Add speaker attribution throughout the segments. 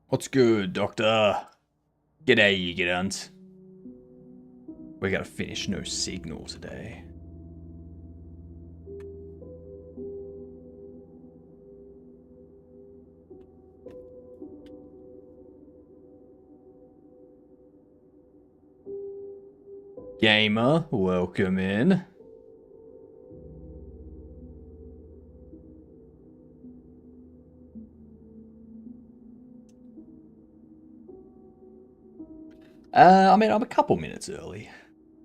Speaker 1: What's good, Doctor? G'day, you giddunt. We gotta finish no signal today. Gamer, welcome in. I mean, I'm a couple minutes early.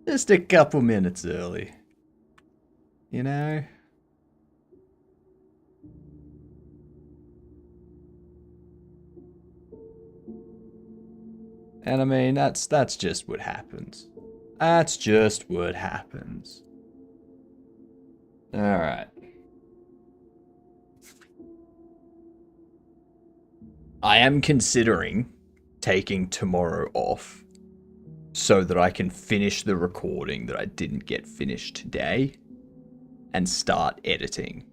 Speaker 1: Just a couple minutes early. You know? And I mean, that's just what happens. That's just what happens. Alright. I am considering taking tomorrow off so that I can finish the recording that I didn't get finished today and start editing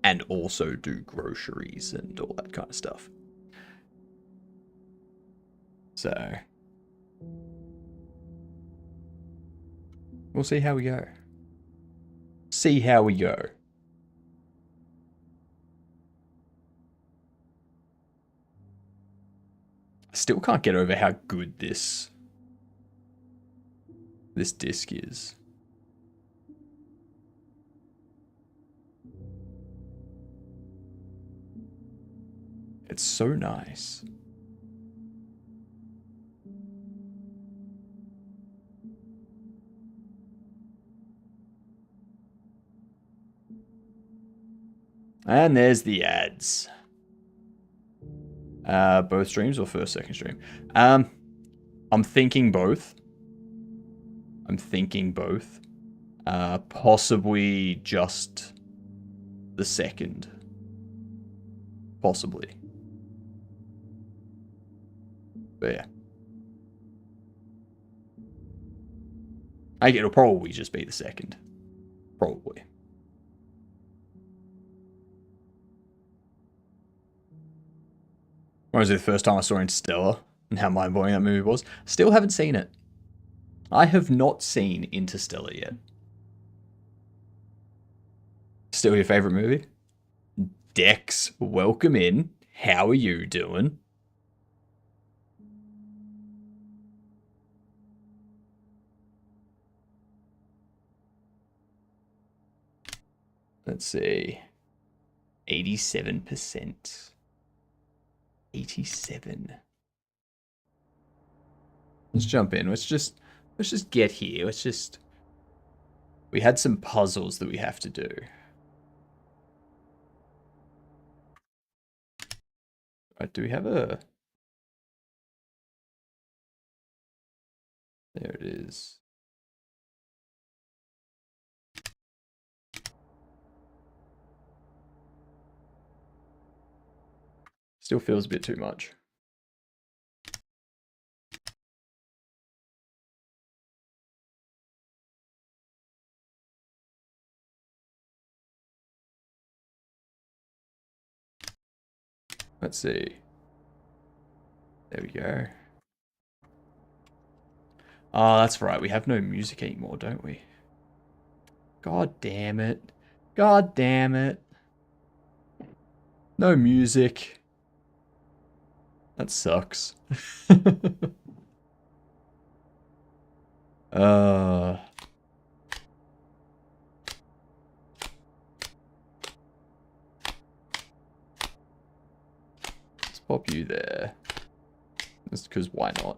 Speaker 1: and also do groceries and all that kind of stuff. So we'll see how we go. See how we go. I still can't get over how good this disc is. It's so nice. And there's the ads. Both streams or first, second stream? I'm thinking both. Possibly just the second. Possibly. But yeah. I think it'll probably just be the second. Probably. When was it the first time I saw Interstellar and how mind-blowing that movie was? Still haven't seen it. I have not seen Interstellar yet. Still your favorite movie? Dex, welcome in. How are you doing? Let's see. 87%. 87. Let's jump in. Let's just get here. We had some puzzles that we have to do. Right, do we have a... There it is. Still feels a bit too much. Let's see. There we go. Oh, that's right. We have no music anymore, don't we? God damn it. God damn it. No music. That sucks. Let's pop you there. Just because why not?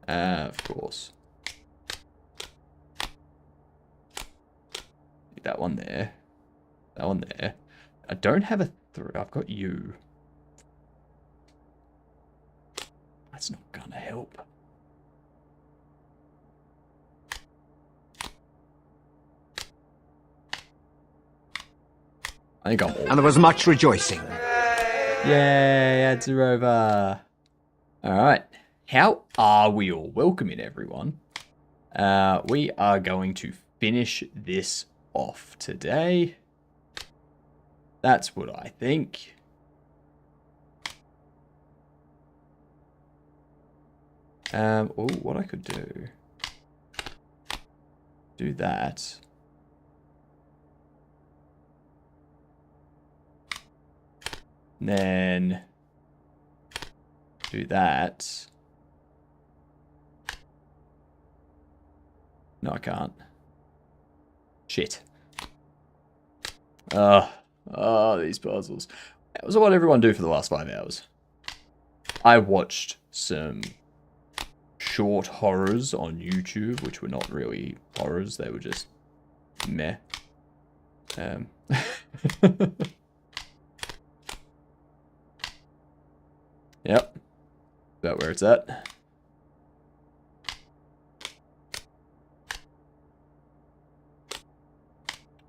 Speaker 1: Of course. That one there. That one there. I don't have a I've got you. That's not gonna help. I think I'm all.
Speaker 2: And there was much rejoicing.
Speaker 1: Yay, ads are over. Alright, How are we all? Welcome in, everyone. We are going to finish this off today. That's what I think. Oh, what I could do that. Then do that. No, I can't. Shit. These puzzles. That was what everyone do for the last 5 hours. I watched some short horrors on YouTube, which were not really horrors. They were just meh. Yep. About where it's at.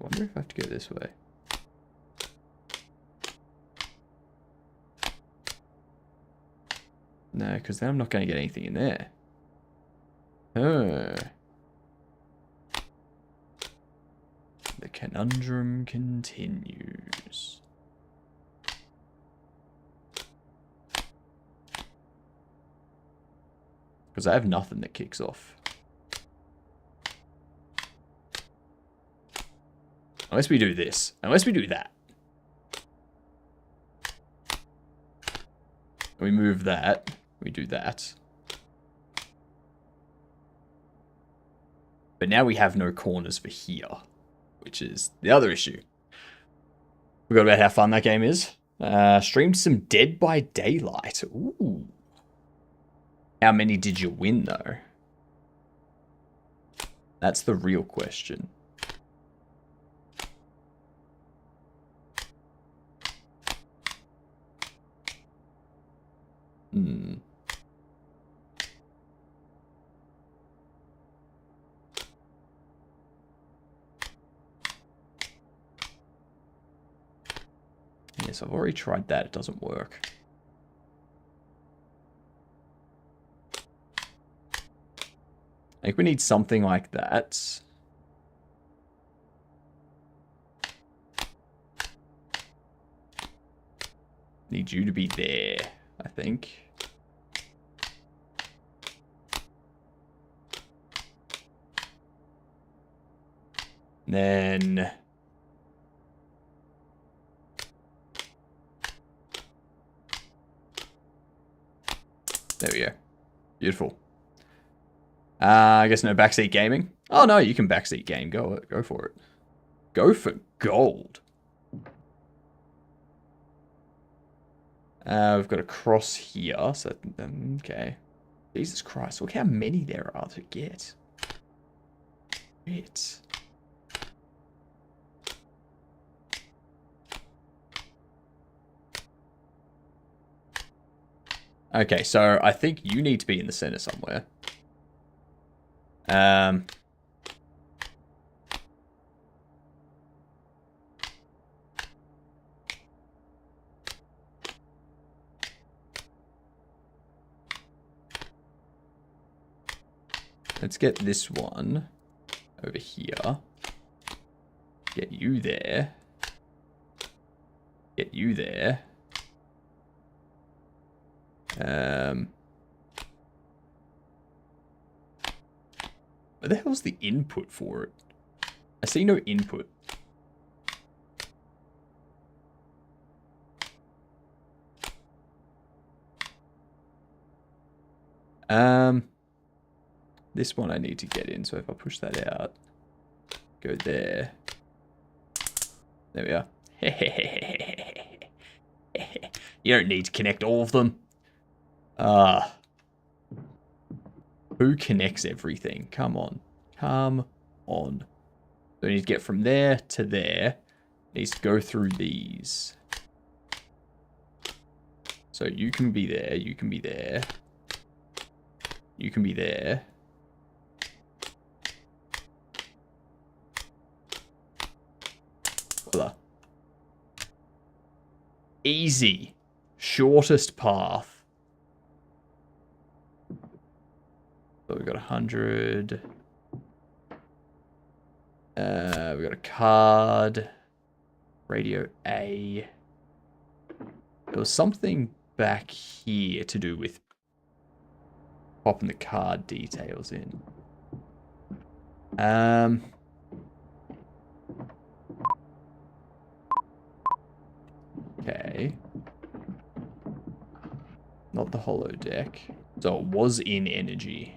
Speaker 1: Wonder if I have to go this way. No, because then I'm not going to get anything in there. Oh. The conundrum continues. Because I have nothing that kicks off. Unless we do this. Unless we do that. We move that. We do that. But now we have no corners for here. Which is the other issue. Forgot about how fun that game is. Streamed some Dead by Daylight. Ooh. How many did you win, though? That's the real question. Yes, I've already tried that. It doesn't work. I think we need something like that. Need you to be there, I think. Then... there we go. Beautiful. I guess no backseat gaming. Oh no, you can backseat game. Go for it. Go for gold. We've got a cross here. So okay. Jesus Christ! Look how many there are to get. Shit. Okay, so I think you need to be in the center somewhere. Let's get this one over here. Get you there. Get you there. Where the hell's the input for it? I see no input. This one I need to get in, so if I push that out, go there. There we are. You don't need to connect all of them. Who connects everything? Come on. Come on. So we need to get from there to there. It needs to go through these. So you can be there. You can be there. You can be there. Voila. Easy. Shortest path. So we've got 100. We've got a card. Radio A. There was something back here to do with popping the card details in. Okay. Not the holodeck. So it was in energy.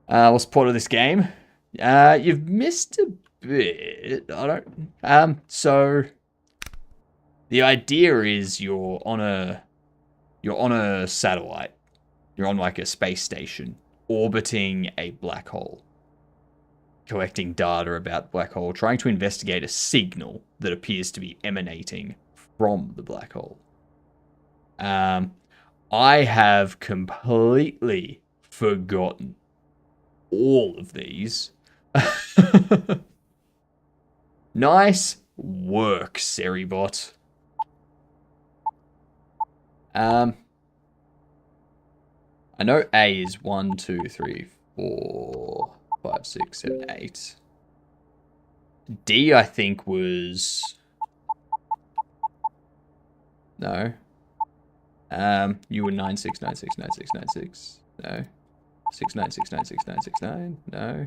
Speaker 1: What's the point of this game? You've missed a bit. I don't. So the idea is you're on a satellite. You're on like a space station orbiting a black hole, collecting data about the black hole, trying to investigate a signal that appears to be emanating from the black hole. I have completely forgotten all of these. Nice work, Seribot. I know A is 1, 2, 3, 4, 5, 6, 7, 8. D, I think, was... No. You were 9, 6, 9, 6, 9, 6, 9, 6. No. 6, 9, 6, 9, 6, 9, 6, 9. No.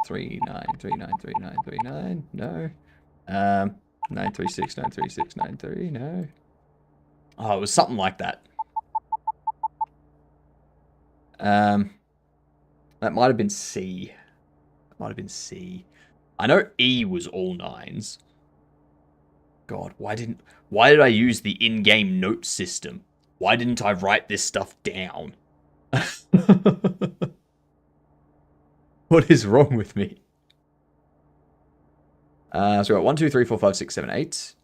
Speaker 1: 3, 9, 3, 9, 3, 9, 3, 9. No. 9, 3, 6, 9, 3, 6, 9, 3. No. Oh, it was something like that. That might have been C. That might have been C. I know E was all 9s. God, why did I use the in-game note system? Why didn't I write this stuff down? What is wrong with me? So we got 1, 2, 3, 4, 5, 6, 7, 8.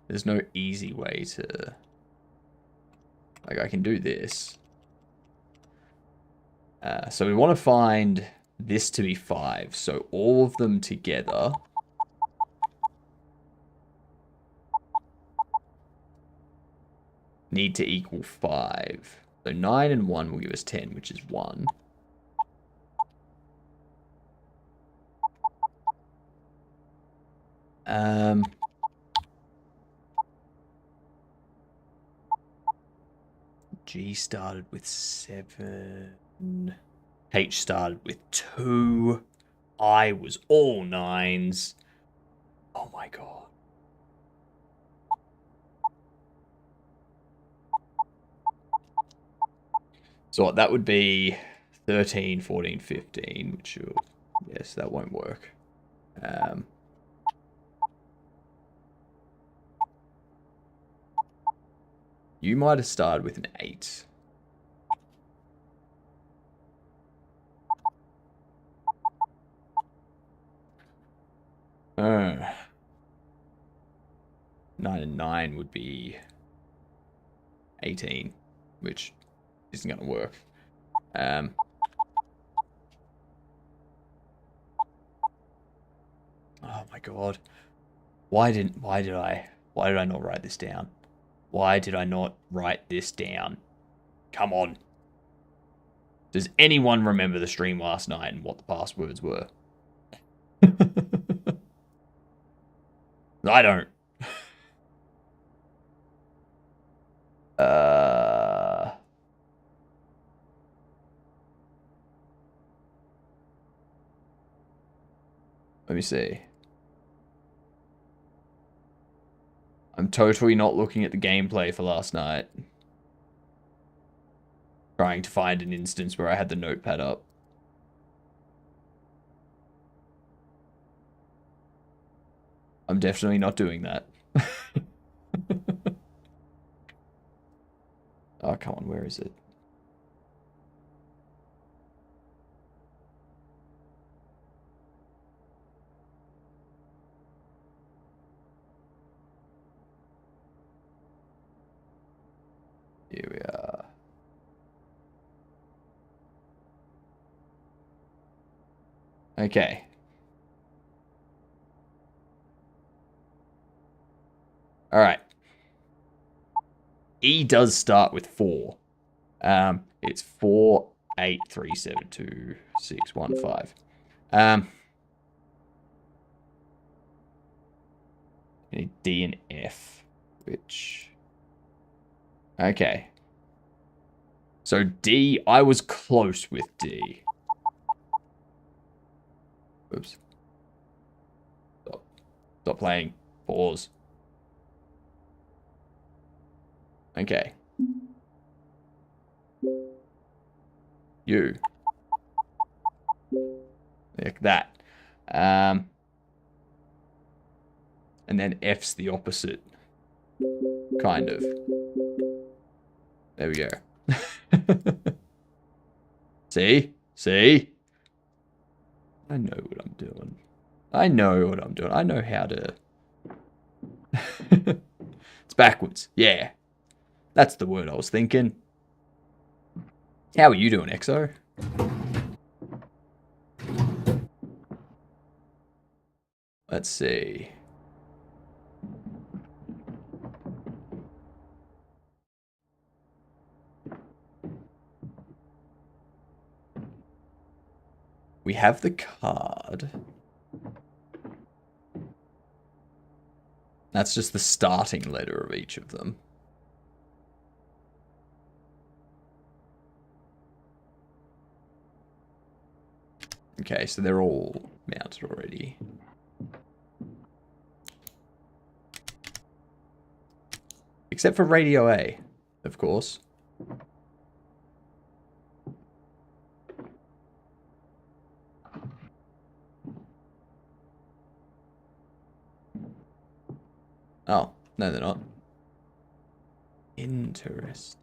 Speaker 1: There's no easy way to... Like, I can do this. So we want to find this to be 5. So all of them together... need to equal 5. So 9 and 1 will give us 10, which is 1. G started with 7. H started with 2. I was all 9s. Oh my god. So that would be 13, 14, 15, which will... Yes, that won't work. You might have started with an 8. Uh, 9 and 9 would be 18, which isn't going to work. Oh my god. Why did I not write this down? Why did I not write this down? Come on. Does anyone remember the stream last night and what the passwords were? I don't. Let me see. I'm totally not looking at the gameplay for last night. Trying to find an instance where I had the notepad up. I'm definitely not doing that. Oh, come on, where is it? Here we are. Okay. All right. E does start with 4. It's 4, 8, 3, 7, 2, 6, 1, 5. D and F, which... Okay. So D, I was close with D. Oops. Stop. Stop playing. Pause. Okay. U. Like that. And then F's the opposite. Kind of. There we go. See? See? I know what I'm doing. I know what I'm doing. I know how to... It's backwards. Yeah. That's the word I was thinking. How are you doing, Exo? Let's see. We have the card. That's just the starting letter of each of them. Okay, so they're all mounted already. Except for Radio A, of course. Oh, no they're not. Interesting.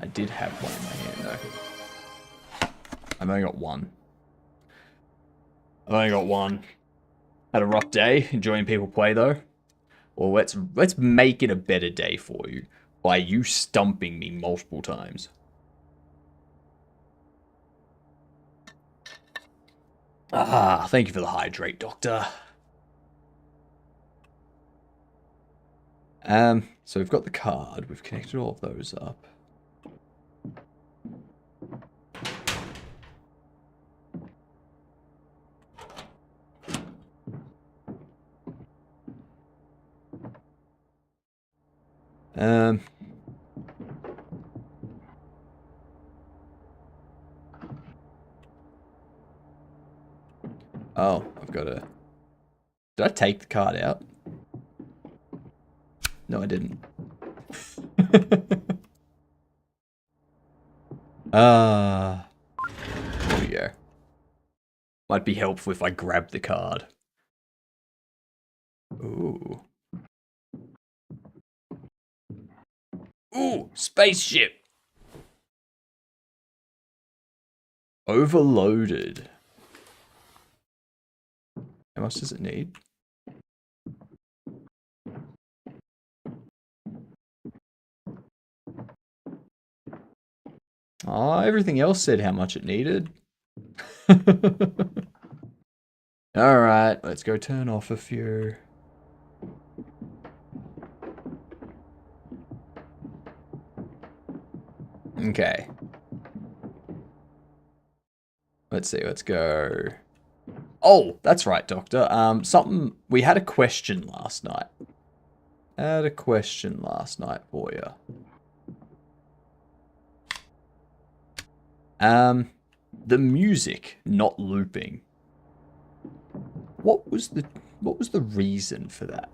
Speaker 1: I did have one in my hand though. I've only got one. I've only got one. Had a rough day, enjoying people play though. Well, let's make it a better day for you by you stumping me multiple times. Ah, thank you for the hydrate, Doctor. So we've got the card. We've connected all of those up. Oh, I've got to... Did I take the card out? No, I didn't. There we go. Might be helpful if I grab the card. Ooh. Ooh, spaceship! Overloaded. How much does it need? Oh, everything else said how much it needed. Alright, let's go turn off a few. Okay. Let's see, let's go. Oh, that's right, Doctor. We had a question last night. For you. The music not looping. What was the reason for that?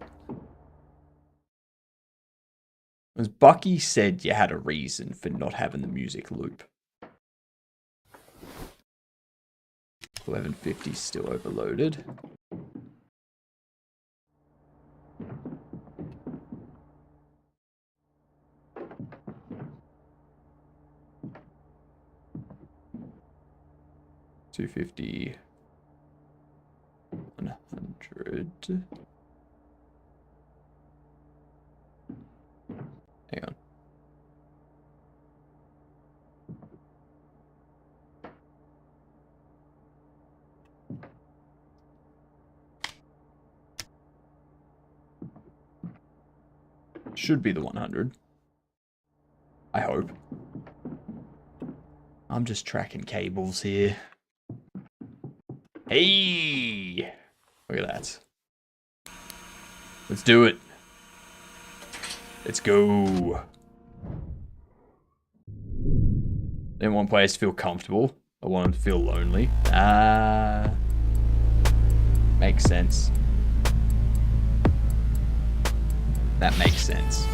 Speaker 1: Because Bucky said you had a reason for not having the music loop. 1150 still overloaded. $250. 100. Hang on. Should be the 100. I hope. I'm just tracking cables here. Hey! Look at that. Let's do it. Let's go. I didn't want players to feel comfortable. I want them to feel lonely. Makes sense. That makes sense.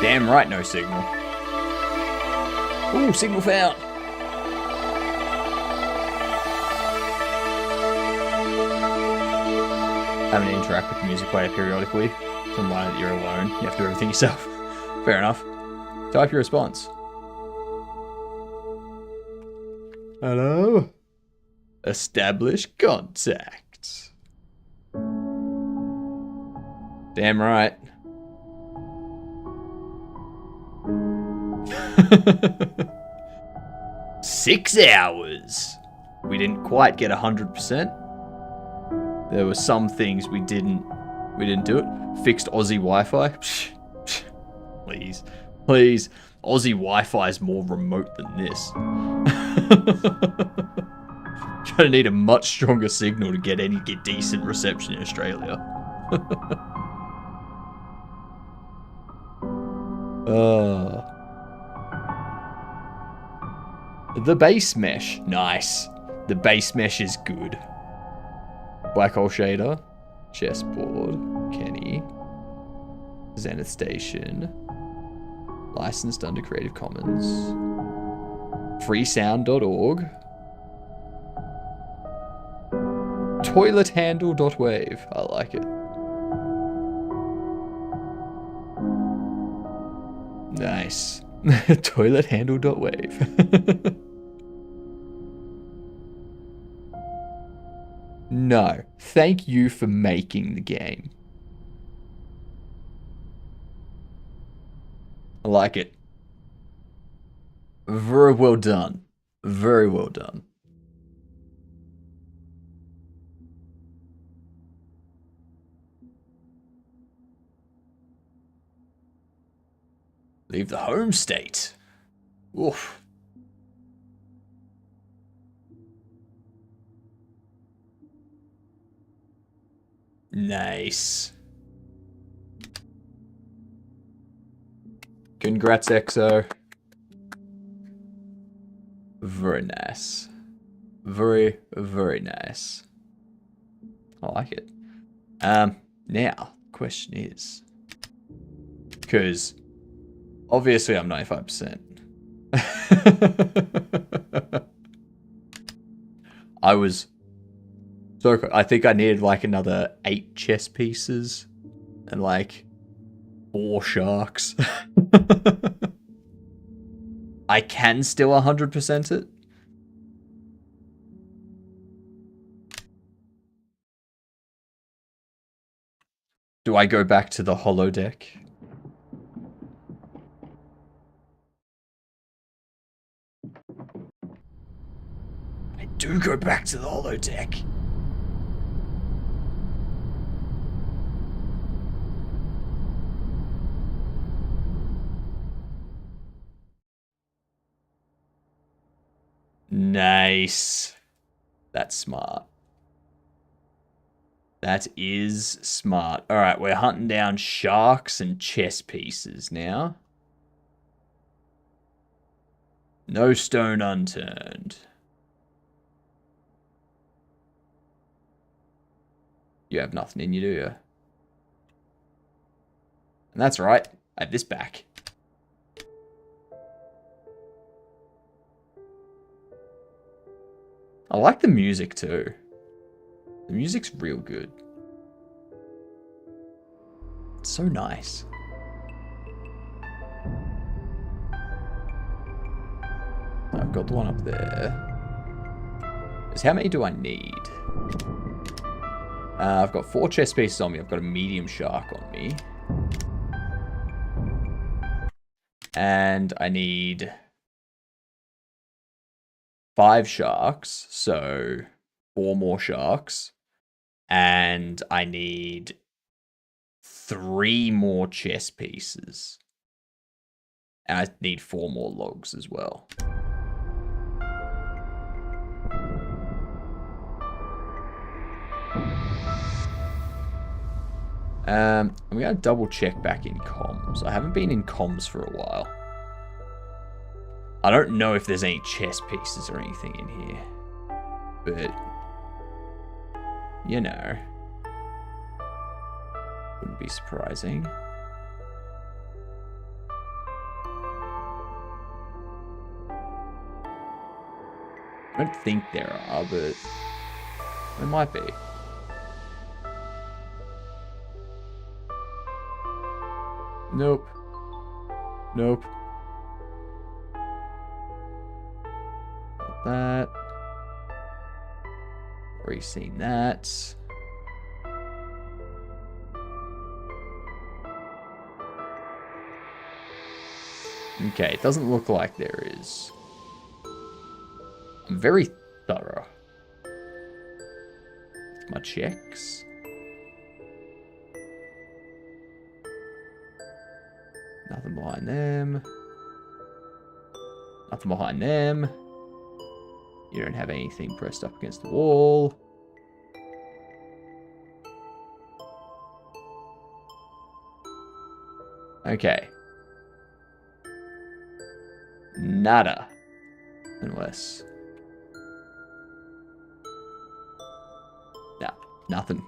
Speaker 1: Damn right, no signal. Ooh, signal found. Having to interact with the music player periodically. From that you're alone. You have to do everything yourself. Fair enough. Type your response. Hello? Establish contact. Damn right. 6 hours. We didn't quite get 100%. There were some things we didn't do it. Fixed Aussie Wi-Fi. Please. Please. Aussie Wi-Fi is more remote than this. Gonna need a much stronger signal to get decent reception in Australia. The base mesh. Nice. The base mesh is good. Black hole shader. Chessboard. Kenny. Zenith Station. Licensed under Creative Commons. Freesound.org. Toilethandle.wave. I like it. Nice. Toilethandle.wave. No. Thank you for making the game. I like it. Very well done. Very well done. Leave the home state. Oof. Nice. Congrats, EXO. Very nice. Very, very nice. I like it. Now, question is, because obviously I'm 95%. I was so I think I needed like another 8 chess pieces and like 4 sharks. I can still 100% it. Do I go back to the holodeck? I do go back to the holodeck. Nice. That's smart. That is smart. All right, we're hunting down sharks and chess pieces now. No stone unturned. You have nothing in you, do you? And that's right. I have this back. I like the music too. The music's real good. It's so nice. I've got the one up there. So how many do I need? I've got 4 chest pieces on me. I've got a medium shark on me. And I need 5 sharks. So 4 more sharks. And I need 3 more chest pieces. And I need 4 more logs as well. I'm going to double check back in comms. I haven't been in comms for a while. I don't know if there's any chess pieces or anything in here. But, you know. Wouldn't be surprising. I don't think there are, but there might be. Nope. Nope. Not that. Already seen that. Okay, it doesn't look like there is. I'm very thorough with my checks. Nothing behind them. Nothing behind them. You don't have anything pressed up against the wall. Okay. Nada. Unless... No, nothing.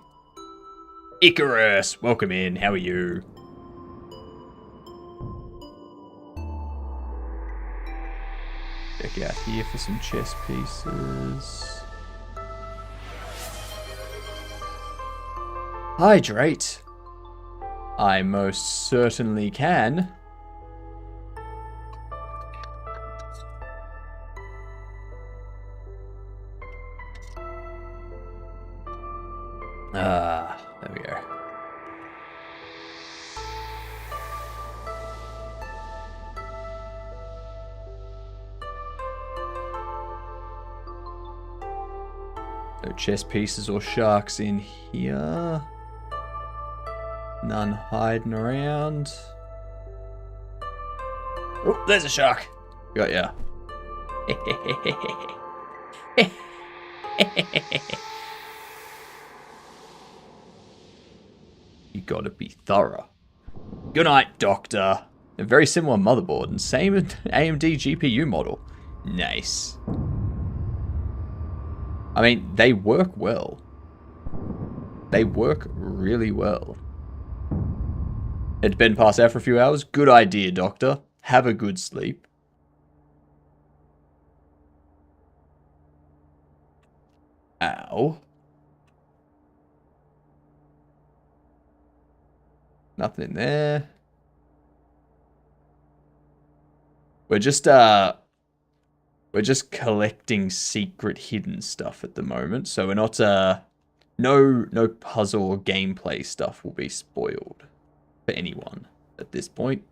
Speaker 1: Icarus, welcome in. How are you? Check out here for some chess pieces. Hydrate. I most certainly can. There we go. No chess pieces or sharks in here. None hiding around. Oh, there's a shark. Got ya. You gotta be thorough. Good night, Doctor. A very similar motherboard and same AMD GPU model. Nice. I mean, they work well. They work really well. It's been passed out for a few hours. Good idea, Doctor. Have a good sleep. Ow. Nothing in there. We're just collecting secret hidden stuff at the moment, so we're not no puzzle or gameplay stuff will be spoiled for anyone at this point.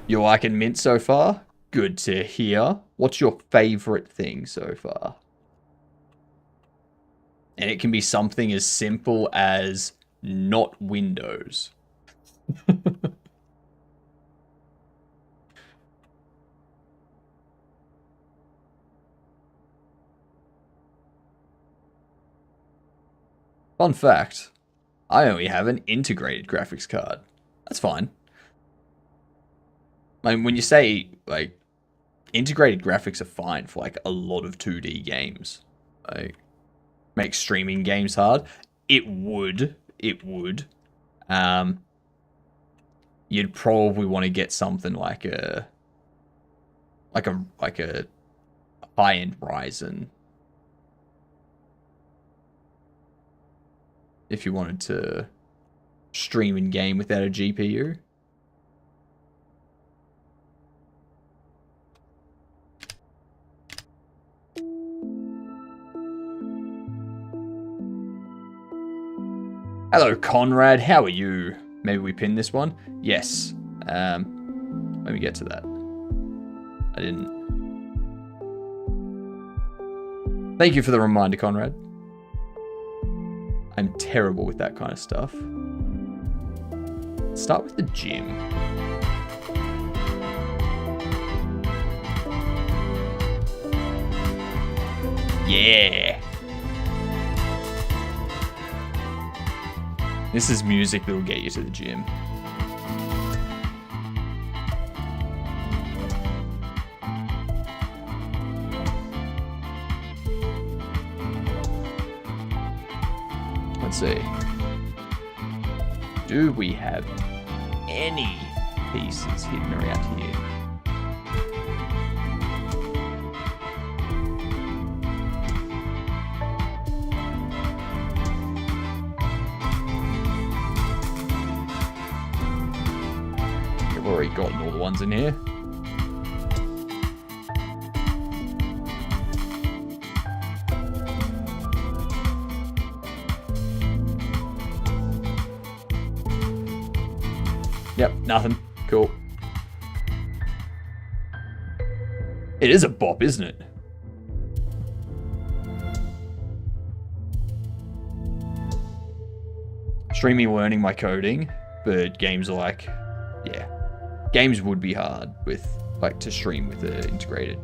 Speaker 1: You liking mint so far? Good to hear. What's your favorite thing so far? And it can be something as simple as not Windows. Fun fact, I only have an integrated graphics card. That's fine. I mean, when you say, like, integrated graphics are fine for, like, a lot of 2D games. Like, make streaming games hard. It would. It would. You'd probably want to get something like a high-end Ryzen if you wanted to stream in game without a GPU. Hello, Conrad. How are you? Maybe we pin this one? Yes. Let me get to that. I didn't. Thank you for the reminder, Conrad. I'm terrible with that kind of stuff. Let's start with the gym. Yeah. This is music that will get you to the gym. Let's see. Do we have any pieces hidden around here? I've already gotten all the ones in here. Yep, nothing. Cool. It is a bop, isn't it? Streaming, learning my coding, but games are like, yeah. Games would be hard with, like, to stream with it integrated.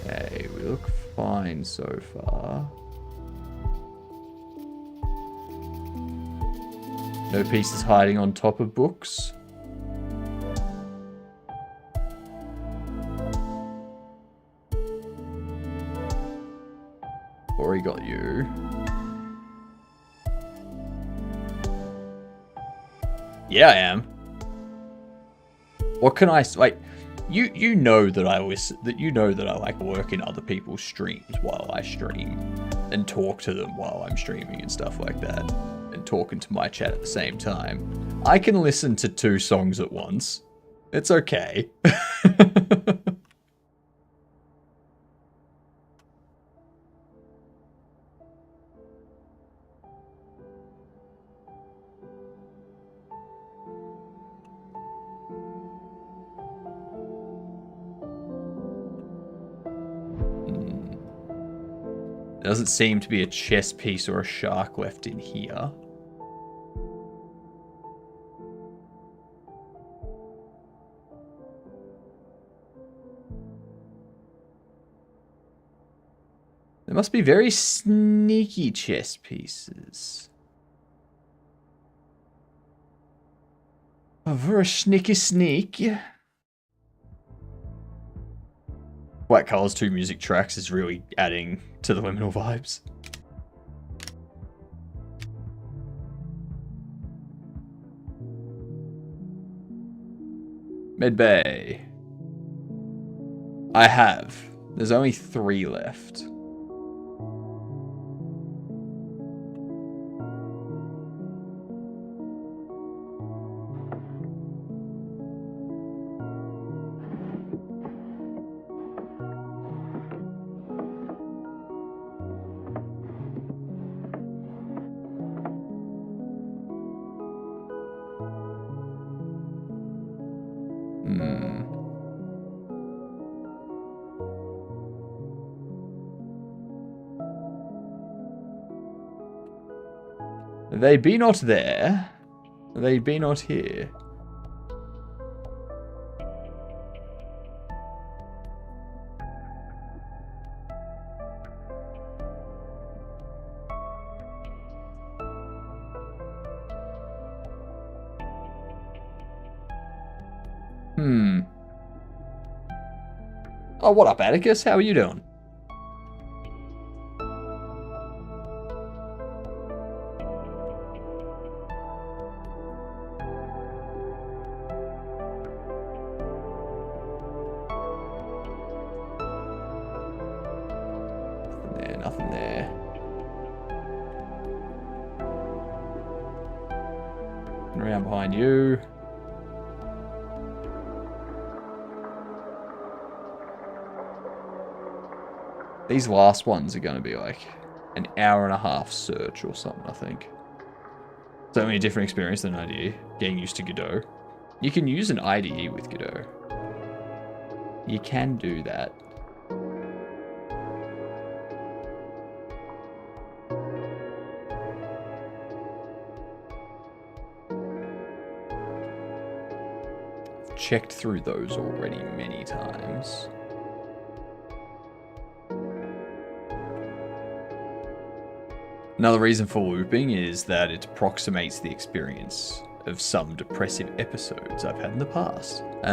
Speaker 1: Okay, we look fine so far. No pieces hiding on top of books. Already got you. Yeah, I am. What can I like? You know that I listen. That you know that I like work in other people's streams while I stream, and talk to them while I'm streaming and stuff like that, and talking to my chat at the same time. I can listen to 2 songs at once. It's okay. There doesn't seem to be a chess piece or a shark left in here. There must be very sneaky chess pieces. A very sneaky sneak. White Collar's 2 music tracks is really adding to the liminal vibes. Medbay. I have. There's only 3 left. They be not there. They be not here. Hmm. Oh, what up, Atticus? How are you doing? Nothing there, nothing there. Around behind you. These last ones are going to be like an hour and a half search or something, I think. Certainly a different experience than IDE, getting used to Godot. You can use an IDE with Godot. You can do that. I've checked through those already many times. Another reason for looping is that it approximates the experience of some depressive episodes I've had in the past. Ah.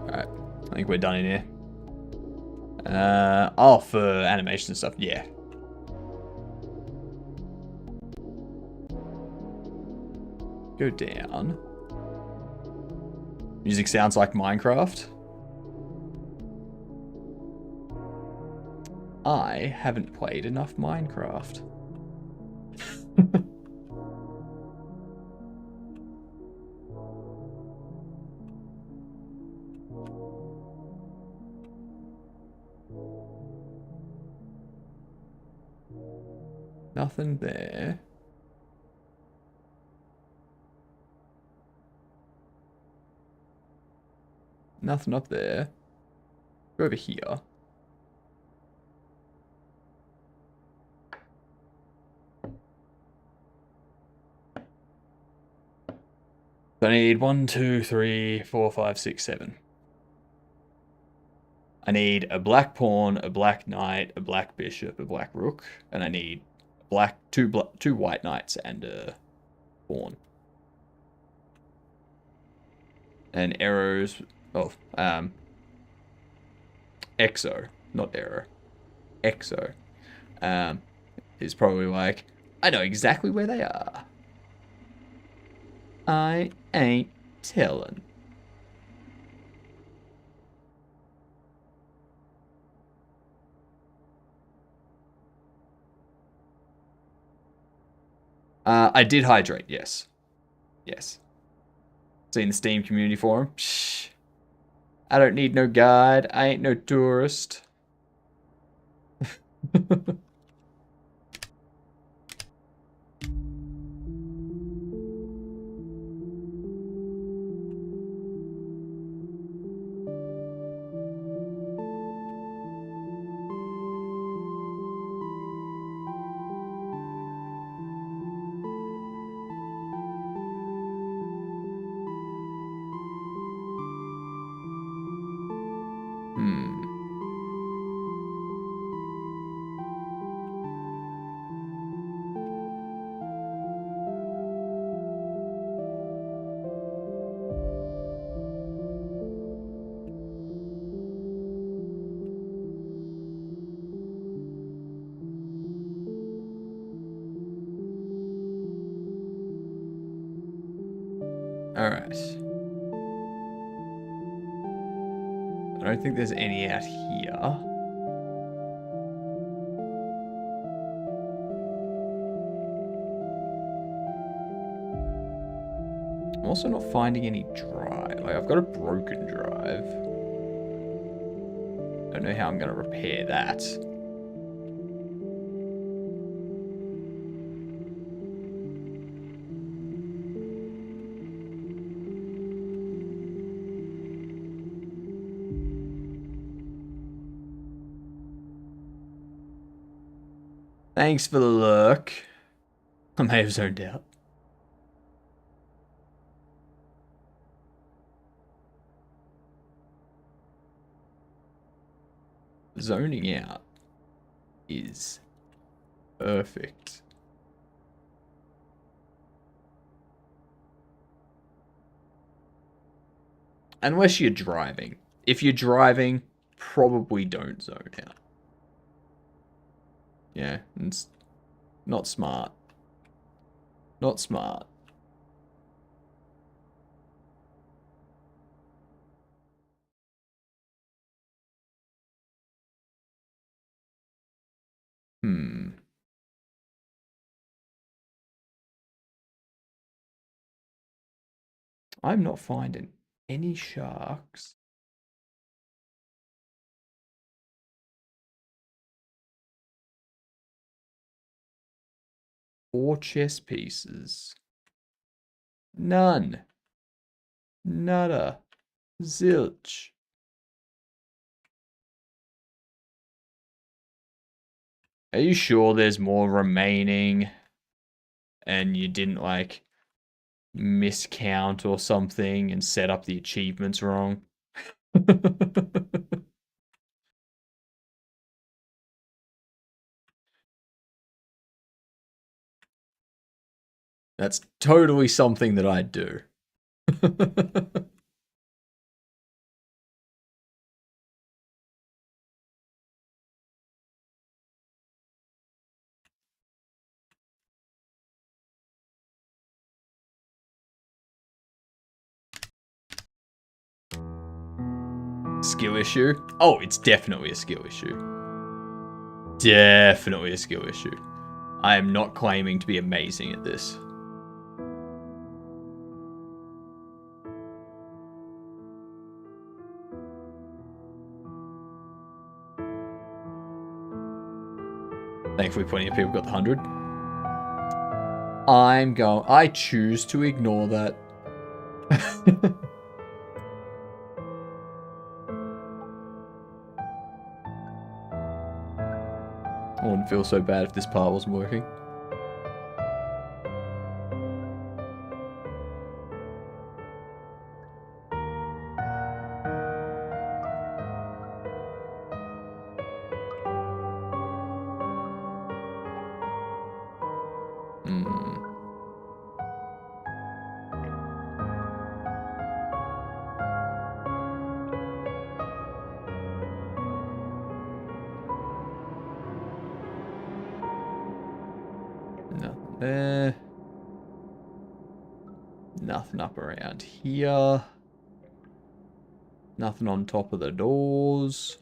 Speaker 1: Alright, I think we're done in here. Oh, for animation and stuff, yeah. Go down. Music sounds like Minecraft. I haven't played enough Minecraft. Nothing there. Nothing up there. Go over here. So I need 1, 2, 3, 4, 5, 6, 7. I need a black pawn, a black knight, a black bishop, a black rook, and I need two white knights and a pawn. And arrows. Oh, Exo, not arrow. Exo. Is probably like, I know exactly where they are. I ain't telling. I did hydrate, yes. Yes. Seen the Steam community forum? Psh, I don't need no guide. I ain't no tourist. Alright. I don't think there's any out here. I'm also not finding any drive. Like, I've got a broken drive. Don't know how I'm going to repair that. Thanks for the look. I may have zoned out. zoning out is perfect. Unless you're driving. If you're driving, probably don't zone out. Yeah, it's not smart. Not smart. I'm not finding any sharks. Or chess pieces. None. Nada. Zilch. Are you sure there's more remaining and you didn't like miscount or something and set up the achievements wrong? That's totally something that I'd do. Skill issue? Oh, it's definitely a skill issue. Definitely a skill issue. I am not claiming to be amazing at this. Thankfully, plenty of people got the 100. I choose to ignore that. I wouldn't feel so bad if this part wasn't working. Nothing there. Nothing up around here. Nothing on top of the doors.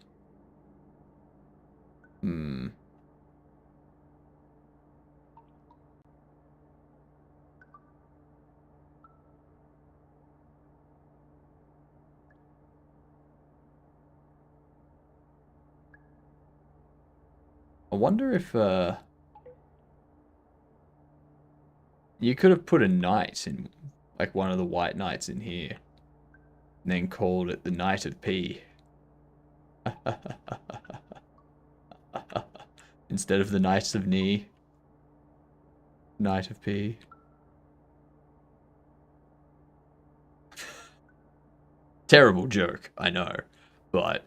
Speaker 1: I wonder if you could have put a knight in, like one of the white knights in here, and then called it the Knight of P. Instead of the Knights of Knee. Knight of P. Terrible joke, I know, but...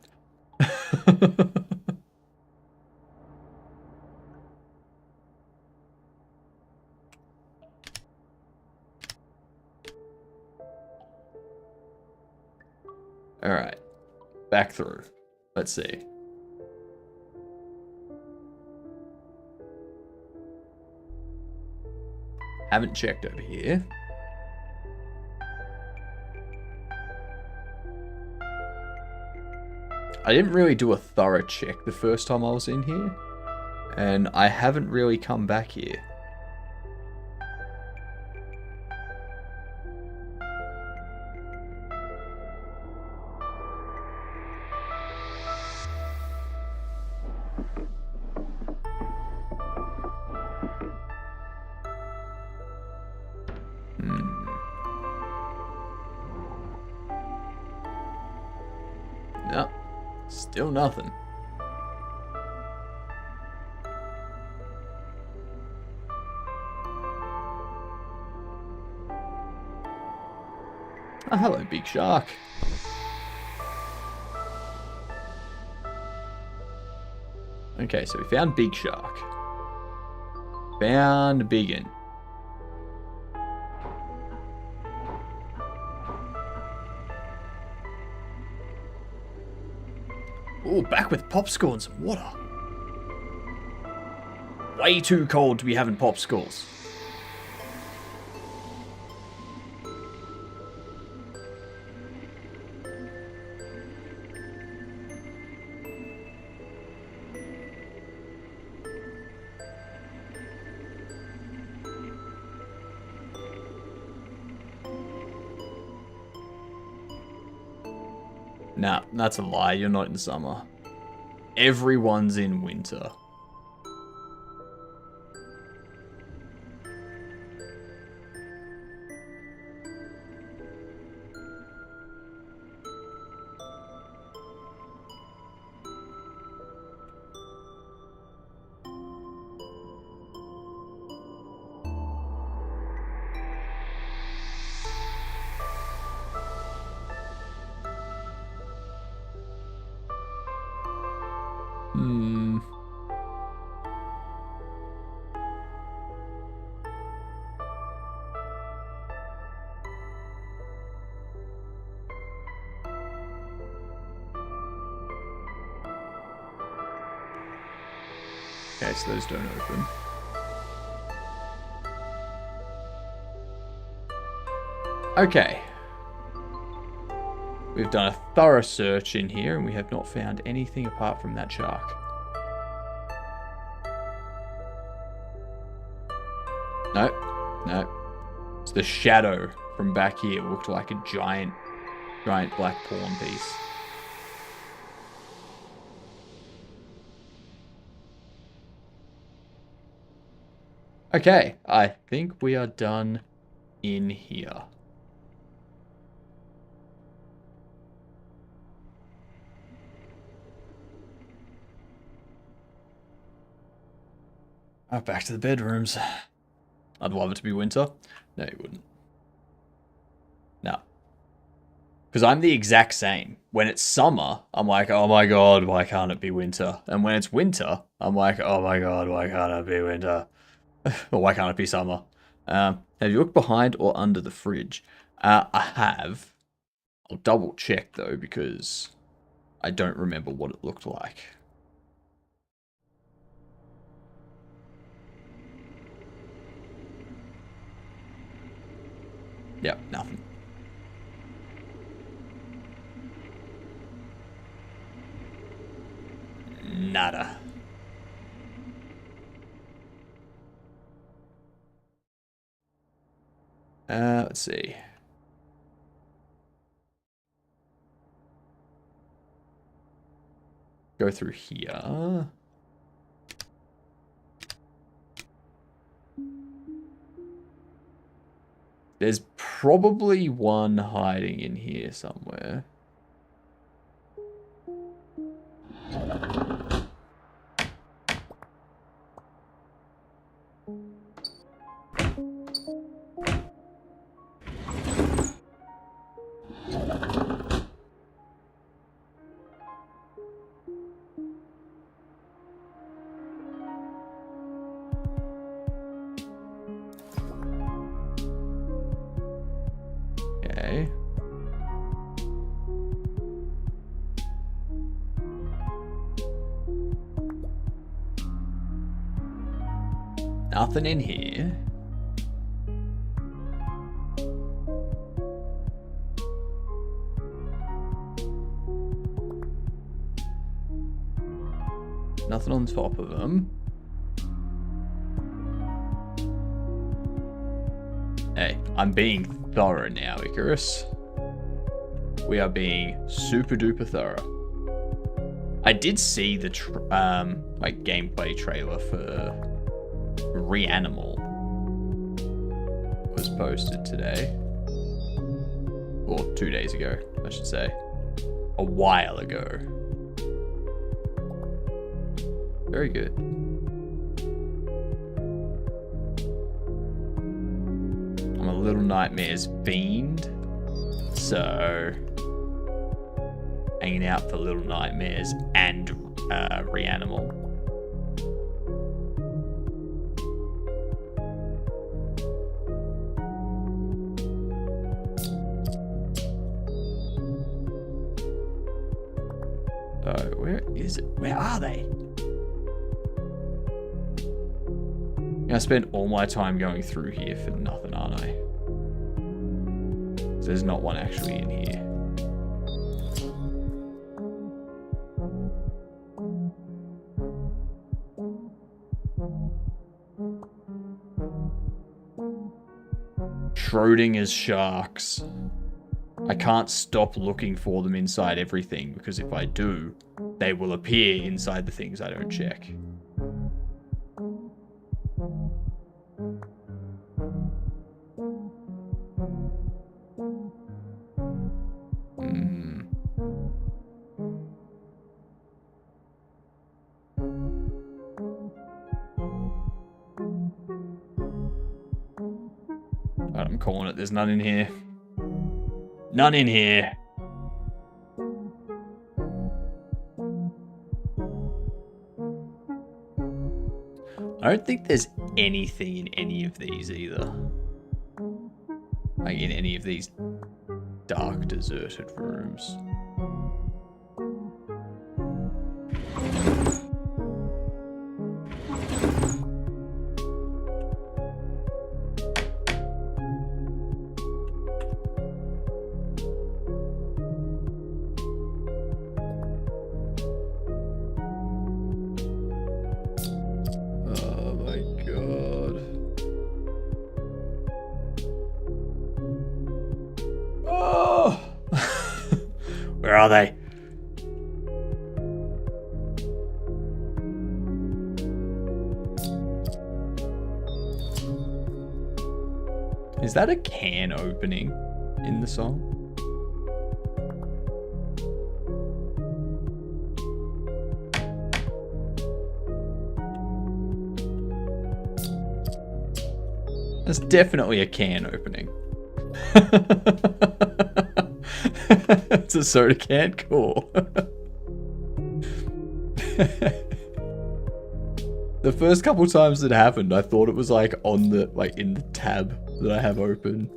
Speaker 1: Alright. Back through. Let's see. Haven't checked over here. I didn't really do a thorough check the first time I was in here. And I haven't really come back here. Nope. Still nothing. Oh, hello, big shark. Okay, so we found Big Shark. Found Biggin. Oh, back with popsicle and some water. Way too cold to be having popsicles. Nah, that's a lie. You're not in summer. Everyone's in winter. Okay, so those don't open. Okay. We've done a thorough search in here and we have not found anything apart from that shark. Nope. Nope. It's the shadow from back here. It looked like a giant black pawn piece. Okay, I think we are done in here. Back to the bedrooms. I'd love it to be winter. No, you wouldn't. No. Because I'm the exact same. When it's summer, I'm like, oh my god, why can't it be winter? And when it's winter, I'm like, oh my god, why can't it be winter? Or why can't it be summer? Have you looked behind or under the fridge? I have. I'll double check though, because I don't remember what it looked like. Yep, nothing. Nada. Let's see. Go through here. There's probably one hiding in here somewhere. Okay. Nothing in here. Nothing on top of them. Hey, I'm being thorough now, Icarus. We are being super duper thorough. I did see the like gameplay trailer for Reanimal. It was posted today. Or 2 days ago, I should say. A while ago. Very good. I'm a Little Nightmares fiend, so hanging out for Little Nightmares and Reanimal. Where is it? Where are they? I spent all my time going through here for nothing, aren't I? There's not one actually in here. Schrodinger's sharks. I can't stop looking for them inside everything, because if I do, they will appear inside the things I don't check. Right, I'm calling it. There's none in here. None in here. I don't think there's anything in any of these either. Like in any of these dark, deserted rooms. Where are they? Is that a can opening in the song? That's definitely a can opening. It's a soda can? Cool. The first couple times it happened, I thought it was like on the, like in the tab that I have open.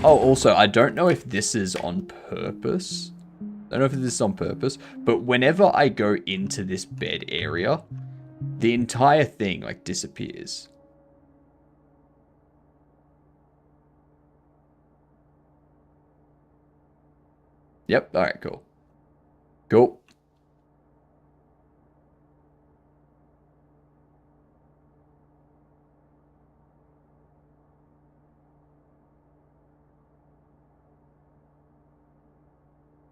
Speaker 1: Oh, also, I don't know if this is on purpose. I don't know if this is on purpose, but whenever I go into this bed area, the entire thing, like, disappears. Yep, alright, cool. Cool.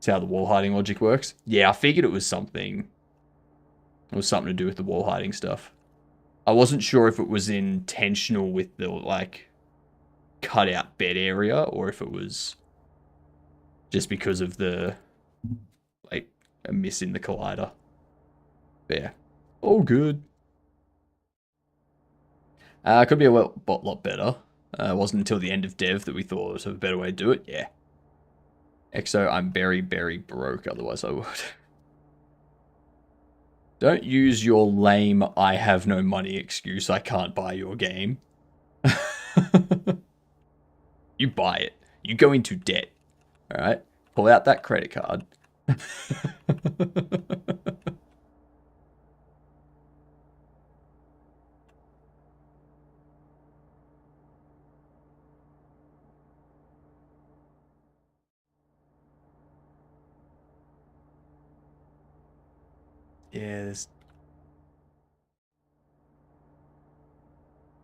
Speaker 1: See how the wall hiding logic works? Yeah, I figured it was something. It was something to do with the wall hiding stuff. I wasn't sure if it was intentional with the, like, cut out bed area, or if it was just because of the, like, a miss in the collider. But yeah, all good. Could be a lot better. It wasn't until the end of dev that we thought it was a better way to do it. Yeah. Exo, I'm very, very broke, otherwise I would. Don't use your lame I have no money excuse, I can't buy your game. You buy it. You go into debt. Alright? Pull out that credit card.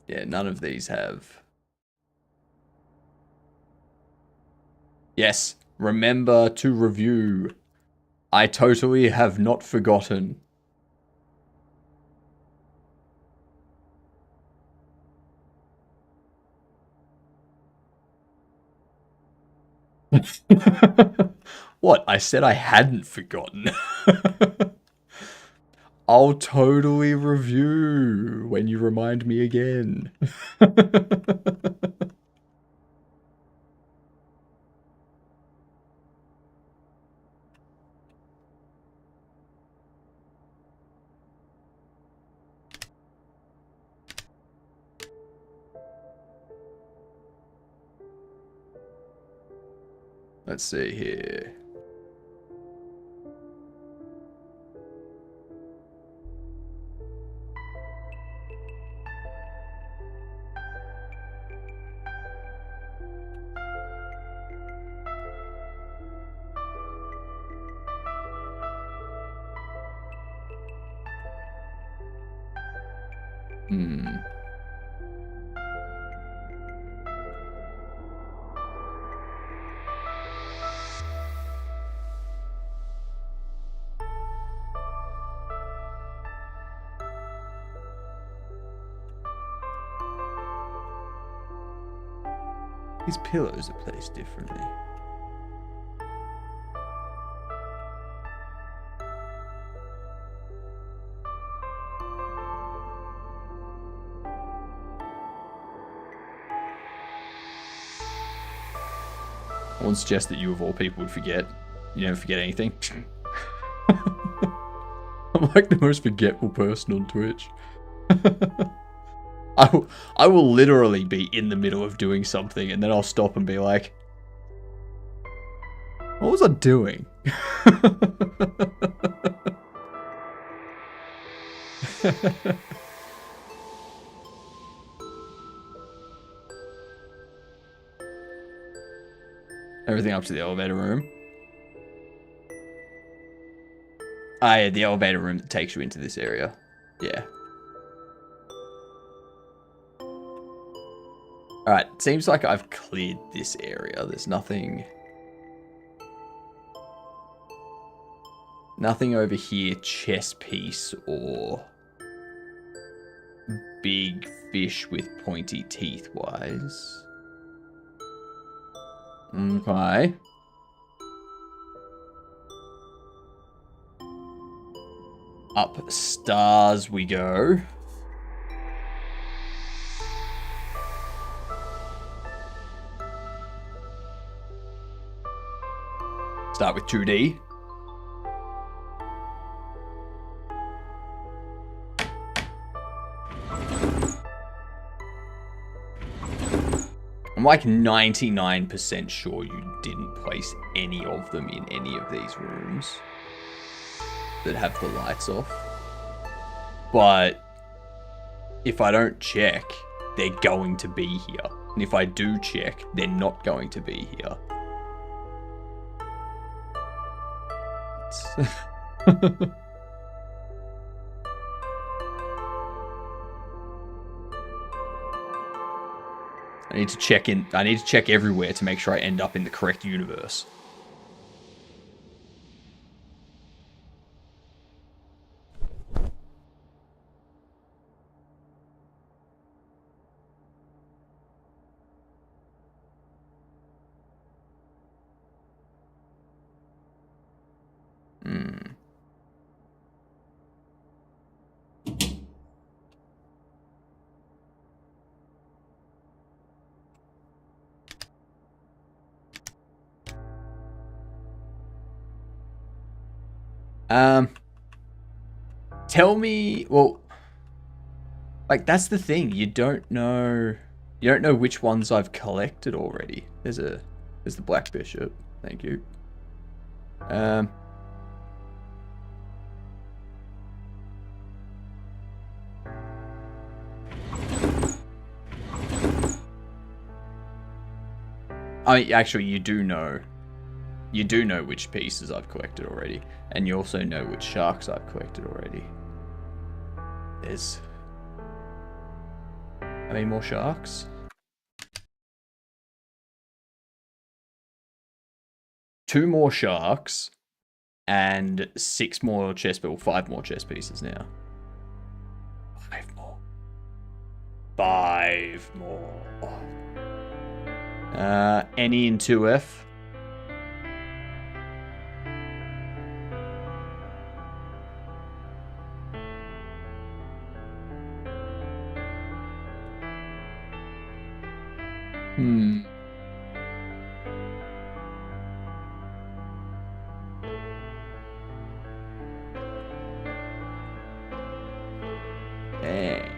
Speaker 1: Yeah, none of these have. Yes, remember to review. I totally have not forgotten. What? I said I hadn't forgotten. I'll totally review when you remind me again. Let's see here. These pillows are placed differently. I won't suggest that you of all people would forget. You never forget anything. I'm like the most forgetful person on Twitch. I will literally be in the middle of doing something and then I'll stop and be like, what was I doing? Everything up to the elevator room. Ah, yeah, the elevator room that takes you into this area. Yeah. Alright, seems like I've cleared this area. There's nothing... Nothing over here, chess piece or big fish with pointy teeth wise. Okay. Up stars we go. Start with 2D. I'm like 99% sure you didn't place any of them in any of these rooms that have the lights off. But if I don't check, they're going to be here. And if I do check, they're not going to be here. I need to check everywhere to make sure I end up in the correct universe. Tell me, well, like that's the thing. You don't know which ones I've collected already. There's the Black Bishop. Thank you. Actually, you do know which pieces I've collected already, and you also know which sharks I've collected already. There's how many more sharks? 2 more sharks and 6 more chess, well, 5 more chess pieces now. 5 more. 5 more. Any in 2F. Dang.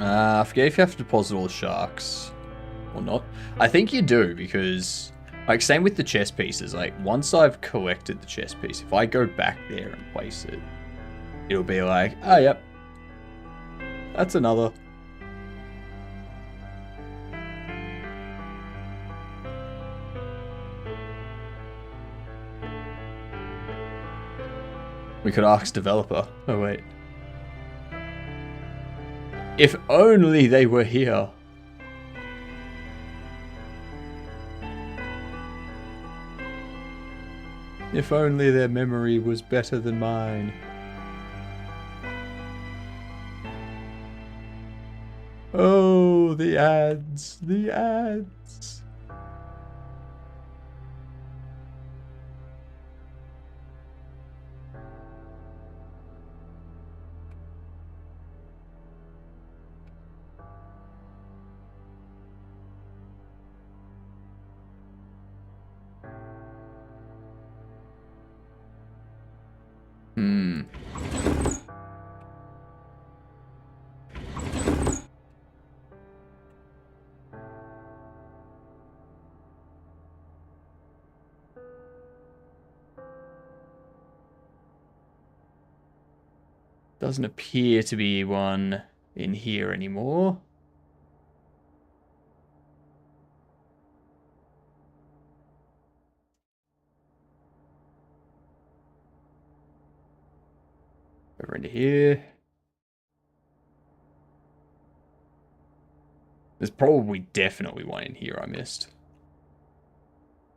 Speaker 1: I forget if you have to deposit all the sharks or not. I think you do, because like same with the chess pieces. Like once I've collected the chess piece, if I go back there and place it, it'll be like, oh yep, that's another. We could ask developer. Oh wait. If only they were here. If only their memory was better than mine. Oh, the ads. The ads. Doesn't appear to be one in here anymore. Over into here. There's probably definitely one in here I missed.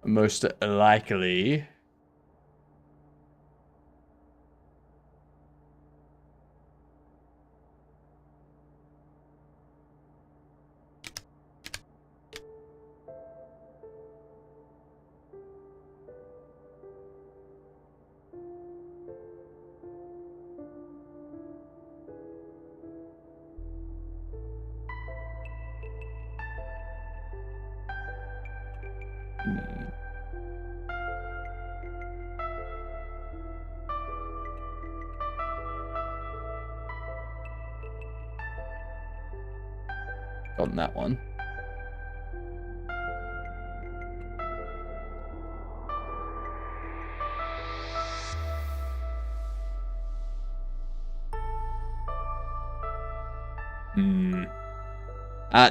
Speaker 1: Most likely. Gotten that one.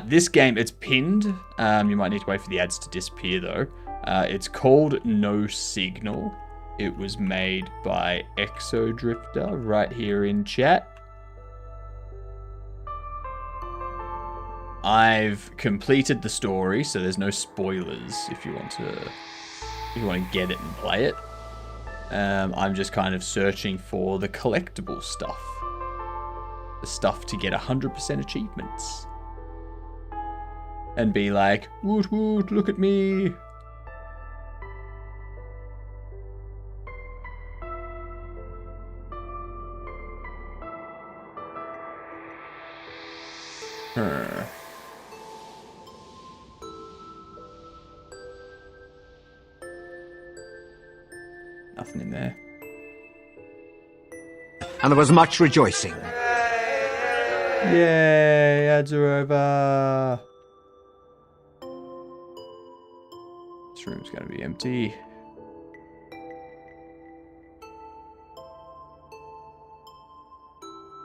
Speaker 1: This game, it's pinned. You might need to wait for the ads to disappear though. It's called No Signal. It was made by Exodrifter right here in chat. I've completed the story, so there's no spoilers if you want to get it and play it. I'm just kind of searching for the collectible stuff. The stuff to get 100% achievements. And be like, woot woot, look at me. Nothing in there.
Speaker 2: And there was much rejoicing.
Speaker 1: Yay, ads are over. This room's gonna be empty.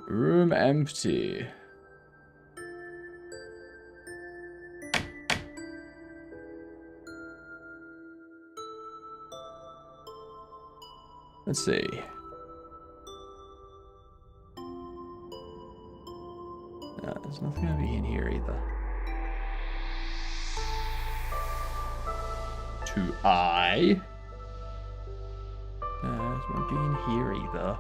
Speaker 1: Room empty. Let's see. There's nothing gonna be in here either. To I. There's won't be in here either.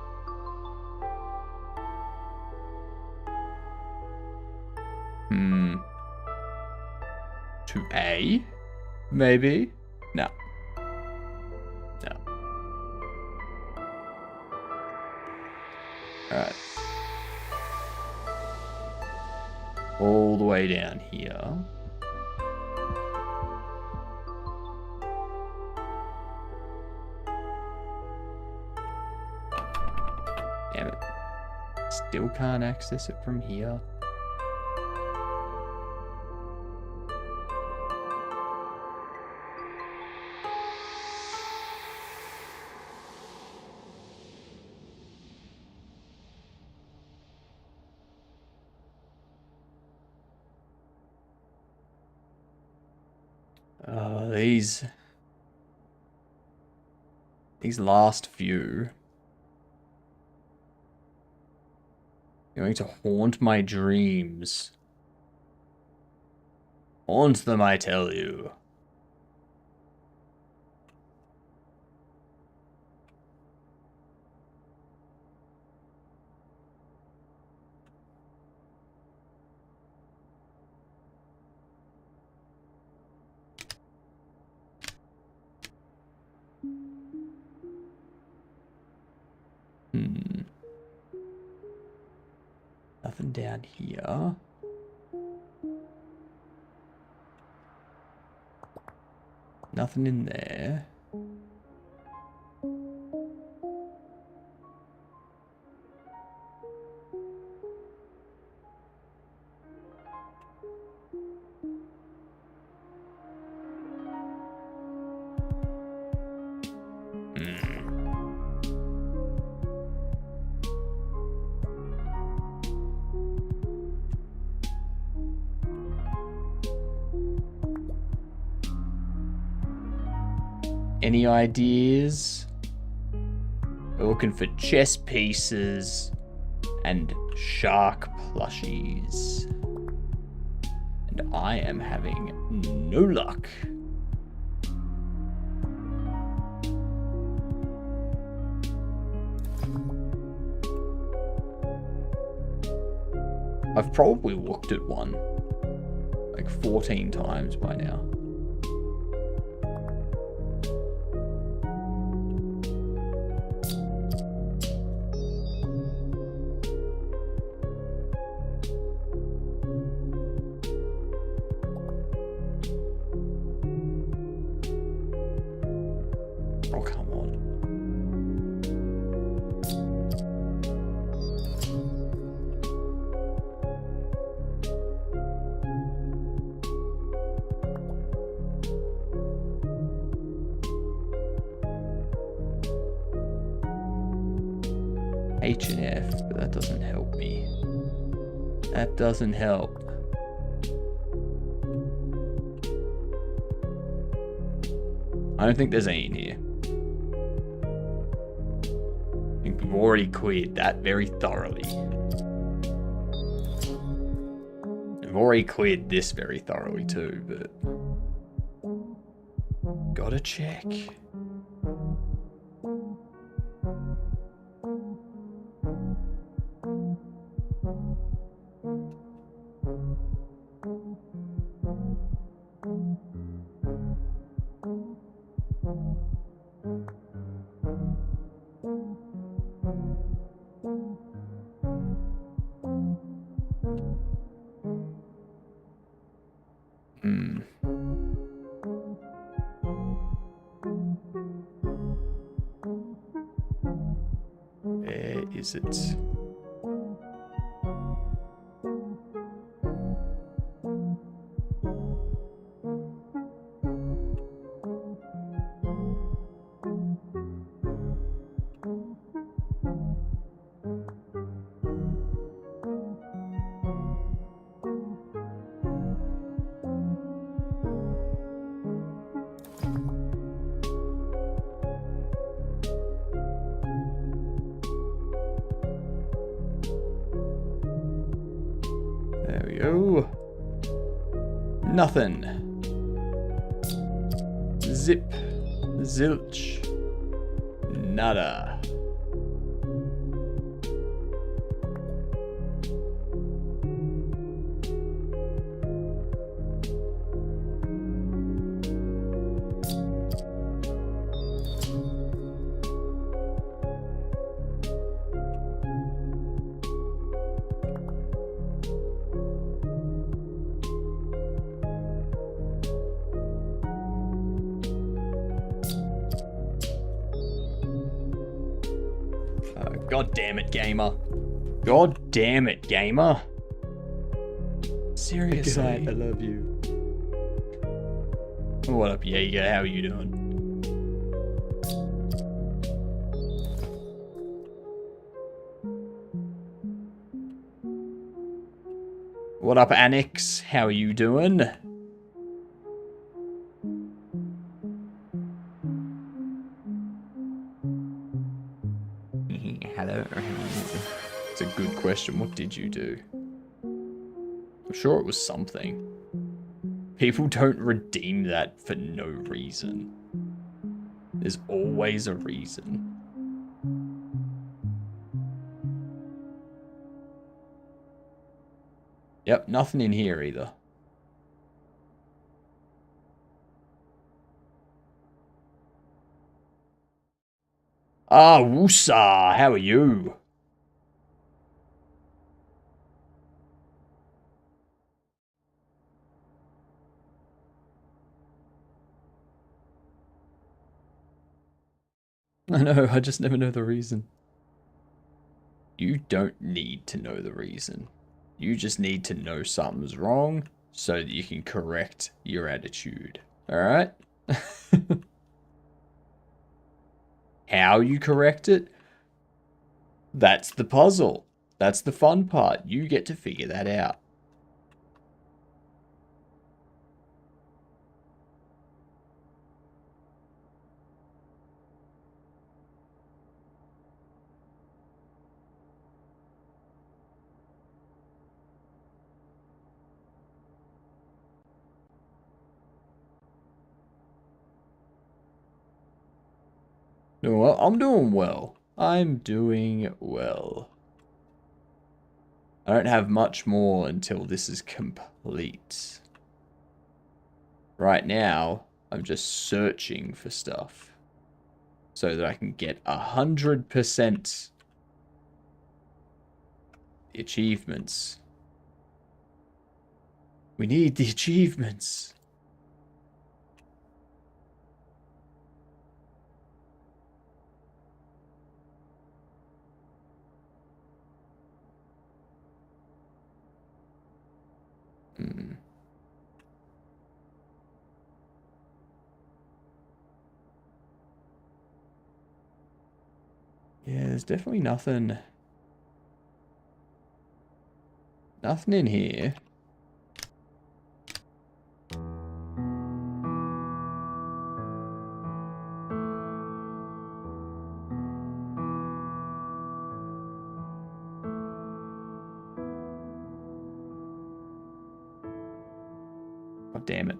Speaker 1: To A? Maybe? No. No. Alright. All the way down here. Damn it. Still can't access it from here. These last few are going to haunt my dreams. Haunt them, I tell you. Nothing down here. Nothing in there. Any ideas? We're looking for chess pieces and shark plushies. And I am having no luck. I've probably looked at one like 14 times by now. Oh, come on. H and F, but that doesn't help me. That doesn't help. I don't think there's any in here. I think we've already cleared that very thoroughly. We've already cleared this very thoroughly too, but... gotta check. Where is it? There we go. Nothing. Zip. Zilch. Nada. God damn it, gamer. God damn it, gamer. Seriously.
Speaker 2: I love you.
Speaker 1: What up, Jaeger? How are you doing? What up, Annex? How are you doing? question. What did you do? I'm sure it was something. People don't redeem that for no reason. There's always a reason. Yep, nothing in here either. Ah, Woosa, how are you? I know, I just never know the reason. You don't need to know the reason. You just need to know something's wrong so that you can correct your attitude. Alright? How you correct it? That's the puzzle. That's the fun part. You get to figure that out. Doing well? I'm doing well. I'm doing well. I don't have much more until this is complete. Right now, I'm just searching for stuff so that I can get 100% the achievements. We need the achievements. Yeah, there's definitely nothing in here. God damn it.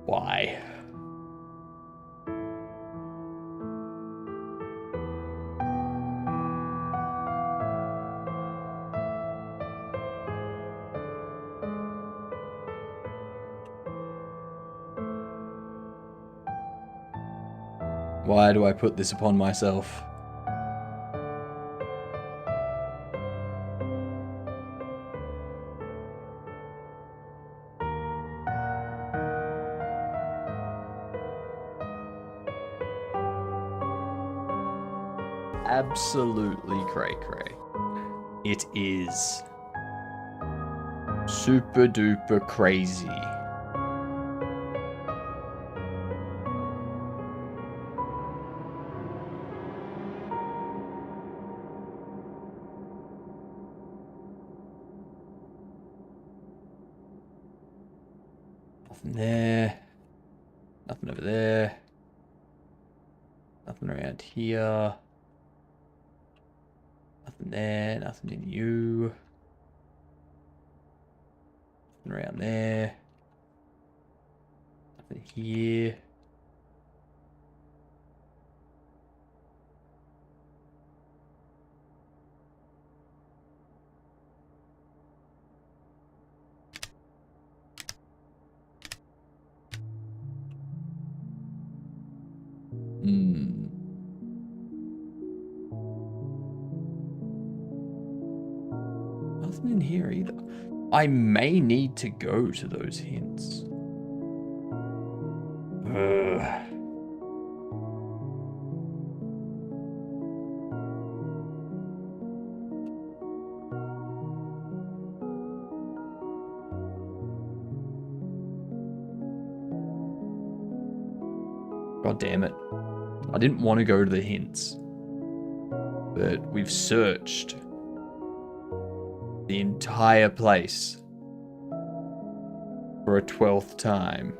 Speaker 1: Why? Why do I put this upon myself? Absolutely cray-cray. It is super duper crazy. Nothing there. Nothing over there. Nothing around here. Nothing there. Nothing in you. Nothing around there. Nothing here. Nothing in here either. I may need to go to those hints. Ugh. God damn it. I didn't want to go to the hints. But we've searched the entire place for a 12th time.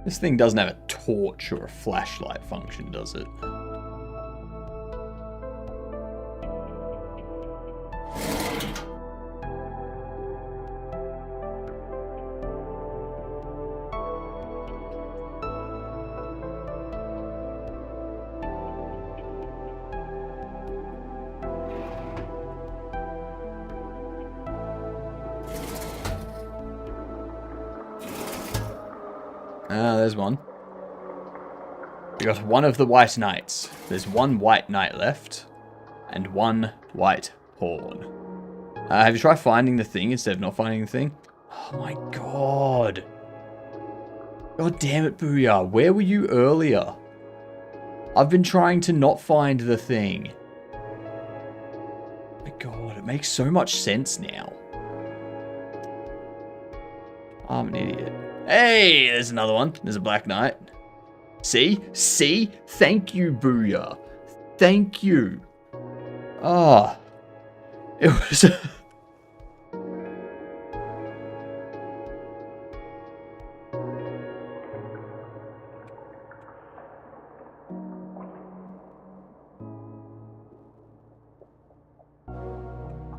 Speaker 1: This thing doesn't have a torch or a flashlight function, does it? Ah, there's one. We got one of the white knights. There's one white knight left, and one white pawn. Have you tried finding the thing instead of not finding the thing? Oh my god. God damn it, Booyah. Where were you earlier? I've been trying to not find the thing. Oh my god, it makes so much sense now. I'm an idiot. Hey, there's another one. There's a black knight. See? See? Thank you, Booyah. Thank you. Ah. It was...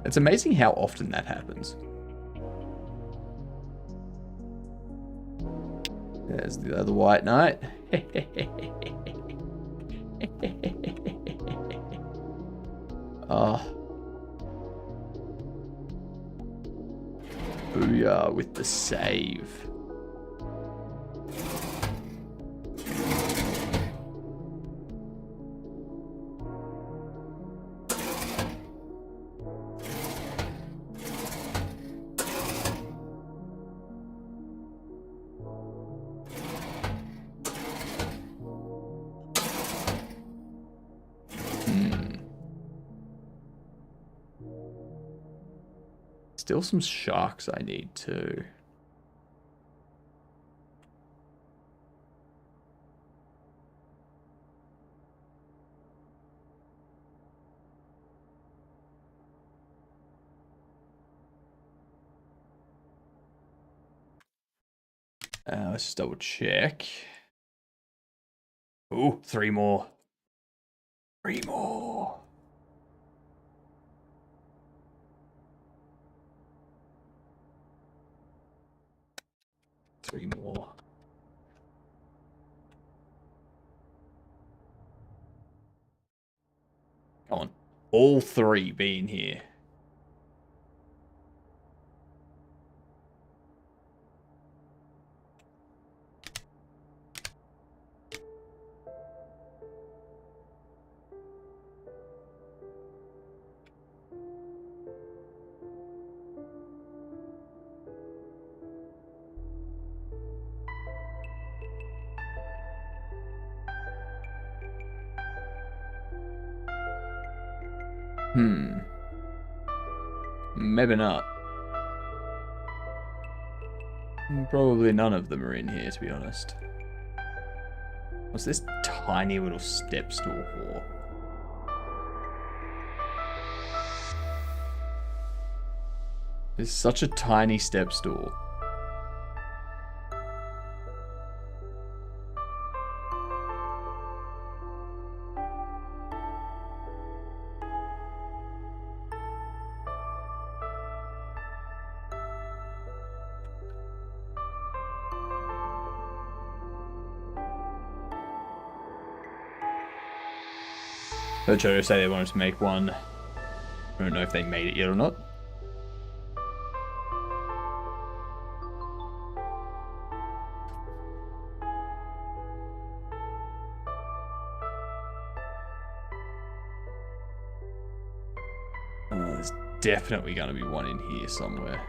Speaker 1: It's amazing how often that happens. There's the other white knight. Oh. Booyah with the save. Still some sharks I need too. Let's just double check. Ooh, 3 more. 3 more. Three more. Come on. All 3 being here. Maybe not. Probably none of them are in here, to be honest. What's this tiny little step stool for? It's such a tiny step stool. Heard Chodo say they wanted to make one. I don't know if they made it yet or not. There's definitely going to be one in here somewhere.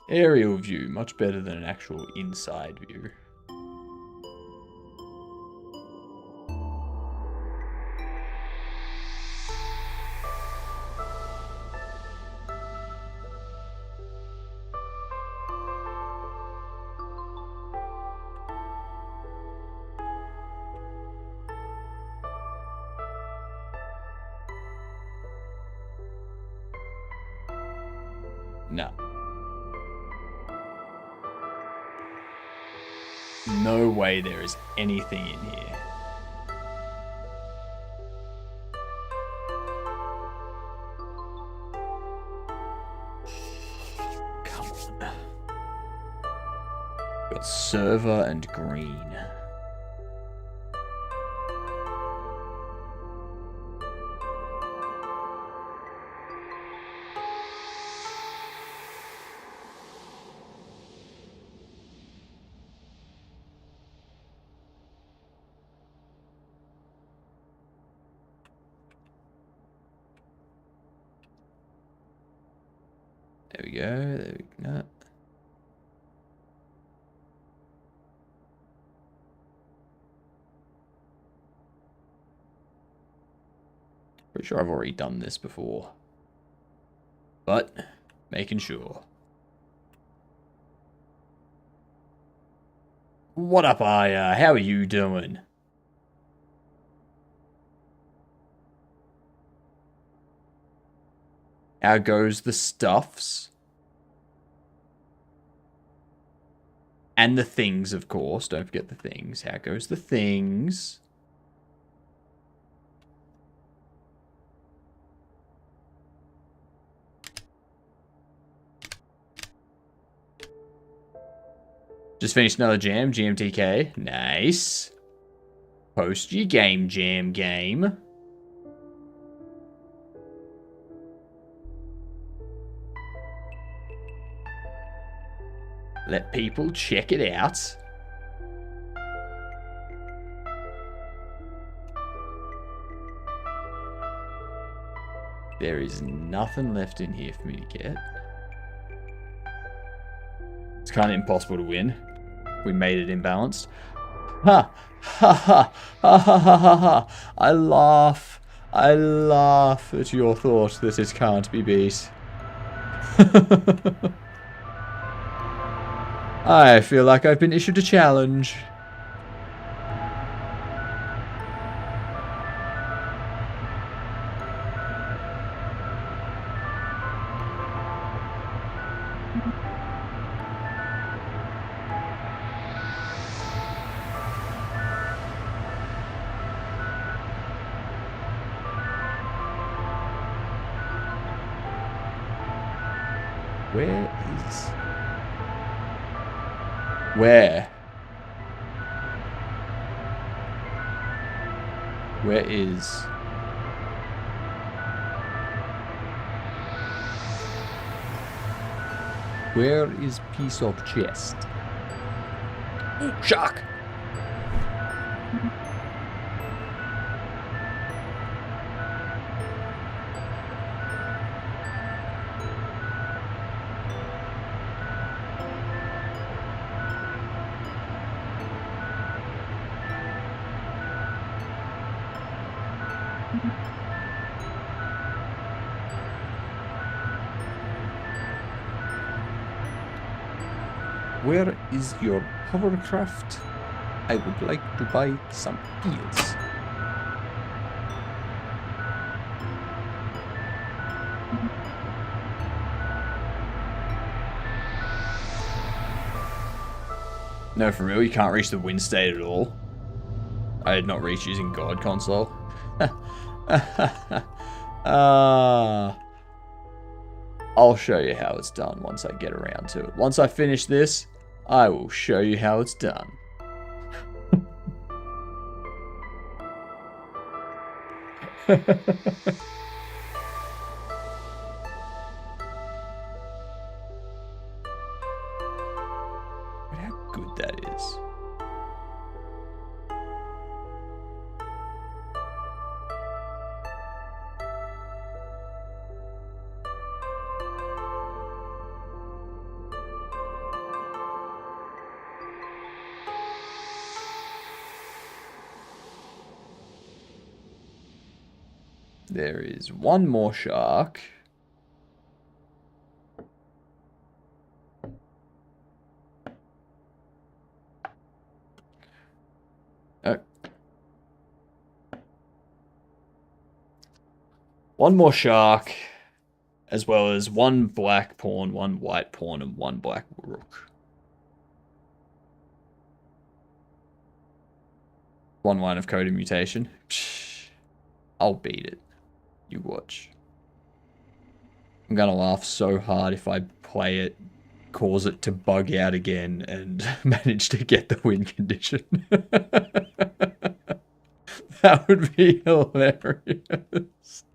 Speaker 1: Aerial view, much better than an actual inside view. No. No way there is anything in here. Come on. Got server and green. There we go. There we go. Pretty sure I've already done this before. But, making sure. What up, Aya? How are you doing? How goes the stuffs? And the things, of course. Don't forget the things. How goes the things? Just finished another jam. GMTK. Nice. Post your game jam game. Let people check it out. There is nothing left in here for me to get. It's kind of impossible to win. We made it imbalanced. Ha! Ha ha! Ha ha ha ha ha! I laugh. I laugh at your thought that it can't be beat. I feel like I've been issued a challenge. Where? Where is... Where is piece of chest? Ooh, shark! Where is your hovercraft? I would like to buy some pills. No, for real, you can't reach the win state at all. I did not reach using God console. I'll show you how it's done once I get around to it. Once I finish this, I will show you how it's done. How good that is. There is one more shark. Oh. One more shark, as well as one black pawn, one white pawn, and one black rook. One line of code and mutation. Psh, I'll beat it. You watch. I'm gonna laugh so hard if I play it, cause it to bug out again, and manage to get the win condition. That would be hilarious.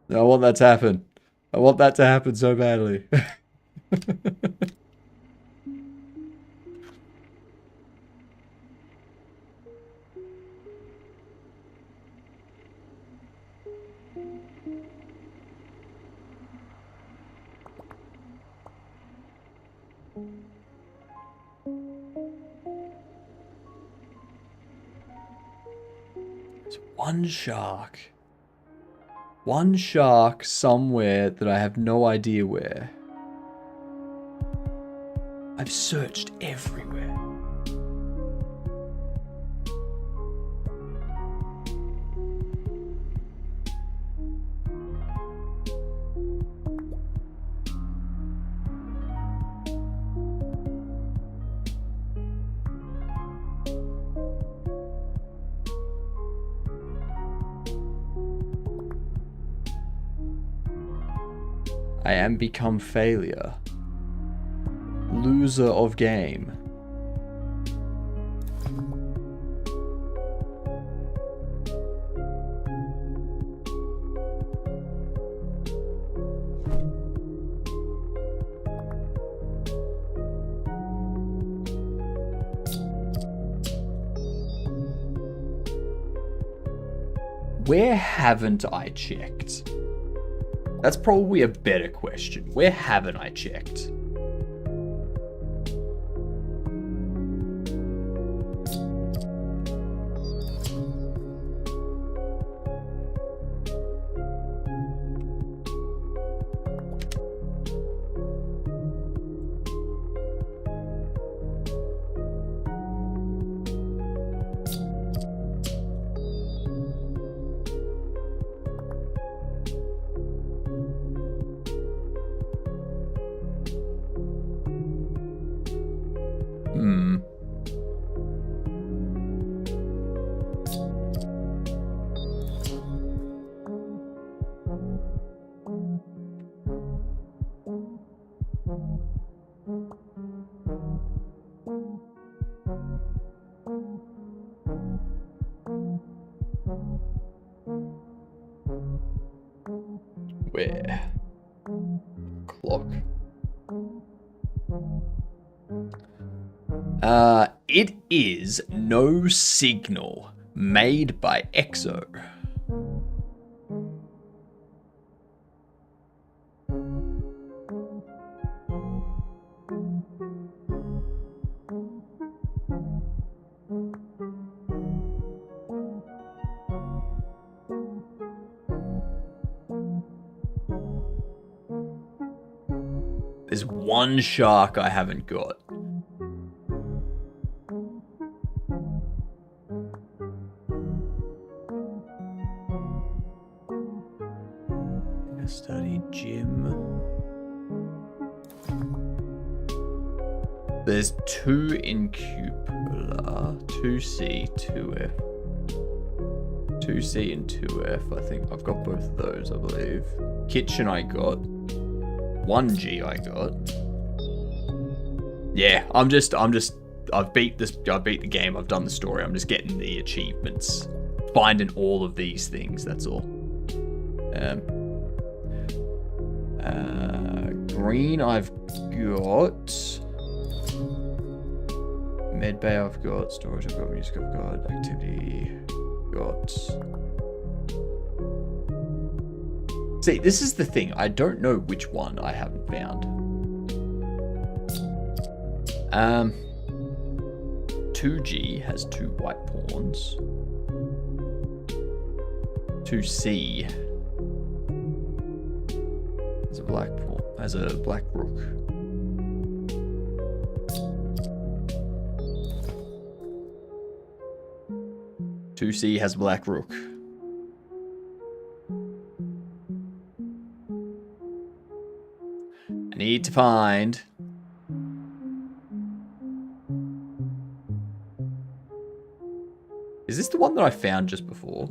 Speaker 1: I want that to happen. I want that to happen so badly. There's one shark. One shark somewhere that I have no idea where. I've searched everywhere. I am become failure. Loser of game. Where haven't I checked? That's probably a better question. Where haven't I checked? Where? Clock. It is no signal made by EXO. There's one shark I haven't got. Study gym. There's 2 in cupola, 2C, 2F. 2C and 2F. I think I've got both of those, I believe. Kitchen I got. 1G I got. Yeah, I've beat the game, I've done the story, I'm just getting the achievements. Finding all of these things, that's all. Green I've got. Medbay I've got. Storage I've got. Music I've got. Activity got. See, this is the thing. I don't know which one I haven't found. 2G has 2 white pawns. 2C has a black rook. Two C has black rook. I need to find. Is this the one that I found just before?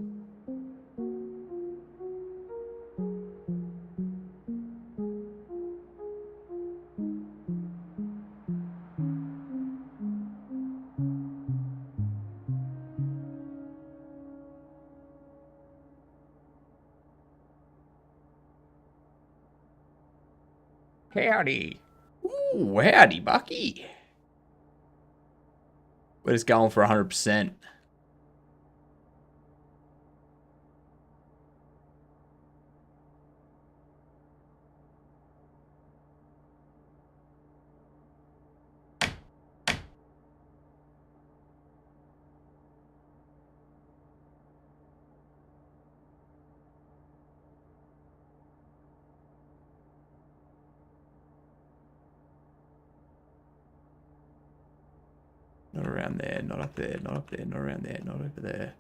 Speaker 1: Howdy. Ooh, howdy, Bucky. We're just going for 100%. Not around there, not up there, not up there, not around there, not over there.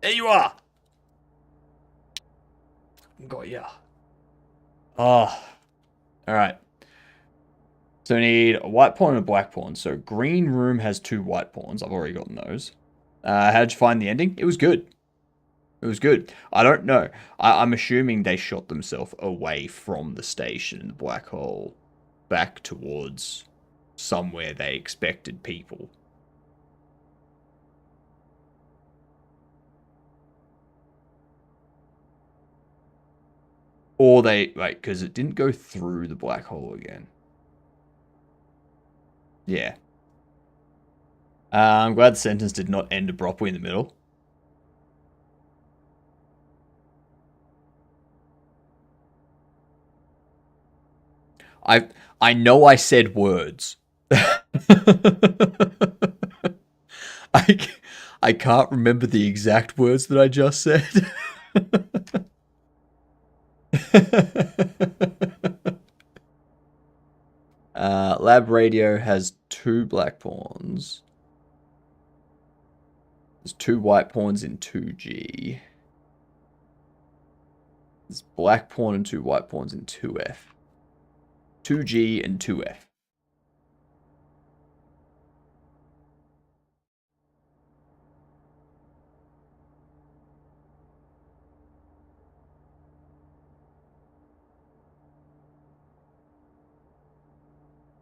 Speaker 1: There you are! Got ya. Oh. Alright. So we need a white pawn and a black pawn. So green room has 2 white pawns. I've already gotten those. How'd you find the ending? It was good. It was good. I don't know. I'm assuming they shot themselves away from the station in the black hole. Back towards somewhere they expected people. Or they, wait, because it didn't go through the black hole again. Yeah. I'm glad the sentence did not end abruptly in the middle. I know I said words. I can't remember the exact words that I just said. Lab radio has 2 black pawns. There's 2 white pawns in 2G. There's black pawn and 2 white pawns in 2F. 2G and 2F.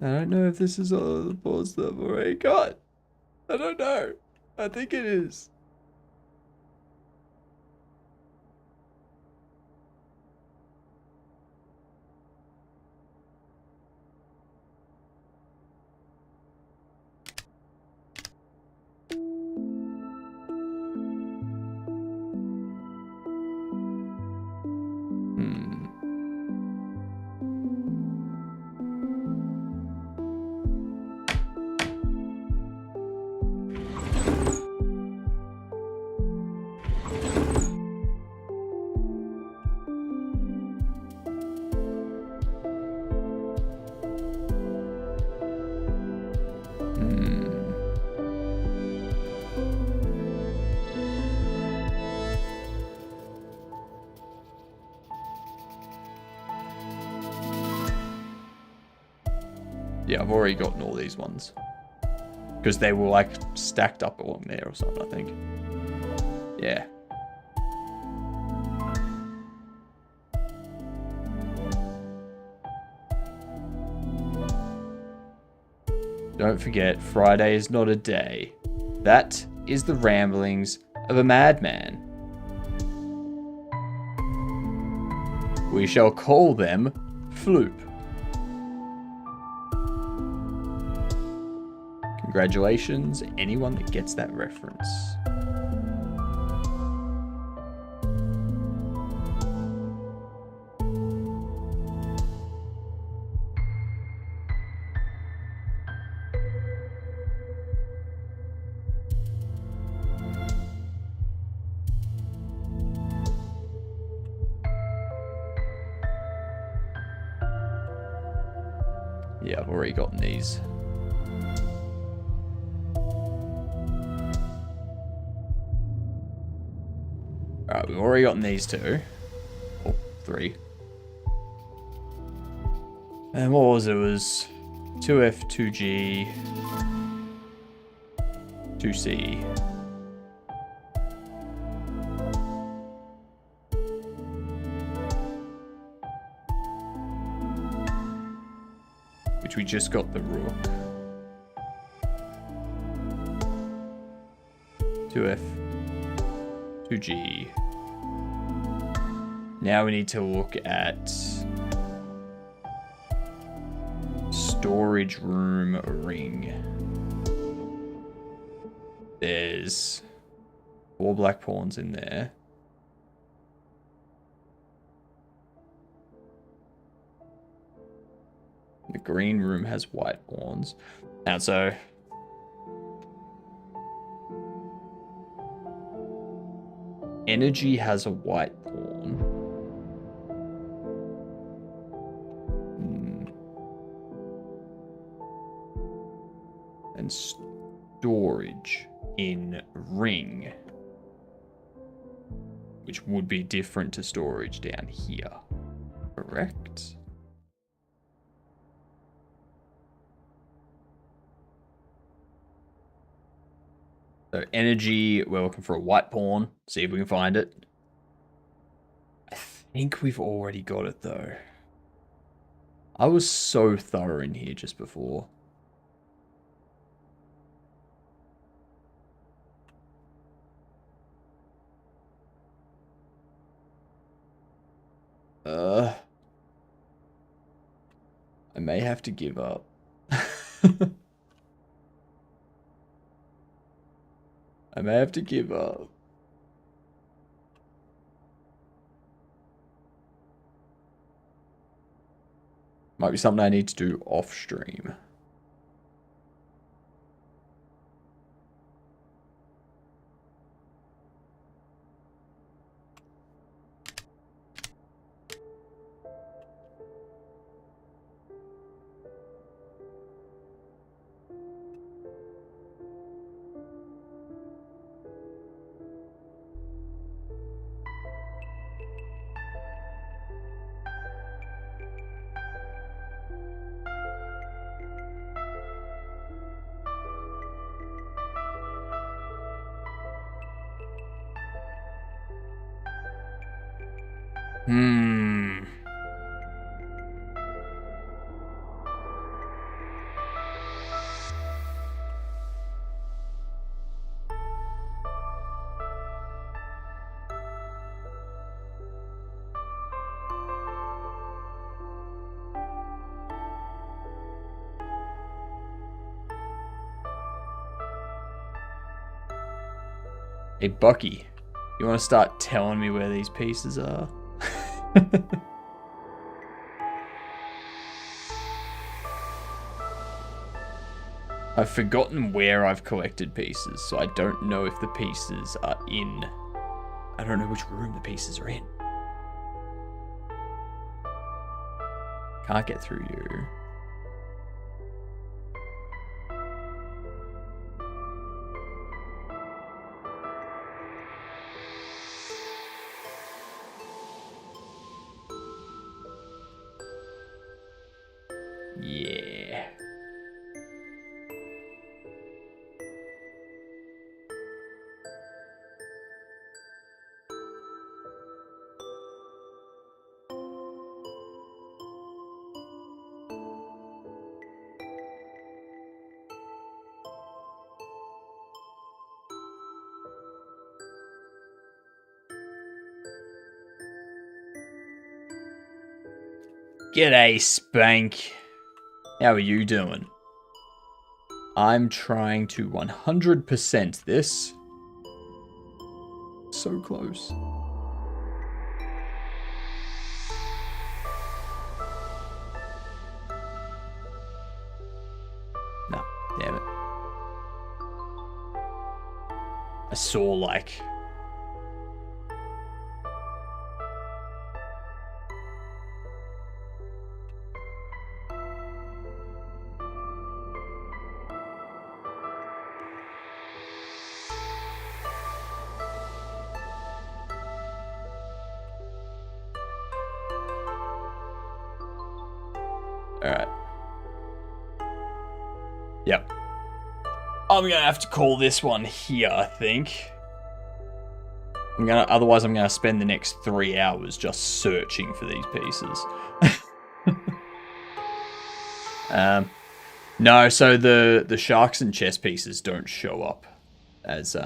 Speaker 1: I don't know if this is all of the pawns that I've already got. I don't know. I think it is. Yeah, I've already gotten all these ones. Because they were like stacked up along there or something, I think. Yeah. Don't forget, Friday is not a day. That is the ramblings of a madman. We shall call them Floop. Congratulations, anyone that gets that reference. Yeah, I've already gotten these. Alright, we've already gotten these two. Oh, 3. And what was it? It was 2F, 2G, 2C. Which we just got the rook. 2F, 2G. Now we need to look at storage room ring. There's 4 black pawns in there. The green room has white pawns. And so energy has a white pawn. And storage in ring, which would be different to storage down here, correct? So energy, we're looking for a white pawn. See if we can find it. I think we've already got it though. I was so thorough in here just before. I may have to give up. I may have to give up. Might be something I need to do off stream. Hey, Bucky, you want to start telling me where these pieces are? I've forgotten where I've collected pieces, so I don't know if the pieces are in. I don't know which room the pieces are in. Can't get through you. Yeah. G'day, Spank. How are you doing? I'm trying to 100% this. So close. No, damn it. I saw like... Alright. Yep. I'm gonna have to call this one here, I think. Otherwise I'm gonna spend the next 3 hours just searching for these pieces. No, so the sharks and chess pieces don't show up as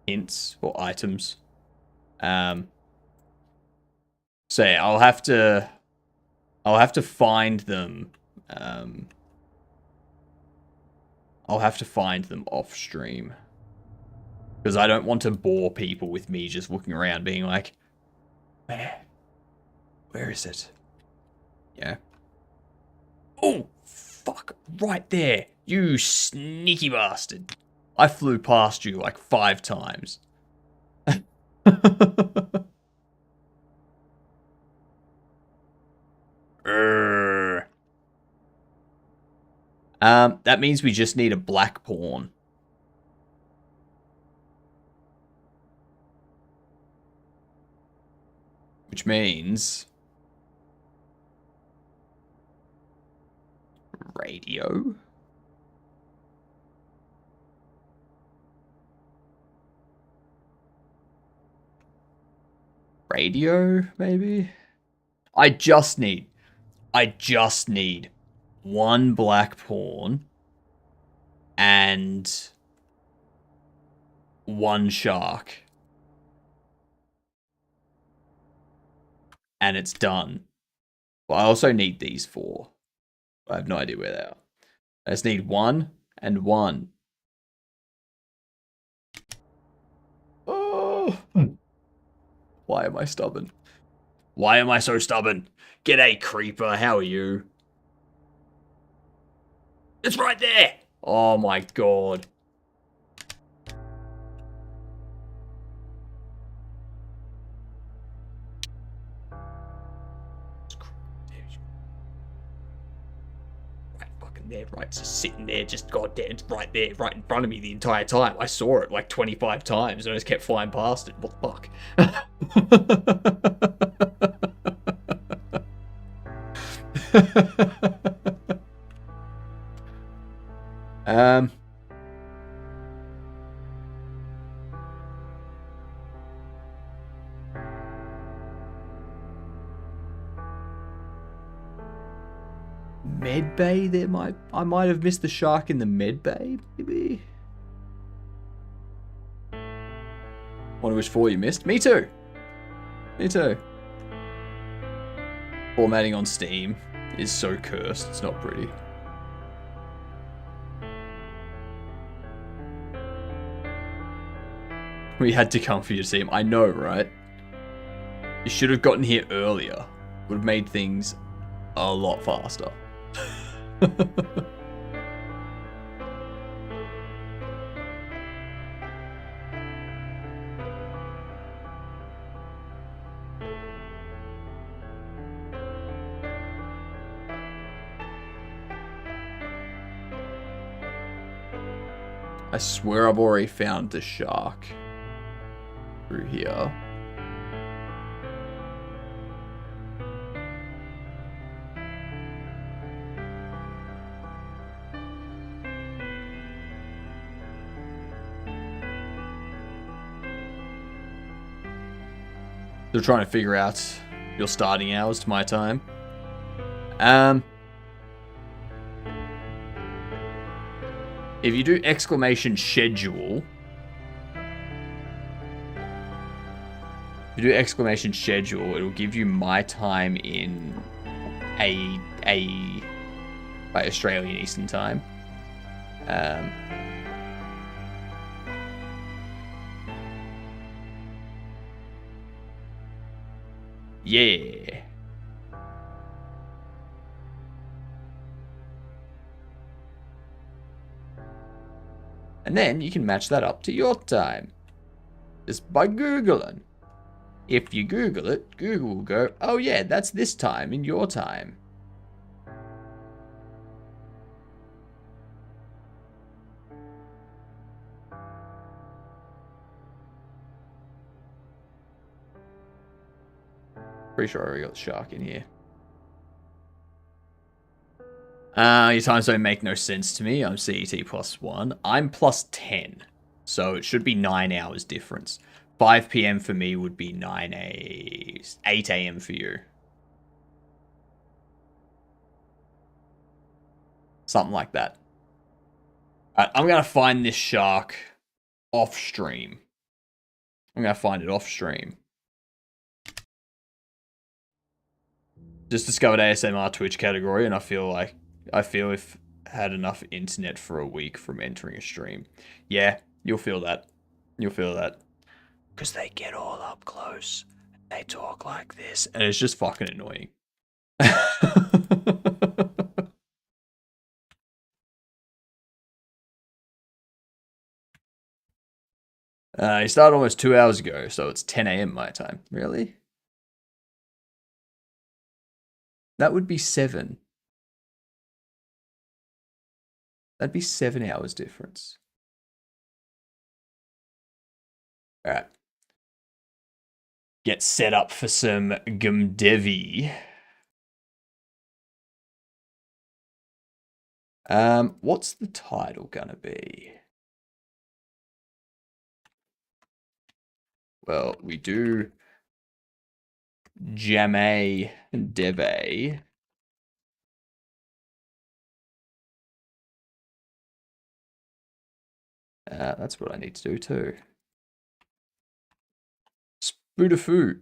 Speaker 1: hints or items. So yeah, I'll have to find them. I'll have to find them off stream. Because I don't want to bore people with me just looking around being like, where is it? Yeah. Oh, fuck, right there. You sneaky bastard. I flew past you like 5 times. That means we just need a black pawn. Which means... radio? Radio, maybe? I just need 1 black pawn and 1 shark. And it's done. Well, I also need these 4. I have no idea where they are. I just need 1 and 1. Oh. Why am I stubborn? Why am I so stubborn? G'day, creeper. How are you? It's right there. Oh my god. Right fucking there, right? It's just sitting there, just goddamn, it's right there, right in front of me the entire time. I saw it like 25 times and I just kept flying past it. What the fuck? Med bay? I might have missed the shark in the med bay, maybe. Wonder which 4 you missed. Me too. Me too. Formatting on Steam is so cursed. It's not pretty. We had to come for your team. I know, right? You should have gotten here earlier. Would have made things a lot faster. I swear I've already found the shark through here. Still trying to figure out your starting hours to my time. If you do exclamation schedule, it'll give you my time in like Australian Eastern Time. Yeah. And then you can match that up to your time. Just by Googling. If you Google it, Google will go, oh yeah, that's this time in your time. Pretty sure I already got the shark in here. Your time zone make no sense to me. I'm CET +1. I'm +10. So it should be 9 hours difference. 5 p.m. for me would be 8 a.m. for you. Something like that. Alright, I'm going to find this shark off stream. I'm going to find it off stream. Just discovered ASMR Twitch category, and I feel if had enough internet for a week from entering a stream. Yeah, you'll feel that. You'll feel that. Because they get all up close. And they talk like this. And it's just fucking annoying. He started almost 2 hours ago, so it's 10 a.m. my time. Really? That would be 7. That'd be 7 hours difference. Alright. Get set up for some GameDev. What's the title gonna be? Well, we do Jame Deve. That's what I need to do too. Spoodafoo.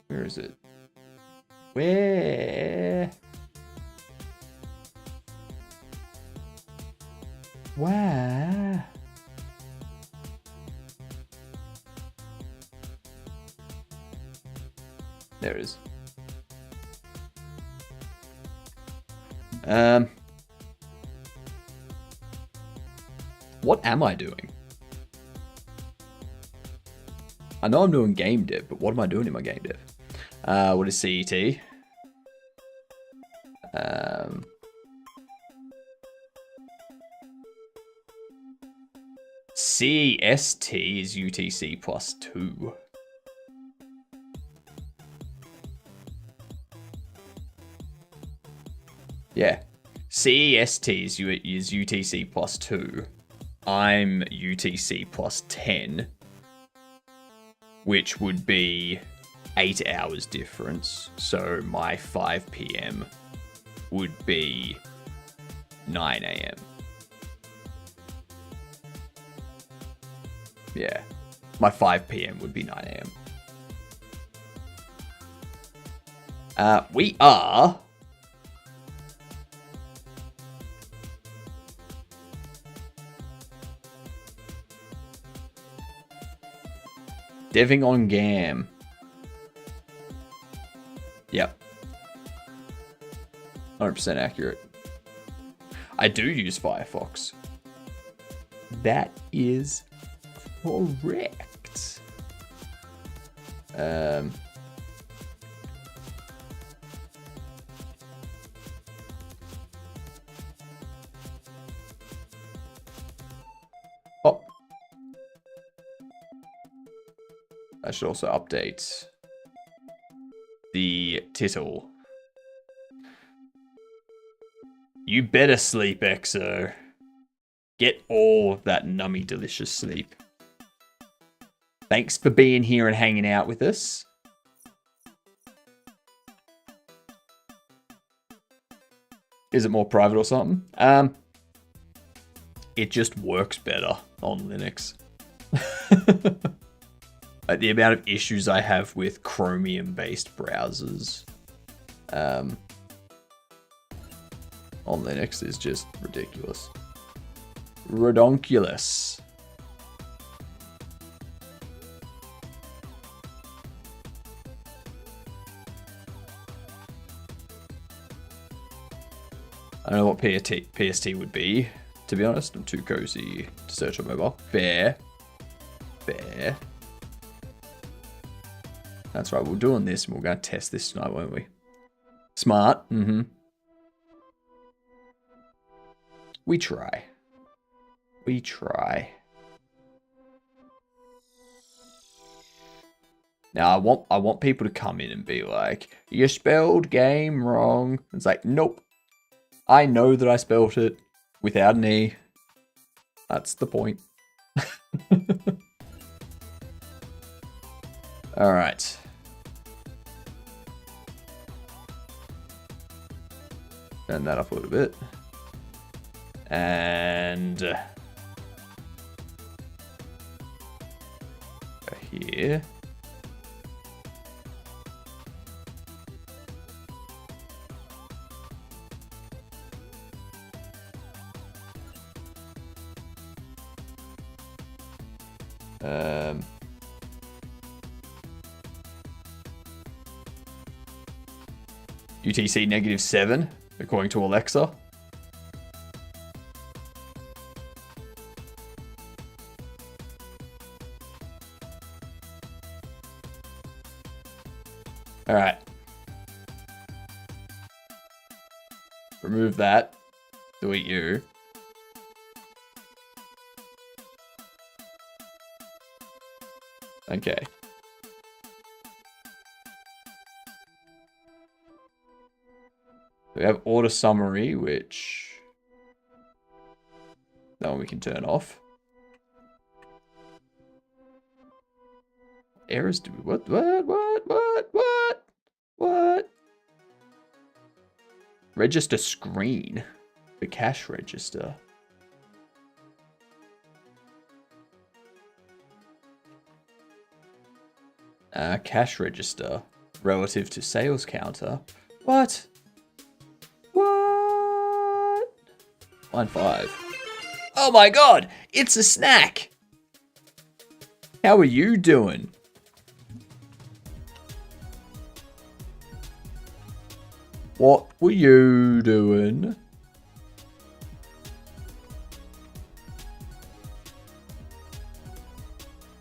Speaker 1: Where is it? Where? Where? There it is. What am I doing? I know I'm doing GameDev, but what am I doing in my GameDev? What is CET? CEST is UTC +2. Yeah. CEST is UTC +2. I'm UTC +10. Which would be 8 hours difference. So my 5 p.m. would be 9 a.m. Yeah. My 5 p.m. would be 9 a.m. We are... deving on Gam. Yep. 100% accurate. I do use Firefox. That is correct. Oh. I should also update the title. You better sleep, Exo. Get all of that nummy delicious sleep. Thanks for being here and hanging out with us. Is it more private or something? It just works better on Linux. Like the amount of issues I have with Chromium-based browsers on Linux is just ridiculous. Redonkulous. I don't know what PST would be, to be honest. I'm too cozy to search on mobile. Fair. Fair. That's right, we're doing this and we're going to test this tonight, won't we? Smart. Mm-hmm. We try. We try. Now I want people to come in and be like, you spelled game wrong. It's like, nope. I know that I spelled it without an E. That's the point. Alright. Turn that up a little bit. And go here. UTC -7, according to Alexa. All right. Remove that. Delete you. Okay. We have order summary, which that one we can turn off. Errors do what? Register screen. The cash register. Cash register relative to sales counter. What? What? Line 5. Oh my god! It's a snack! How are you doing? What were you doing?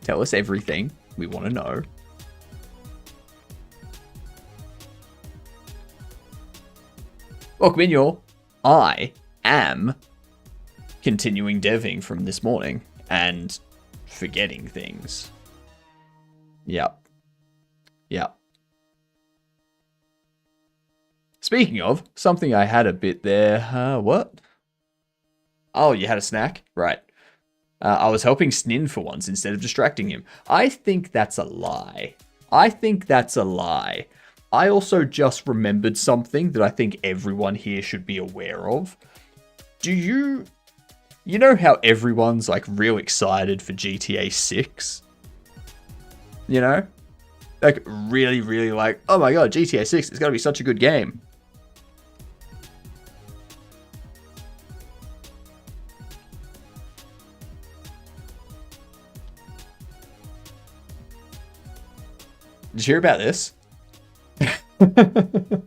Speaker 1: Tell us everything we want to know. Welcome in, y'all. I am continuing deving from this morning and forgetting things. Yep. Speaking of, something I had a bit there. What? Oh, you had a snack? Right. I was helping Snin for once instead of distracting him. I think that's a lie. I also just remembered something that I think everyone here should be aware of. Do you know how everyone's like real excited for GTA 6? You know? Like really, really like, oh my god, GTA 6, it's gonna be such a good game. Did you hear about this? Did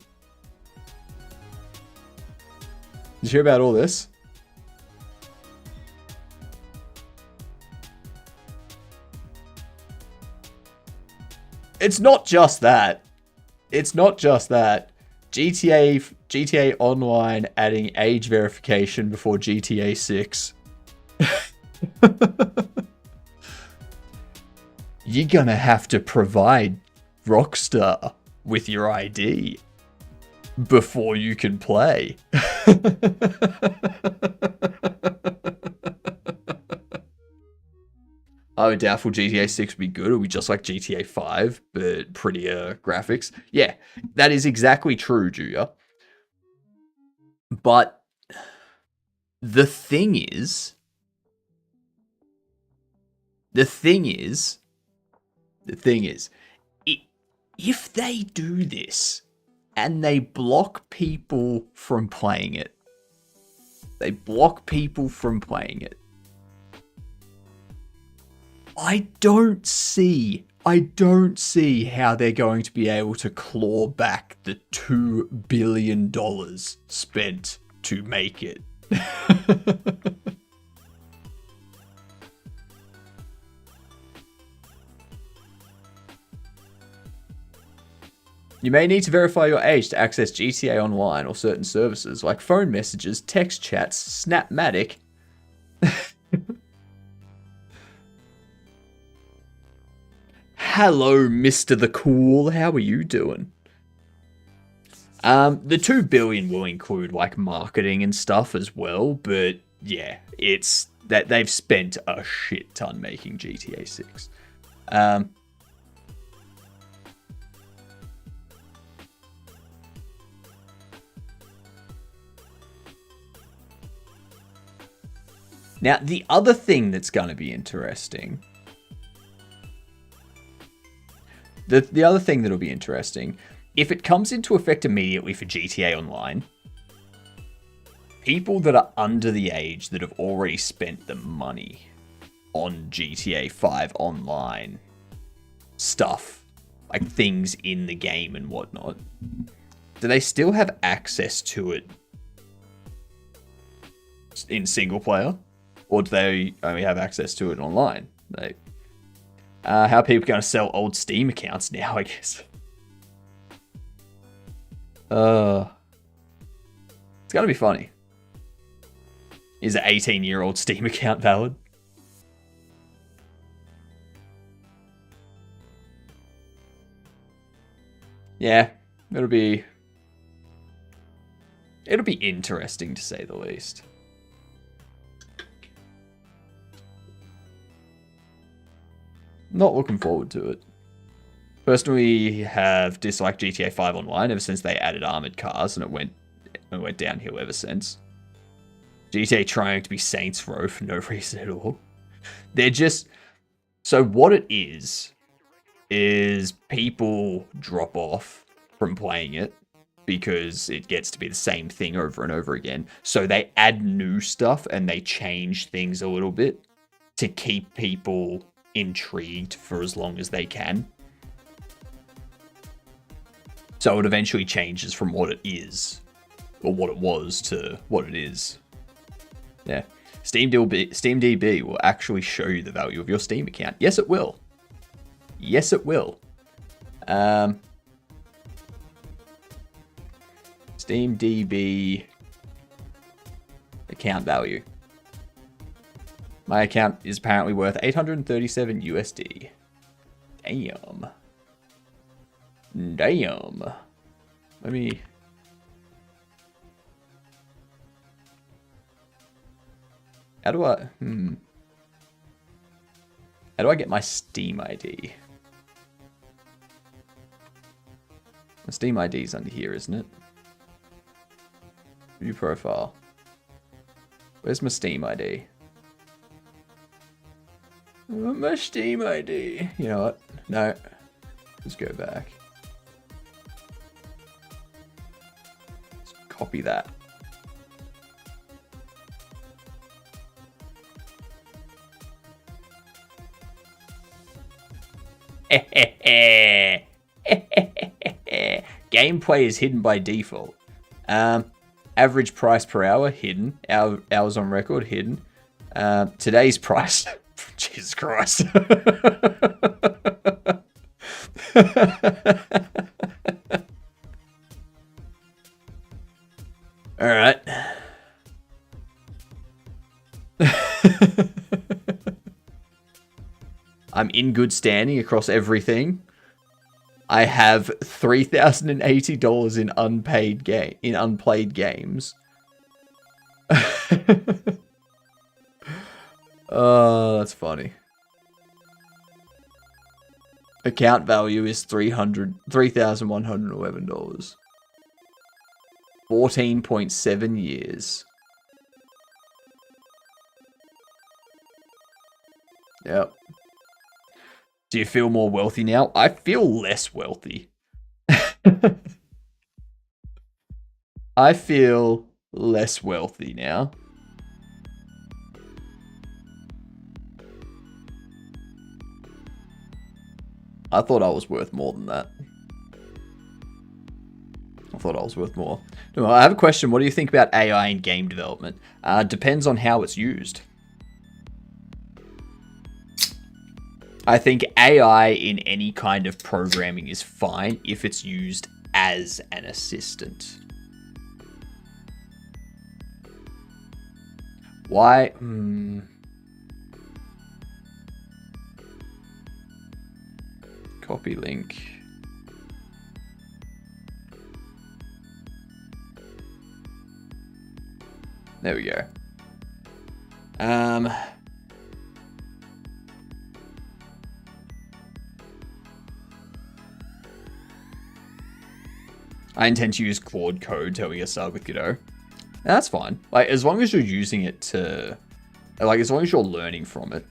Speaker 1: you hear about all this? It's not just that. GTA Online adding age verification before GTA 6. You're gonna have to provide Rockstar with your ID before you can play. Oh, doubtful GTA 6 would be good. It would be just like GTA 5, but prettier graphics. Yeah, that is exactly true, Julia. But the thing is, if they do this and they block people from playing it, I don't see how they're going to be able to claw back the $2 billion spent to make it. You may need to verify your age to access GTA Online or certain services like phone messages, text chats, Snapmatic. Hello, Mr. The Cool. How are you doing? The 2 billion will include like marketing and stuff as well, but yeah, it's that they've spent a shit ton making GTA 6. Now, the other thing that's going to be interesting... The other thing that'll be interesting, if it comes into effect immediately for GTA Online, people that are under the age that have already spent the money on GTA 5 Online stuff, like things in the game and whatnot, do they still have access to it in single player? Or do they only have access to it online? How are people going to sell old Steam accounts now, I guess? It's going to be funny. Is an 18-year-old Steam account valid? Yeah, it'll be interesting to say the least. Not looking forward to it. Personally, have disliked GTA 5 Online ever since they added armored cars, and it went downhill ever since. GTA trying to be Saints Row for no reason at all. They're just... So what it is people drop off from playing it because it gets to be the same thing over and over again. So they add new stuff and they change things a little bit to keep people intrigued for as long as they can. So it eventually changes from what it is, or what it was, to what it is. Yeah. SteamDB will actually show you the value of your Steam account. Yes, it will. Yes, it will. SteamDB account value. My account is apparently worth 837 USD. Damn. Damn. Let me... How do I... How do I get my Steam ID? My Steam ID is under here, isn't it? View profile. Where's my Steam ID? My Steam ID. You know what? No. Let's go back. Let's copy that. Gameplay is hidden by default. Average price per hour, hidden. Hours on record, hidden. Today's price... Jesus Christ. Alright. I'm in good standing across everything. I have $3,080 in unplayed games. Oh, that's funny. Account value is $3,111. 14.7 years. Yep. Do you feel more wealthy now? I feel less wealthy. I feel less wealthy now. I thought I was worth more than that. I thought I was worth more. No, I have a question. What do you think about AI in game development? Depends on how it's used. I think AI in any kind of programming is fine if it's used as an assistant. Why? Copy link. There we go. I intend to use Claude Code to get started with Godot. That's fine. Like, as long as you're using it to... Like, as long as you're learning from it.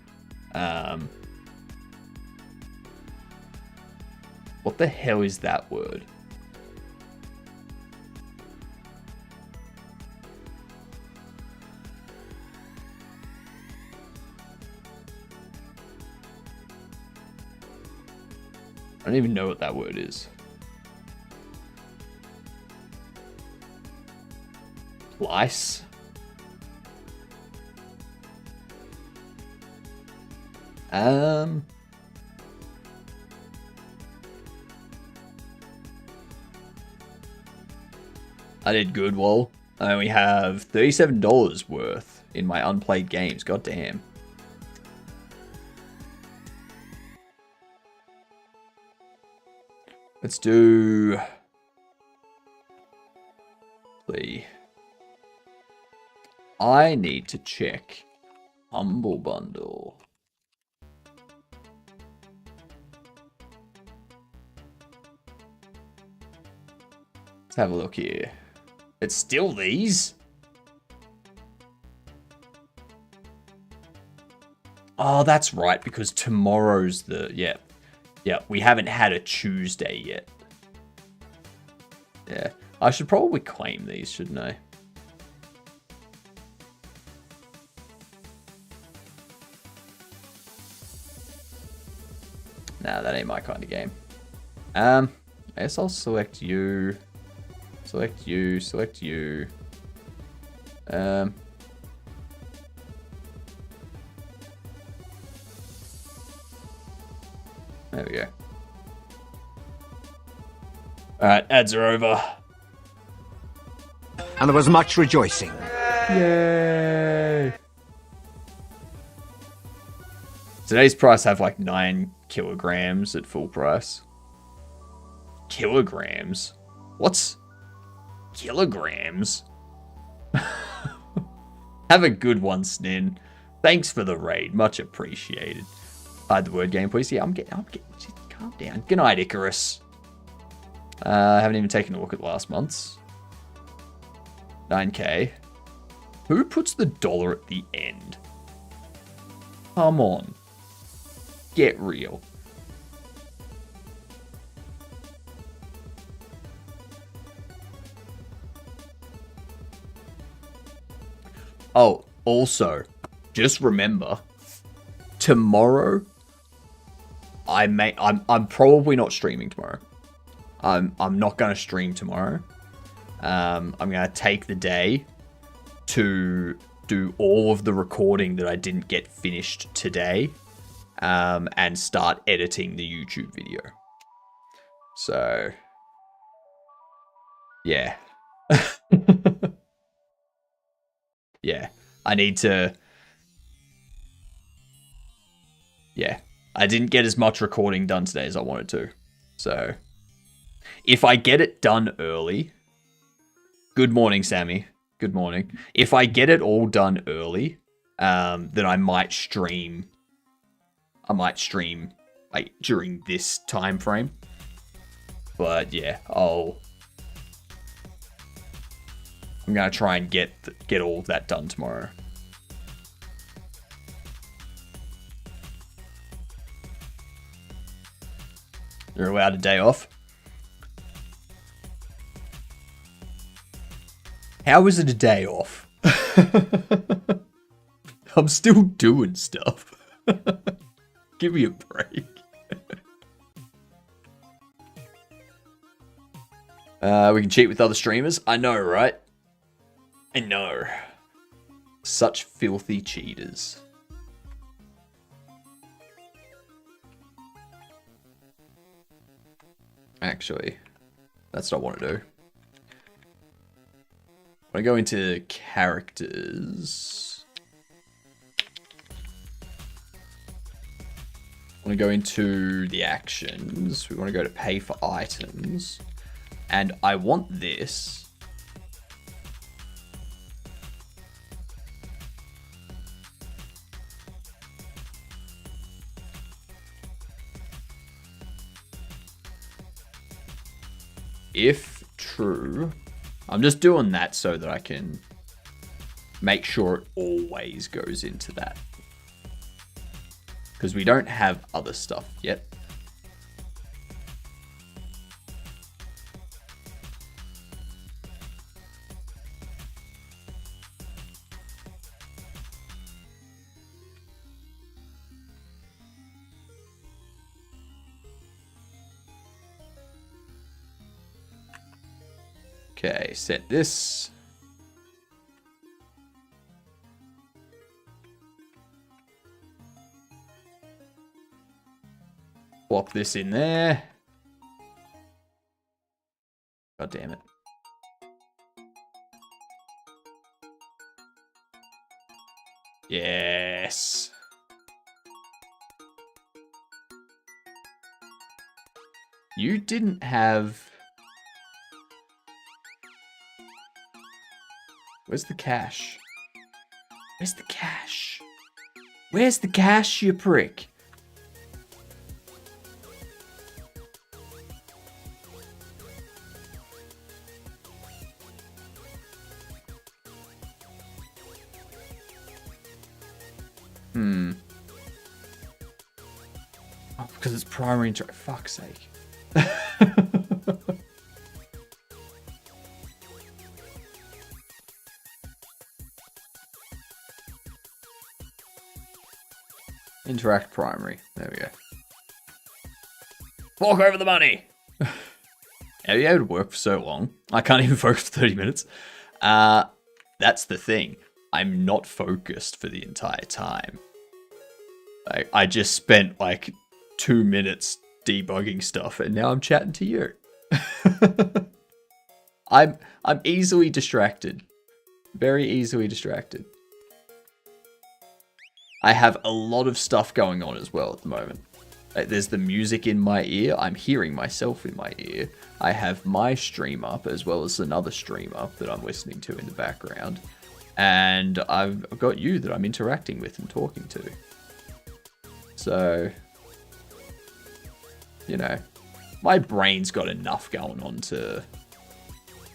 Speaker 1: What the hell is that word? I don't even know what that word is. Slice. I did good, Wall. I only have $37 worth in my unplayed games. God damn. Let's do... Play. I need to check Humble Bundle. Let's have a look here. It's still these? Oh, that's right, because tomorrow's the... Yeah. Yeah, we haven't had a Tuesday yet. Yeah. I should probably claim these, shouldn't I? Nah, that ain't my kind of game. I guess I'll select you. Select you. Select you. There we go. Alright, ads are over.
Speaker 2: And there was much rejoicing.
Speaker 1: Yay! Today's price have like 9 kilograms at full price. Kilograms? What's kilograms? Have a good one, Snin. Thanks for the raid, much appreciated. Hide the word game, please. Yeah, I'm getting. Just calm down. Good night, Icarus. I haven't even taken a look at last month's. 9k. Who puts the dollar at the end? Come on. Get real. Oh, also, just remember, tomorrow, I'm probably not streaming tomorrow. I'm not gonna stream tomorrow. I'm gonna take the day to do all of the recording that I didn't get finished today, and start editing the YouTube video. So, yeah. Yeah, I need to... Yeah, I didn't get as much recording done today as I wanted to. So, if I get it done early... Good morning, Sammy. Good morning. If I get it all done early, then I might stream... like, during this time frame. But, yeah, I'm gonna try and get all of that done tomorrow. You're allowed a day off. How is it a day off? I'm still doing stuff. Give me a break. We can cheat with other streamers. I know, right? I know. Such filthy cheaters. Actually, that's not what I want to do. I go into characters. I want to go into the actions. We want to go to pay for items. And I want this. If true, I'm just doing that so that I can make sure it always goes into that. Because we don't have other stuff yet. Okay, set this. Plop this in there. God damn it. Yes. You didn't have... Where's the cash? Where's the cash? Where's the cash, you prick? Oh, because it's primary interact. Fuck's sake. Interact primary. There we go. Walk over the money. How are you able to work for so long? I can't even focus for 30 minutes. That's the thing. I'm not focused for the entire time. I just spent like 2 minutes debugging stuff and now I'm chatting to you. I'm easily distracted. Very easily distracted. I have a lot of stuff going on as well at the moment. There's the music in my ear. I'm hearing myself in my ear. I have my stream up as well as another stream up that I'm listening to in the background. And I've got you that I'm interacting with and talking to. So, you know, my brain's got enough going on to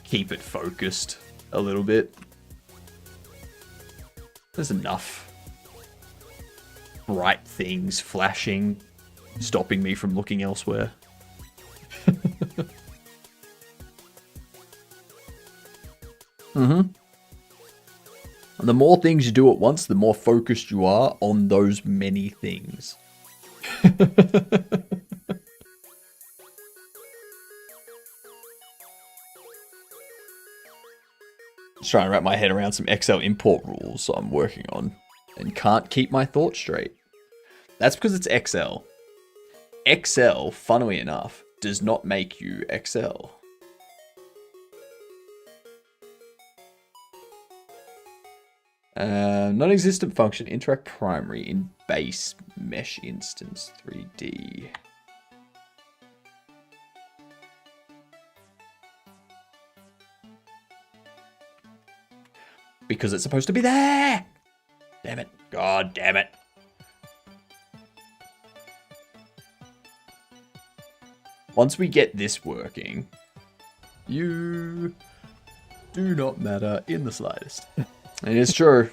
Speaker 1: keep it focused a little bit. There's enough bright things flashing, stopping me from looking elsewhere. And the more things you do at once, the more focused you are on those many things. Just trying to wrap my head around some Excel import rules I'm working on and can't keep my thoughts straight. That's because it's Excel. Excel, funnily enough, does not make you Excel. Non-existent function, interact primary in base mesh instance 3D. Because it's supposed to be there! Damn it. God damn it. Once we get this working, you do not matter in the slightest. And it's true.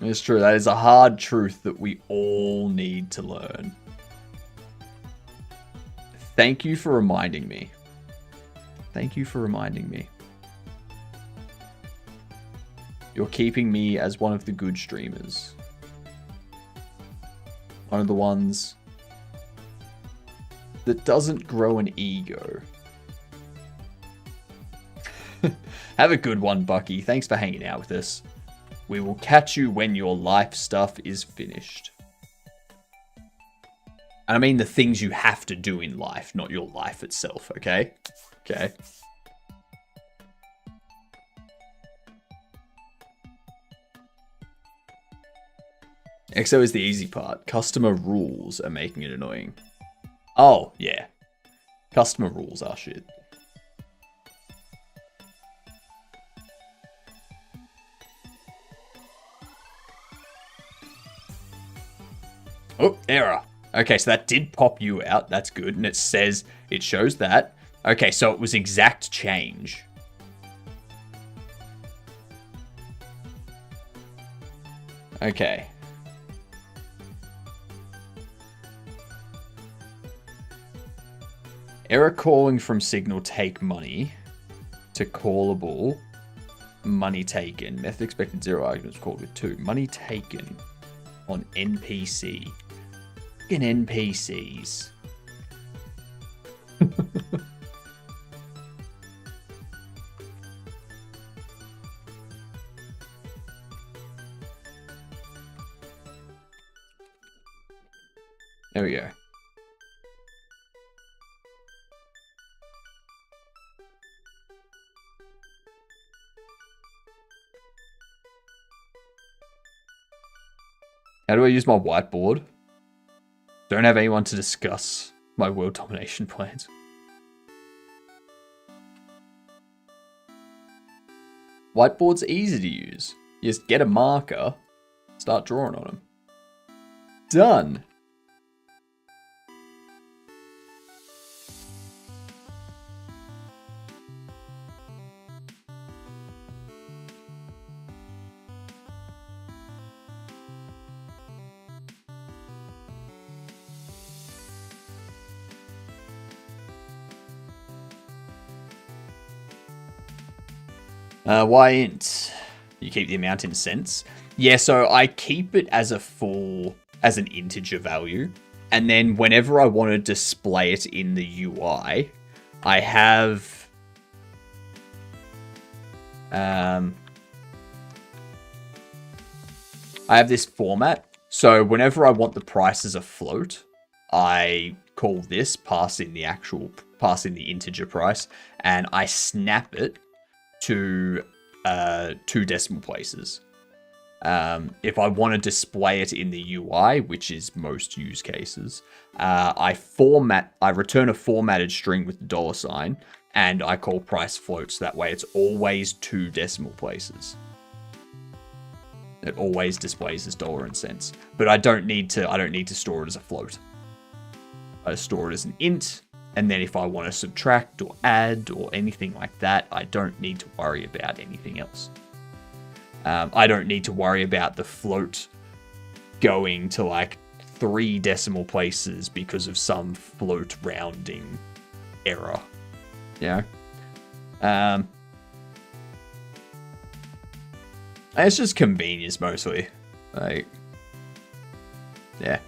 Speaker 1: It's true. That is a hard truth that we all need to learn. Thank you for reminding me. Thank you for reminding me. You're keeping me as one of the good streamers. One of the ones that doesn't grow an ego. Have a good one, Bucky. Thanks for hanging out with us. We will catch you when your life stuff is finished. And I mean the things you have to do in life, not your life itself, okay? Okay. XO is the easy part. Customer rules are making it annoying. Oh, yeah. Customer rules are shit. Oh, error. Okay, so that did pop you out. That's good. And it says, it shows that. Okay, so it was exact change. Okay. Error calling from signal take money to callable money taken. Method expected 0 arguments called with 2. Money taken on NPC. Fucking NPCs. There we go. How do I use my whiteboard? Don't have anyone to discuss my world domination plans. Whiteboard's easy to use. You just get a marker, start drawing on them. Done. Why int? You keep the amount in cents? Yeah, so I keep it as as an integer value. And then whenever I want to display it in the UI, I have... I have this format. So whenever I want the price as a float, I call this, pass in the integer price, and I snap it to 2 decimal places. If I want to display it in the UI, which is most use cases, I return a formatted string with the $sign, and I call price floats. That way it's always 2 decimal places. It always displays as dollar and cents. But I don't need to store it as a float. I store it as an int. And then if I want to subtract or add or anything like that, I don't need to worry about anything else. I don't need to worry about the float going to like 3 decimal places because of some float rounding error. Yeah. It's just convenience mostly. Like, yeah.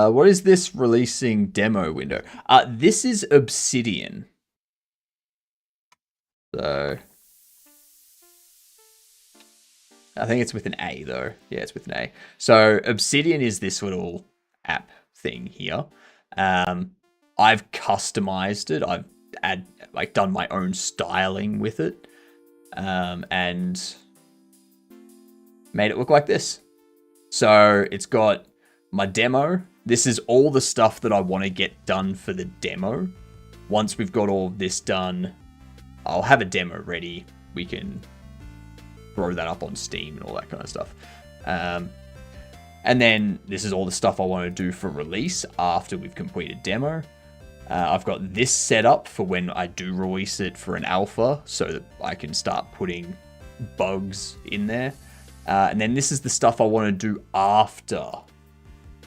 Speaker 1: What is this releasing demo window? This is Obsidian. So, I think it's with an A though. Yeah, it's with an A. So Obsidian is this little app thing here. I've customized it. I've done my own styling with it, and made it look like this. So it's got my demo. This is all the stuff that I want to get done for the demo. Once we've got all of this done, I'll have a demo ready. We can throw that up on Steam and all that kind of stuff. And then this is all the stuff I want to do for release after we've completed demo. I've got this set up for when I do release it for an alpha so that I can start putting bugs in there. And then this is the stuff I want to do after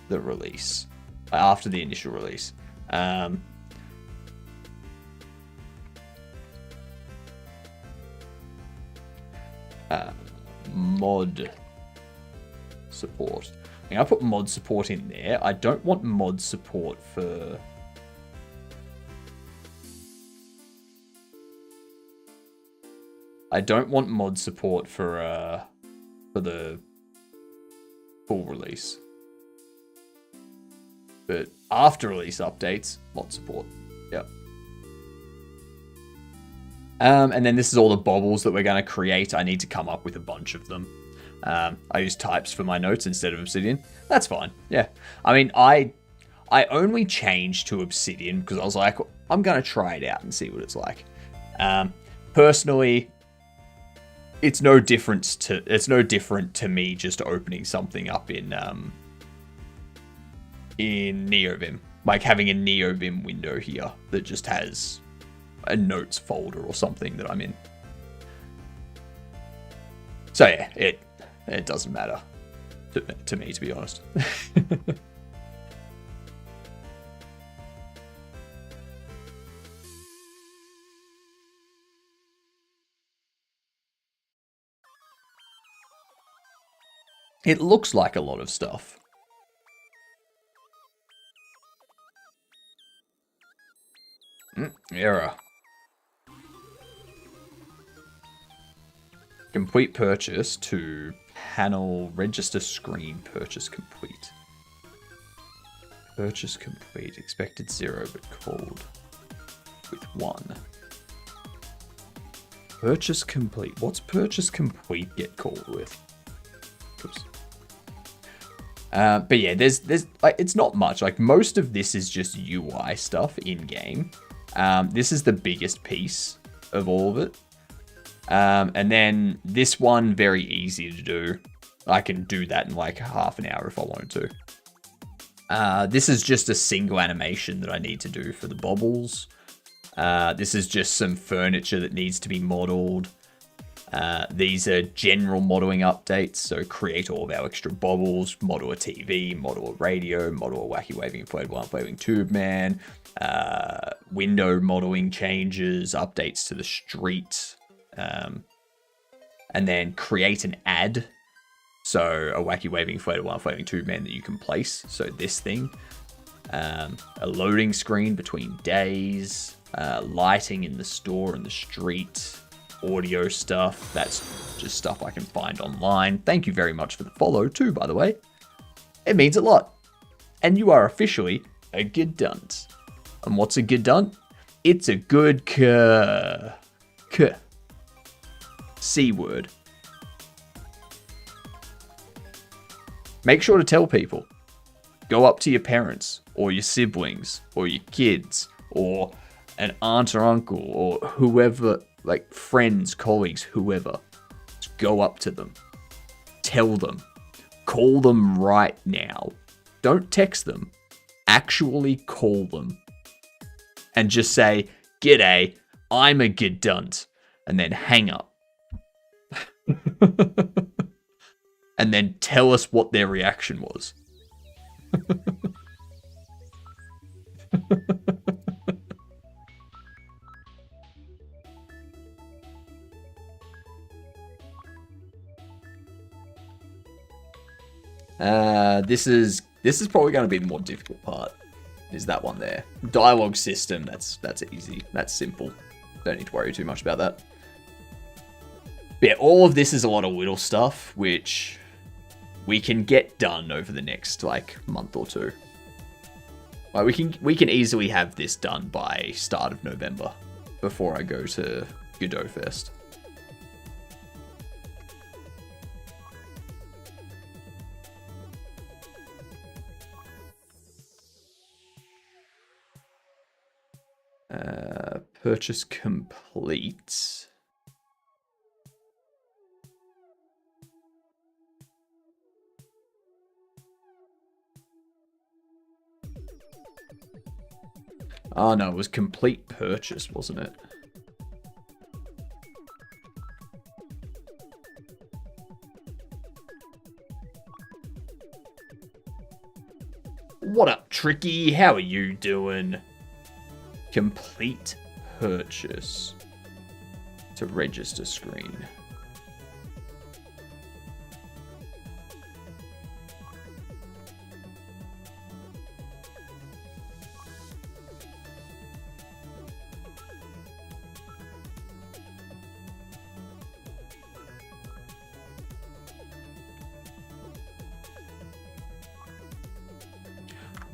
Speaker 1: the release, after the initial release. Mod support. I put mod support in there. I don't want mod support for... I don't want mod support for the full release. But after release updates, mod support. Yep. And then this is all the bobbles that we're going to create. I need to come up with a bunch of them. I use types for my notes instead of Obsidian. That's fine. Yeah. I mean, I only changed to Obsidian because I was like, I'm going to try it out and see what it's like. Personally, it's no different to me just opening something up in NeoVim. Like having a NeoVim window here that just has a notes folder or something that I'm in. So yeah, it doesn't matter to me, to be honest. It looks like a lot of stuff. Error. Complete purchase to panel register screen purchase complete. Purchase complete. Expected 0 but called with 1. Purchase complete. What's purchase complete get called with? Oops. But yeah, there's like it's not much. Like most of this is just UI stuff in game. This is the biggest piece of all of it. And then this one, very easy to do. I can do that in like half an hour if I wanted to. This is just a single animation that I need to do for the bobbles. This is just some furniture that needs to be modeled. These are general modeling updates, so create all of our extra bobbles, model a TV, model a radio, model a wacky waving inflatable arm waving tube man, window modeling changes, updates to the street, and then create an ad, so a wacky waving inflatable arm waving tube man that you can place, so this thing, a loading screen between days, lighting in the store and the street, audio stuff. That's just stuff I can find online. Thank you very much for the follow too, by the way. It means a lot. And you are officially a Gedunt. And what's a Gedunt? It's a good C word. Make sure to tell people. Go up to your parents or your siblings or your kids or an aunt or uncle or whoever, like friends, colleagues, whoever. Just go up to them. Tell them. Call them right now. Don't text them. Actually call them. And just say, "G'day, I'm a Gedunt." And then hang up. And then tell us what their reaction was. This is probably going to be the more difficult part. Is that one there? Dialogue system. That's easy. That's simple. Don't need to worry too much about that. But yeah, all of this is a lot of little stuff which we can get done over the next like month or two. Like we can easily have this done by start of November before I go to Godot Fest. Purchase complete. Oh no, it was complete purchase, wasn't it? What up, Tricky? How are you doing? Complete purchase to register screen.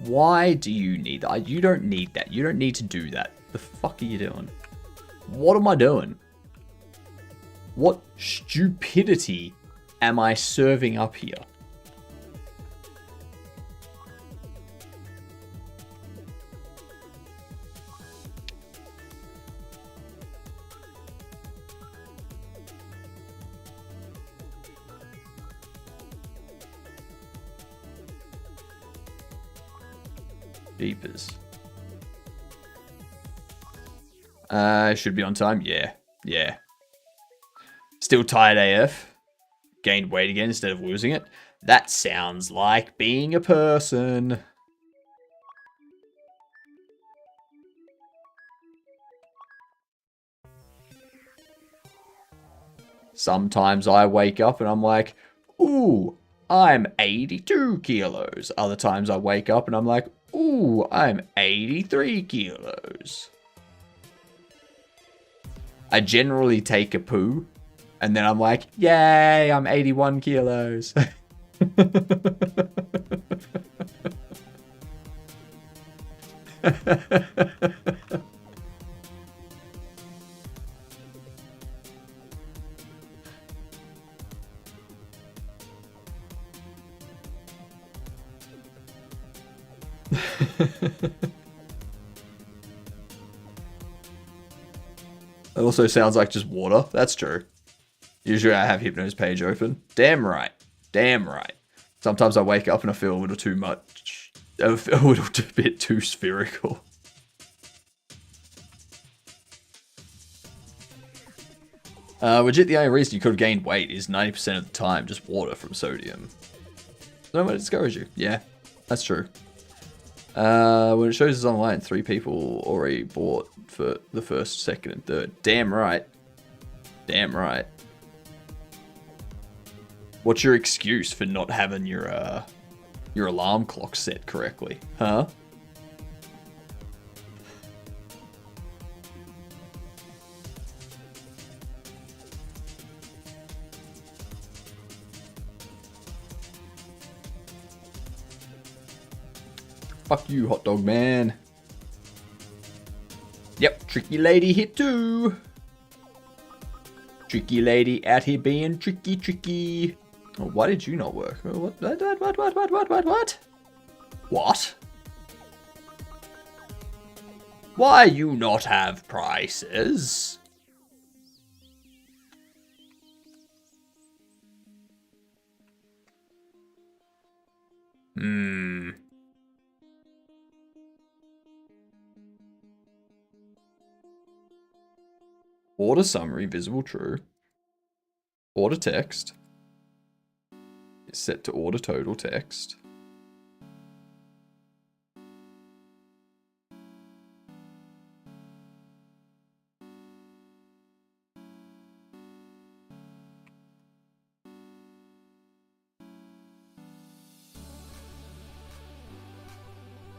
Speaker 1: Why do you need that? You don't need that. You don't need to do that. The fuck are you doing? What am I doing? What stupidity am I serving up here? Jeepers. Should be on time. Yeah. Yeah. Still tired AF. Gained weight again instead of losing it. That sounds like being a person. Sometimes I wake up and I'm like, ooh, I'm 82 kilos. Other times I wake up and I'm like, ooh, I'm 83 kilos. I generally take a poo, and then I'm like, yay, I'm 81 kilos. It also sounds like just water. That's true. Usually I have Hypno's page open. Damn right. Damn right. Sometimes I wake up and I feel a little too much. I feel a little bit too spherical. Legit, the only reason you could have gained weight is 90% of the time just water from sodium. Don't want to discourage you. Yeah, that's true. When it shows us online, 3 people already bought for the first, second, and third. Damn right. Damn right. What's your excuse for not having your alarm clock set correctly? Huh? Fuck you, hot dog man. Yep, tricky lady here too. Tricky lady out here being tricky. Oh, why did you not work? What? What? Why you not have prices? Order summary, visible true. Order text. Is set to order total text.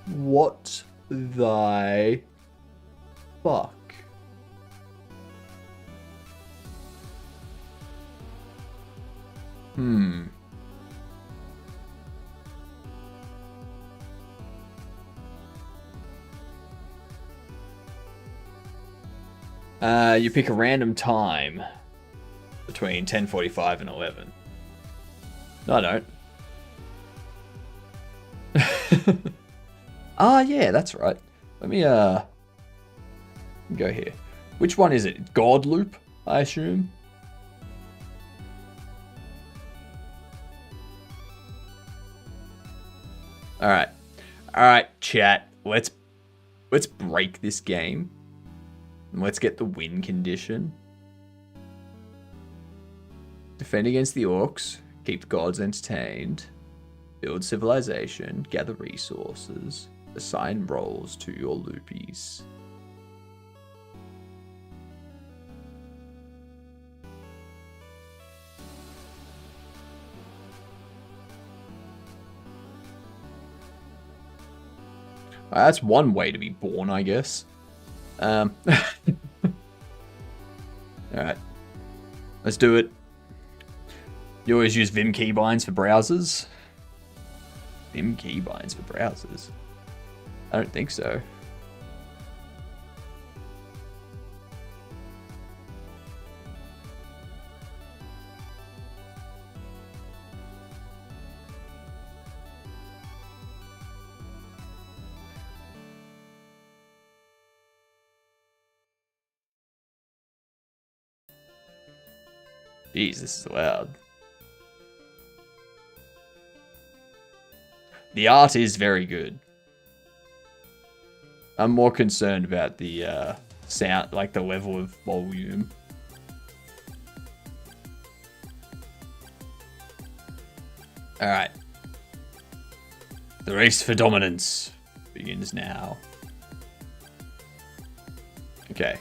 Speaker 1: What the fuck? You pick a random time between 10:45 and 11. No, I don't. Ah, yeah, that's right. Let me go here. Which one is it? God loop, I assume. All right, chat. Let's break this game. And let's get the win condition. Defend against the orcs. Keep the gods entertained. Build civilization. Gather resources. Assign roles to your loopies. That's one way to be born, I guess. Alright. Let's do it. You always use Vim keybinds for browsers? Vim keybinds for browsers? I don't think so. Jeez, this is loud. The art is very good. I'm more concerned about the sound, like the level of volume. Alright. The race for dominance begins now. Okay.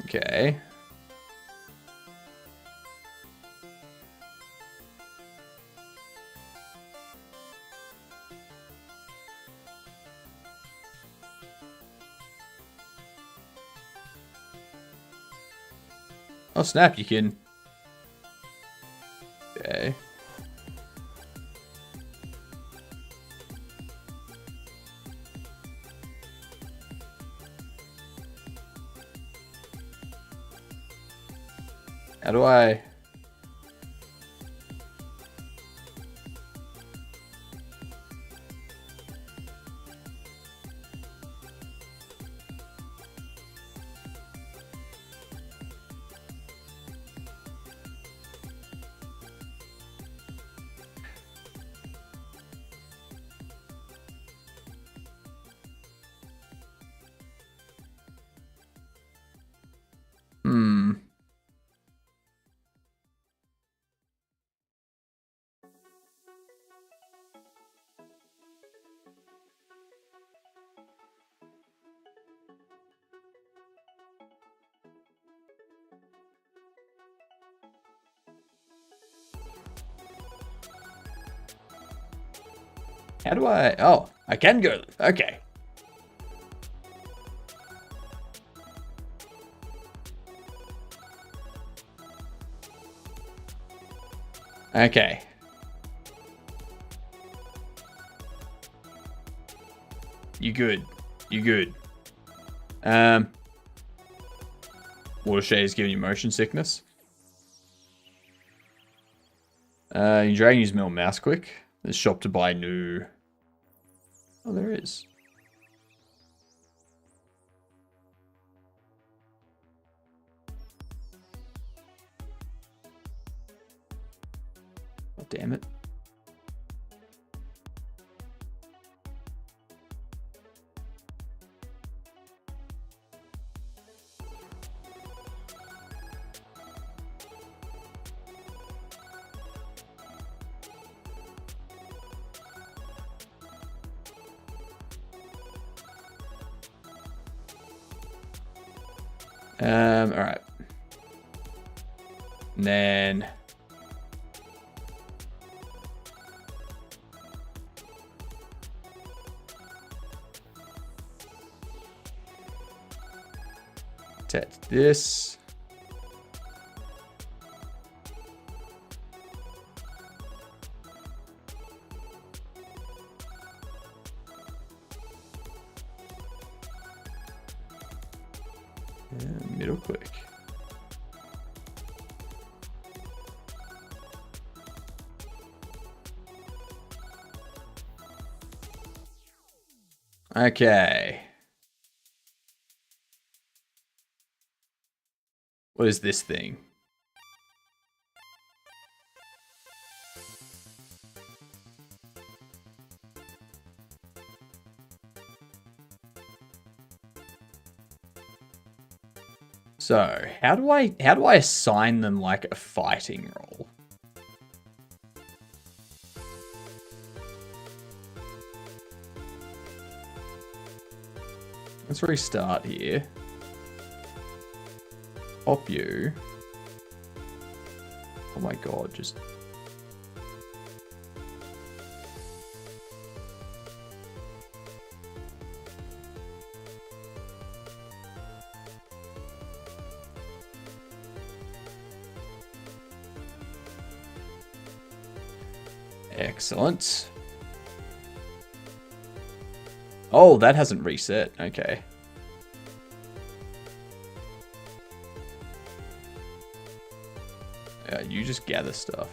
Speaker 1: Okay. Oh snap, you can... Okay. How do I... How do I... Oh, I can go... Okay. Okay. You good. You good. Watershade is giving you motion sickness. You drag and use mill mouse quick. There's shop to buy new... Oh, there is. Oh, damn it. All right. And then attach this. And middle click. Okay. What is this thing? So, how do I assign them like a fighting role? Let's restart here. Pop you. Oh my god, just... Excellent. Oh, that hasn't reset. Okay. You just gather stuff.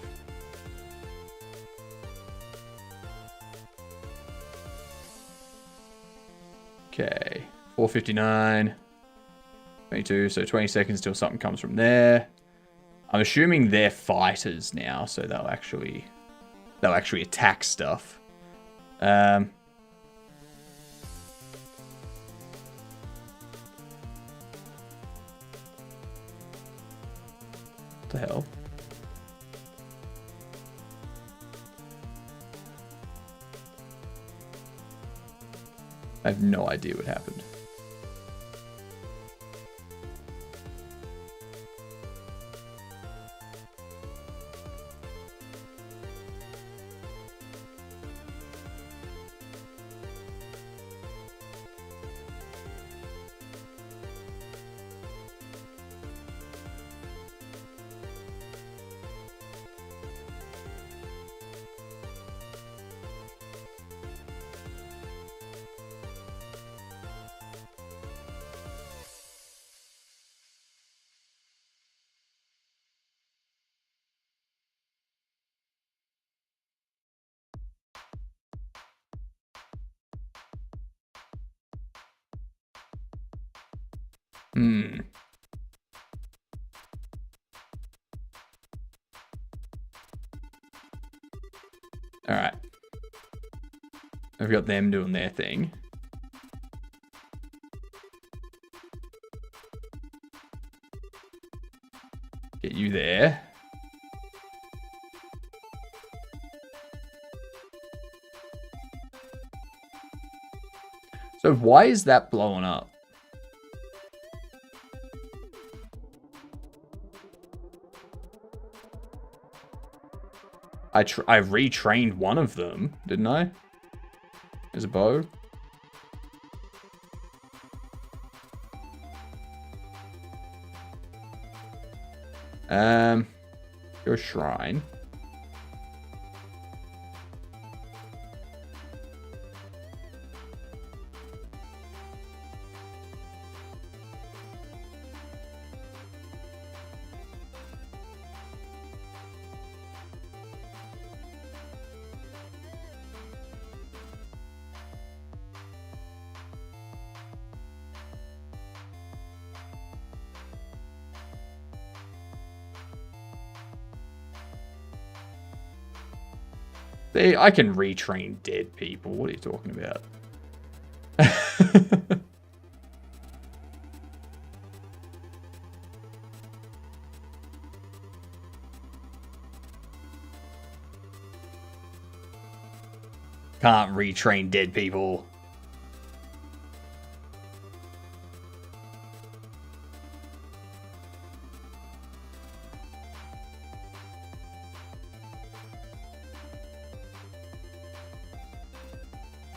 Speaker 1: Okay. 4:59. 22, so 20 seconds till something comes from there. I'm assuming they're fighters now, so they'll actually attack stuff. What the hell? I have no idea what happened. Alright. I've got them doing their thing. Get you there. So why is that blowing up? I retrained one of them, didn't I? As a bow. Your shrine. I can retrain dead people. What are you talking about? Can't retrain dead people.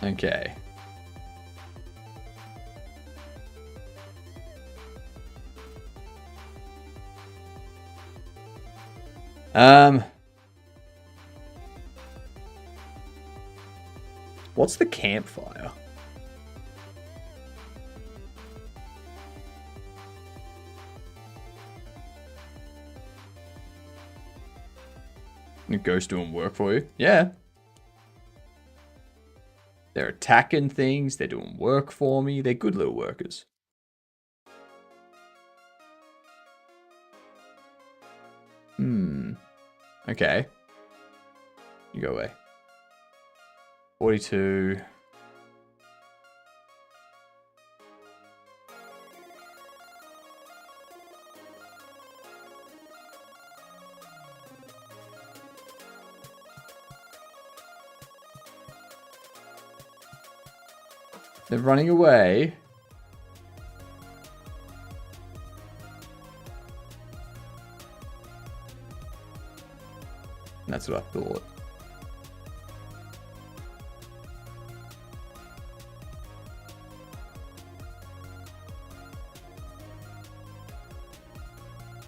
Speaker 1: Okay. What's the campfire? A ghost doing work for you? Yeah. They're attacking things. They're doing work for me. They're good little workers. Okay. You go away. 42. They're running away. That's what I thought.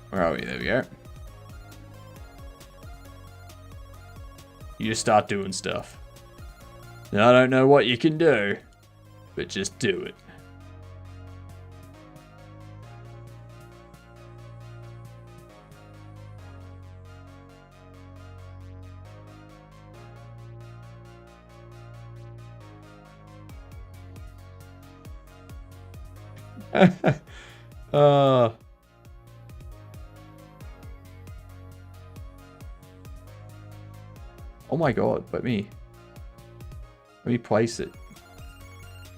Speaker 1: Where are we? There we go. You just start doing stuff. And I don't know what you can do, but just do it. Oh my god, let me place it.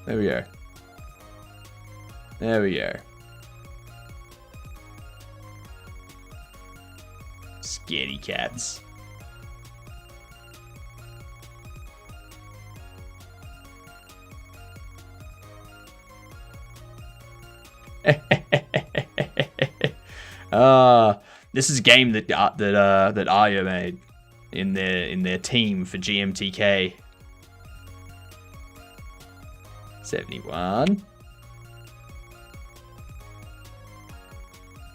Speaker 1: There we go. There we go. Scaredy cats. This is a game that Aya made in their team for GMTK. 71.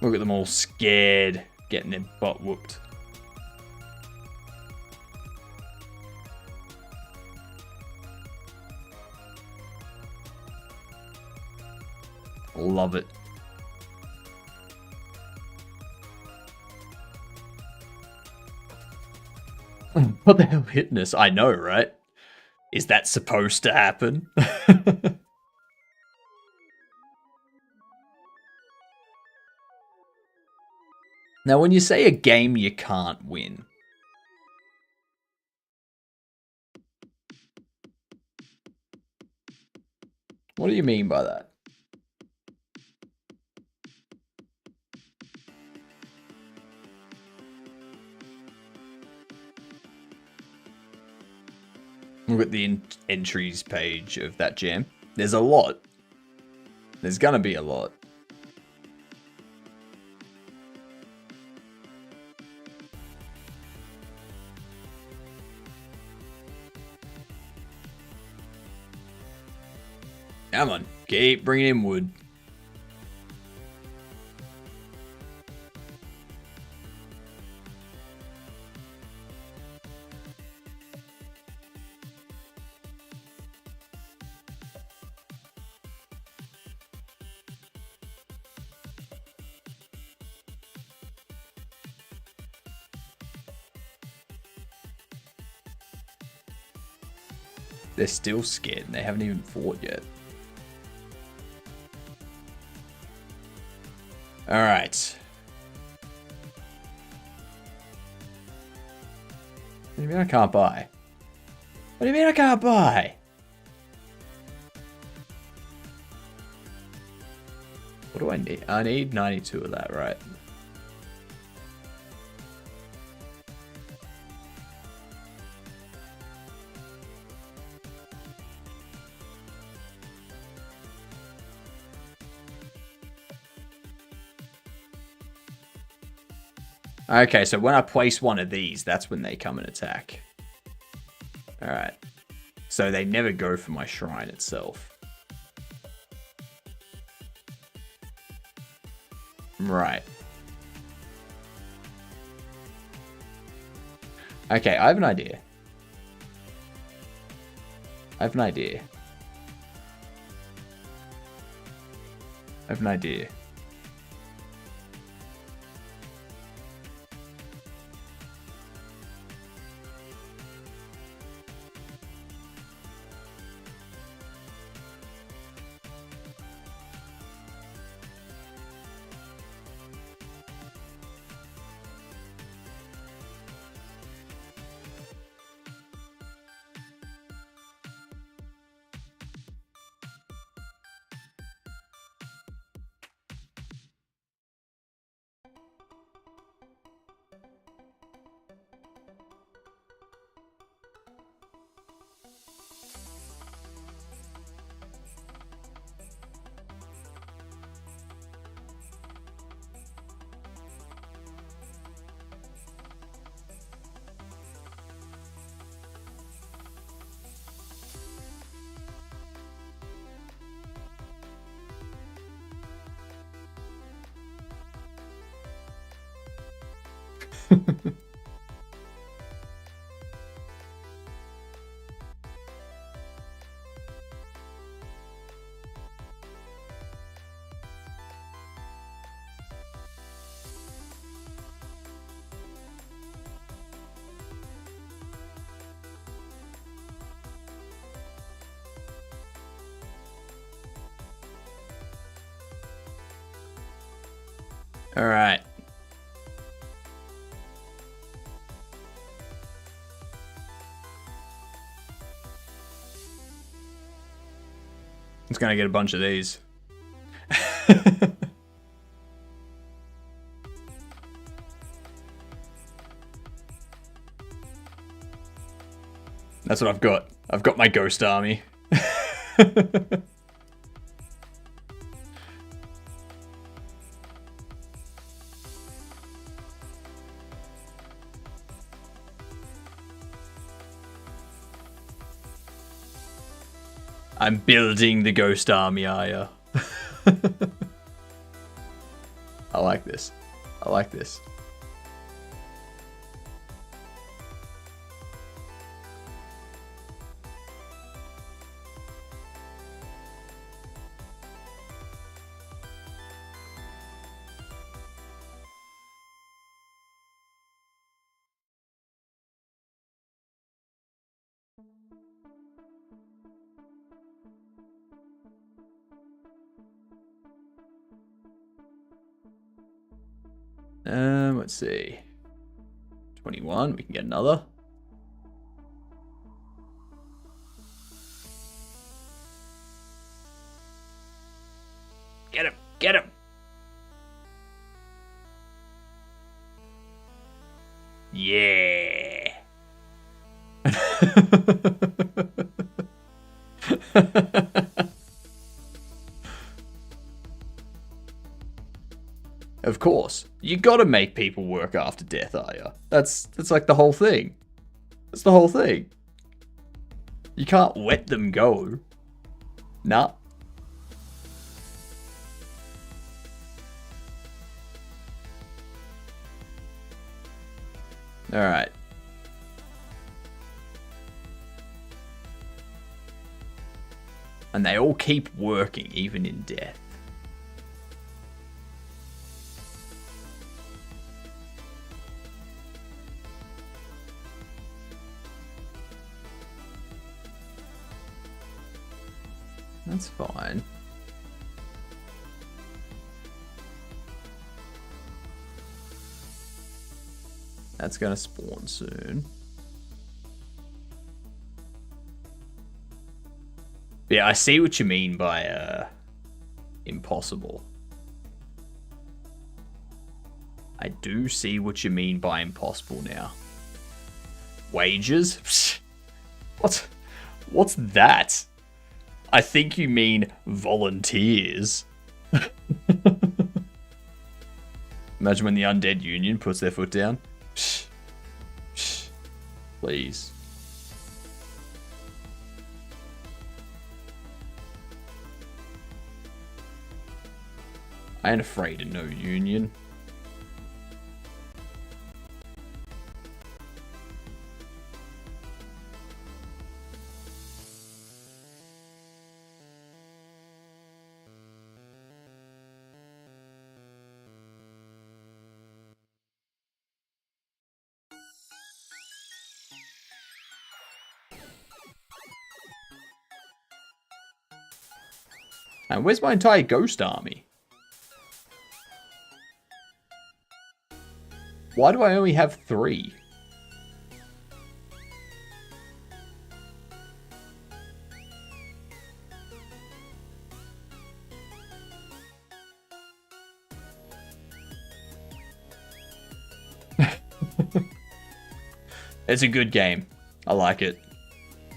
Speaker 1: Look at them all scared, getting their butt whooped. Love it. What the hell hitting us? I know, right? Is that supposed to happen? Now, when you say a game you can't win, what do you mean by that? Look at the entries page of that jam. There's a lot. There's gonna be a lot. Come on, keep bringing in wood. They're still scared and they haven't even fought yet. Alright. What do you mean I can't buy? What do you mean I can't buy? What do I need? I need 92 of that, right? Okay, so when I place one of these, that's when they come and attack. Alright. So they never go for my shrine itself. Right. Okay, I have an idea. I have an idea. I have an idea. All right. It's gonna get a bunch of these. That's what I've got. I've got my ghost army. I'm building the ghost army, are ya? I like this. I like this. Let's see. 21, we can get another. Get him! Get him! Yeah! Of course. You gotta make people work after death, are ya? That's like the whole thing. That's the whole thing. You can't let them go. Nah. Alright. And they all keep working, even in death. That's fine. That's gonna spawn soon. Yeah, I see what you mean by impossible. I do see what you mean by impossible now. Wages? What? What's that? I think you mean volunteers. Imagine when the Undead Union puts their foot down. Psh, psh, please. I ain't afraid of no union. And where's my entire ghost army? Why do I only have 3? It's a good game. I like it.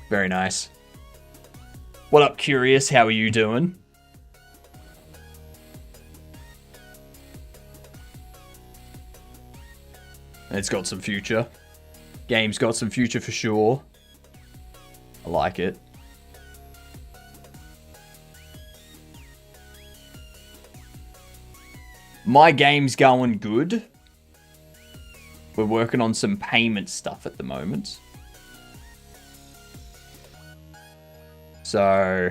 Speaker 1: Very nice. What up, Curious? How are you doing? It's got some future. Game's got some future for sure. I like it. My game's going good. we're working on some payment stuff at the moment. So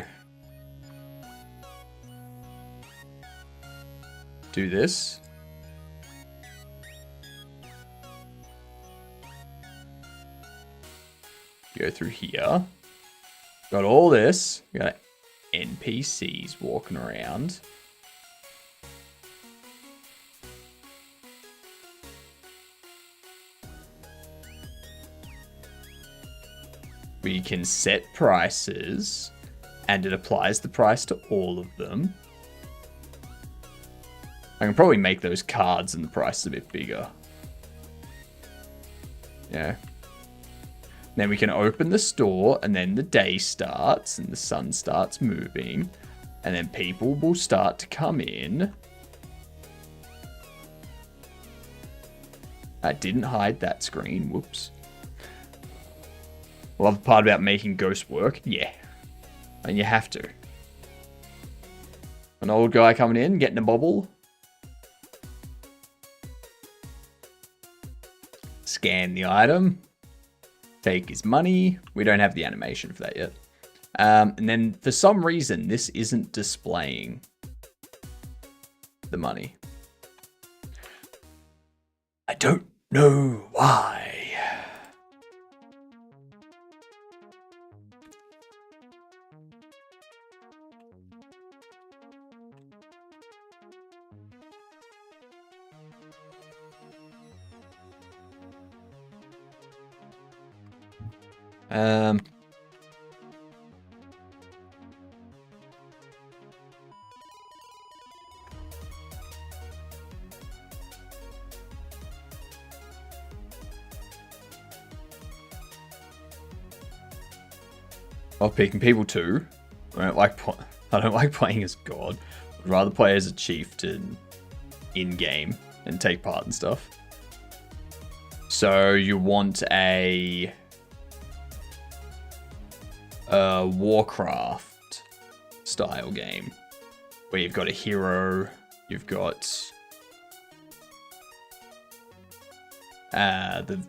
Speaker 1: do this. Go through here. Got all this. We got NPCs walking around. We can set prices, and it applies the price to all of them. I can probably make those cards and the price a bit bigger. Yeah. Then we can open the store, and then the day starts, and the sun starts moving, and then people will start to come in. I didn't hide that screen. Whoops. Love the part about making ghosts work. Yeah. And you have to. An old guy coming in, getting a bobble. Scan the item. Take his money. We don't have the animation for that yet. And then for some reason, this isn't displaying the money. I don't know why. Of picking people too. I don't like playing as God. I'd rather play as a chieftain in game and take part and stuff. So you want a Warcraft style game where you've got a hero, you've got the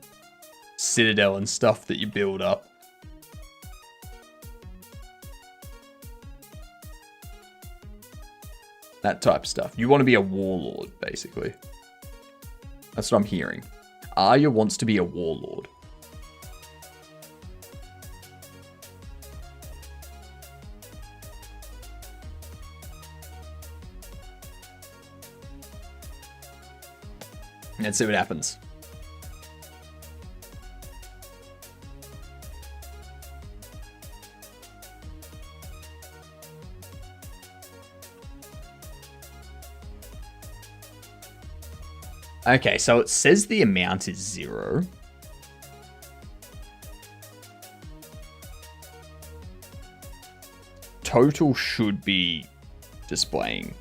Speaker 1: citadel and stuff that you build up. That type of stuff. You want to be a warlord, basically. That's what I'm hearing. Arya wants to be a warlord. Let's see what happens. Okay, so it says the amount is 0. Total should be displaying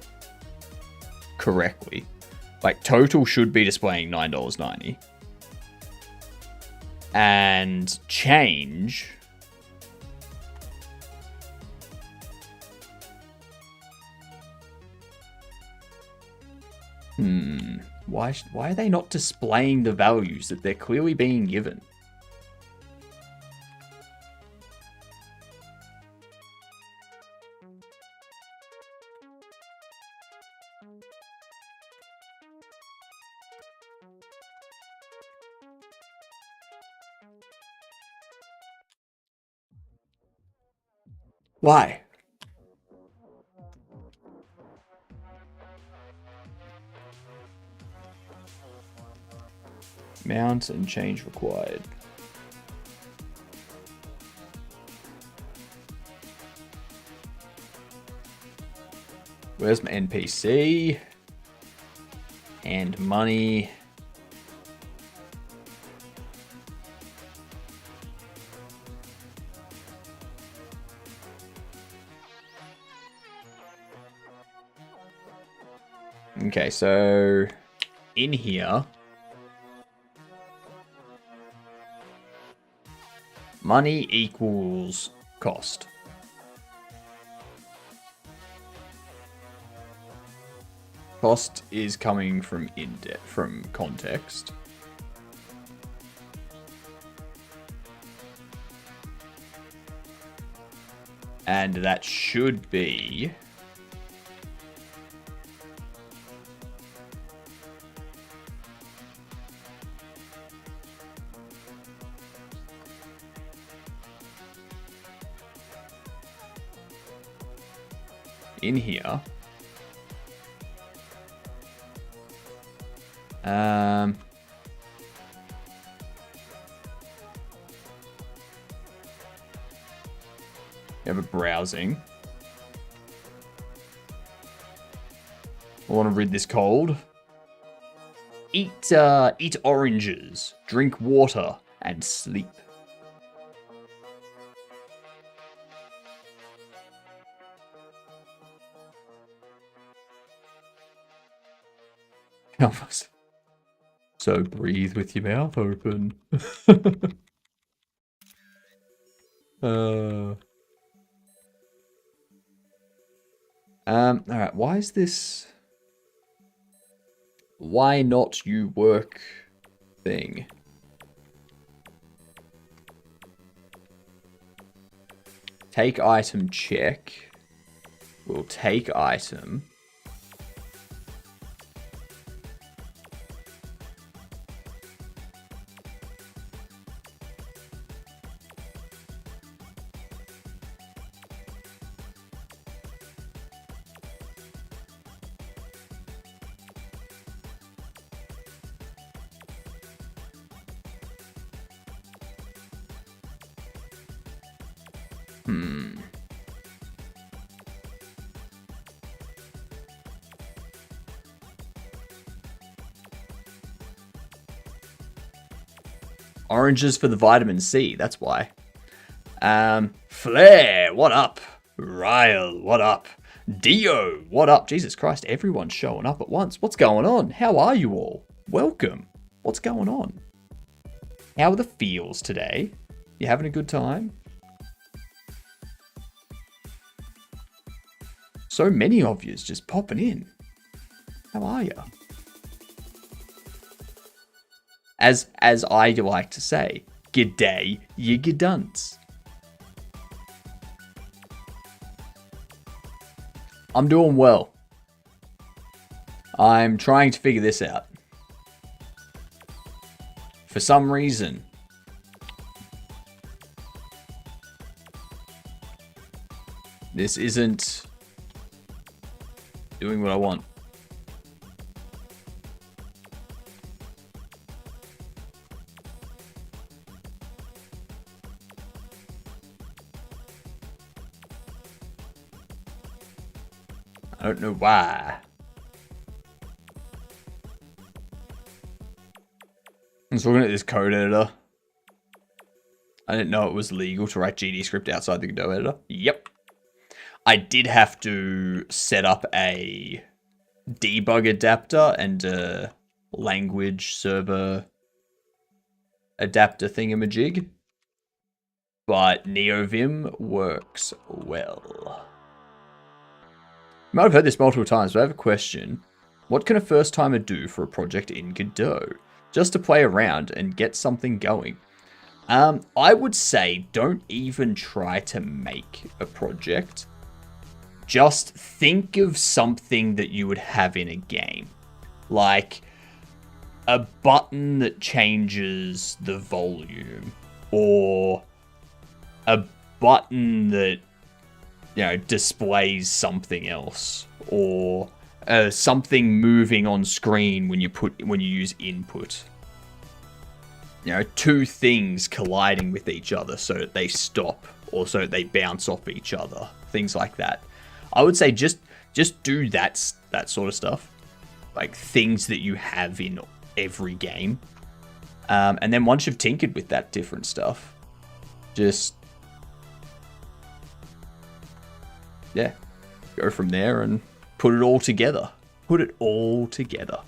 Speaker 1: correctly. Like, total should be displaying $9.90. And change... Why are they not displaying the values that they're clearly being given? Why? Mount and change required. Where's my NPC? And money. Okay, so in here, money equals cost. Cost is coming from from context. And that should be... in here. You have a browsing. I want to read this cold. Eat oranges, drink water, and sleep. So breathe with your mouth open. Alright, why is this... Why not you work thing? Take item check. We'll take item. Oranges for the vitamin C, that's why. Flair, what up? Ryle, what up? Dio, what up? Jesus Christ, everyone's showing up at once. What's going on? How are you all? Welcome. What's going on? How are the feels today? You having a good time? So many of yous just popping in. How are you? As I like to say, g'day, you g'dunts. I'm doing well. I'm trying to figure this out. For some reason, this isn't doing what I want. I don't know why. I was looking at this code editor. I didn't know it was legal to write GD script outside the Godot editor. Yep. I did have to set up a debug adapter and a language server adapter thingamajig. But NeoVim works well. You might have heard this multiple times, but I have a question. What can a first timer do for a project in Godot? Just to play around and get something going. I would say don't even try to make a project. Just think of something that you would have in a game. Like a button that changes the volume. Or a button that, you know, displays something else, or something moving on screen when you use input. You know, two things colliding with each other so that they stop, or so that they bounce off each other, things like that. I would say just do that sort of stuff, like things that you have in every game, and then once you've tinkered with that different stuff, just yeah, go from there and put it all together. Put it all together.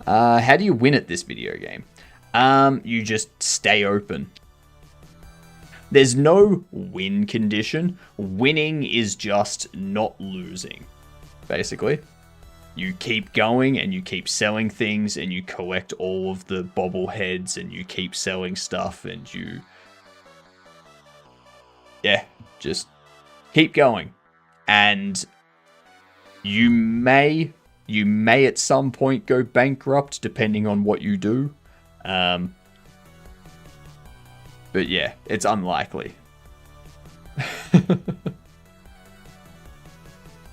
Speaker 1: How do you win at this video game? You just stay open. There's no win condition. Winning is just not losing, basically. you keep going and you keep selling things and you collect all of the bobbleheads and you keep selling stuff and you... Yeah, just keep going. And you may at some point go bankrupt depending on what you do. But yeah, it's unlikely.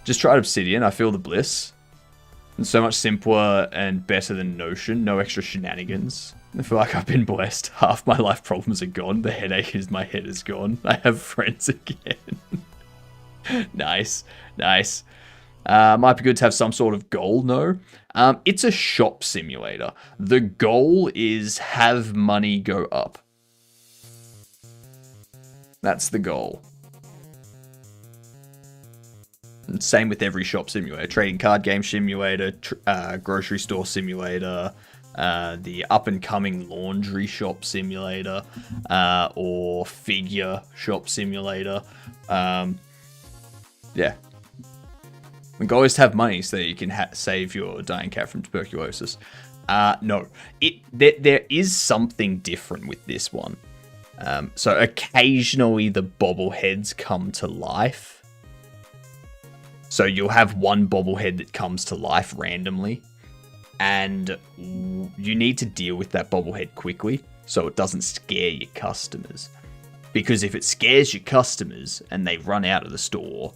Speaker 1: Just tried Obsidian. I feel the bliss. It's so much simpler and better than Notion. No extra shenanigans. I feel like I've been blessed. Half my life problems are gone. The headache is my head is gone. I have friends again. Nice. Nice. Might be good to have some sort of goal, no? It's a shop simulator. The goal is have money go up. That's the goal. And same with every shop simulator. Trading card game simulator, grocery store simulator, the up-and-coming laundry shop simulator, or figure shop simulator. Yeah. The goal is to have money so that you can save your dying cat from tuberculosis. No. There is something different with this one. So occasionally the bobbleheads come to life. So you'll have one bobblehead that comes to life randomly. And you need to deal with that bobblehead quickly so it doesn't scare your customers. Because if it scares your customers and they run out of the store,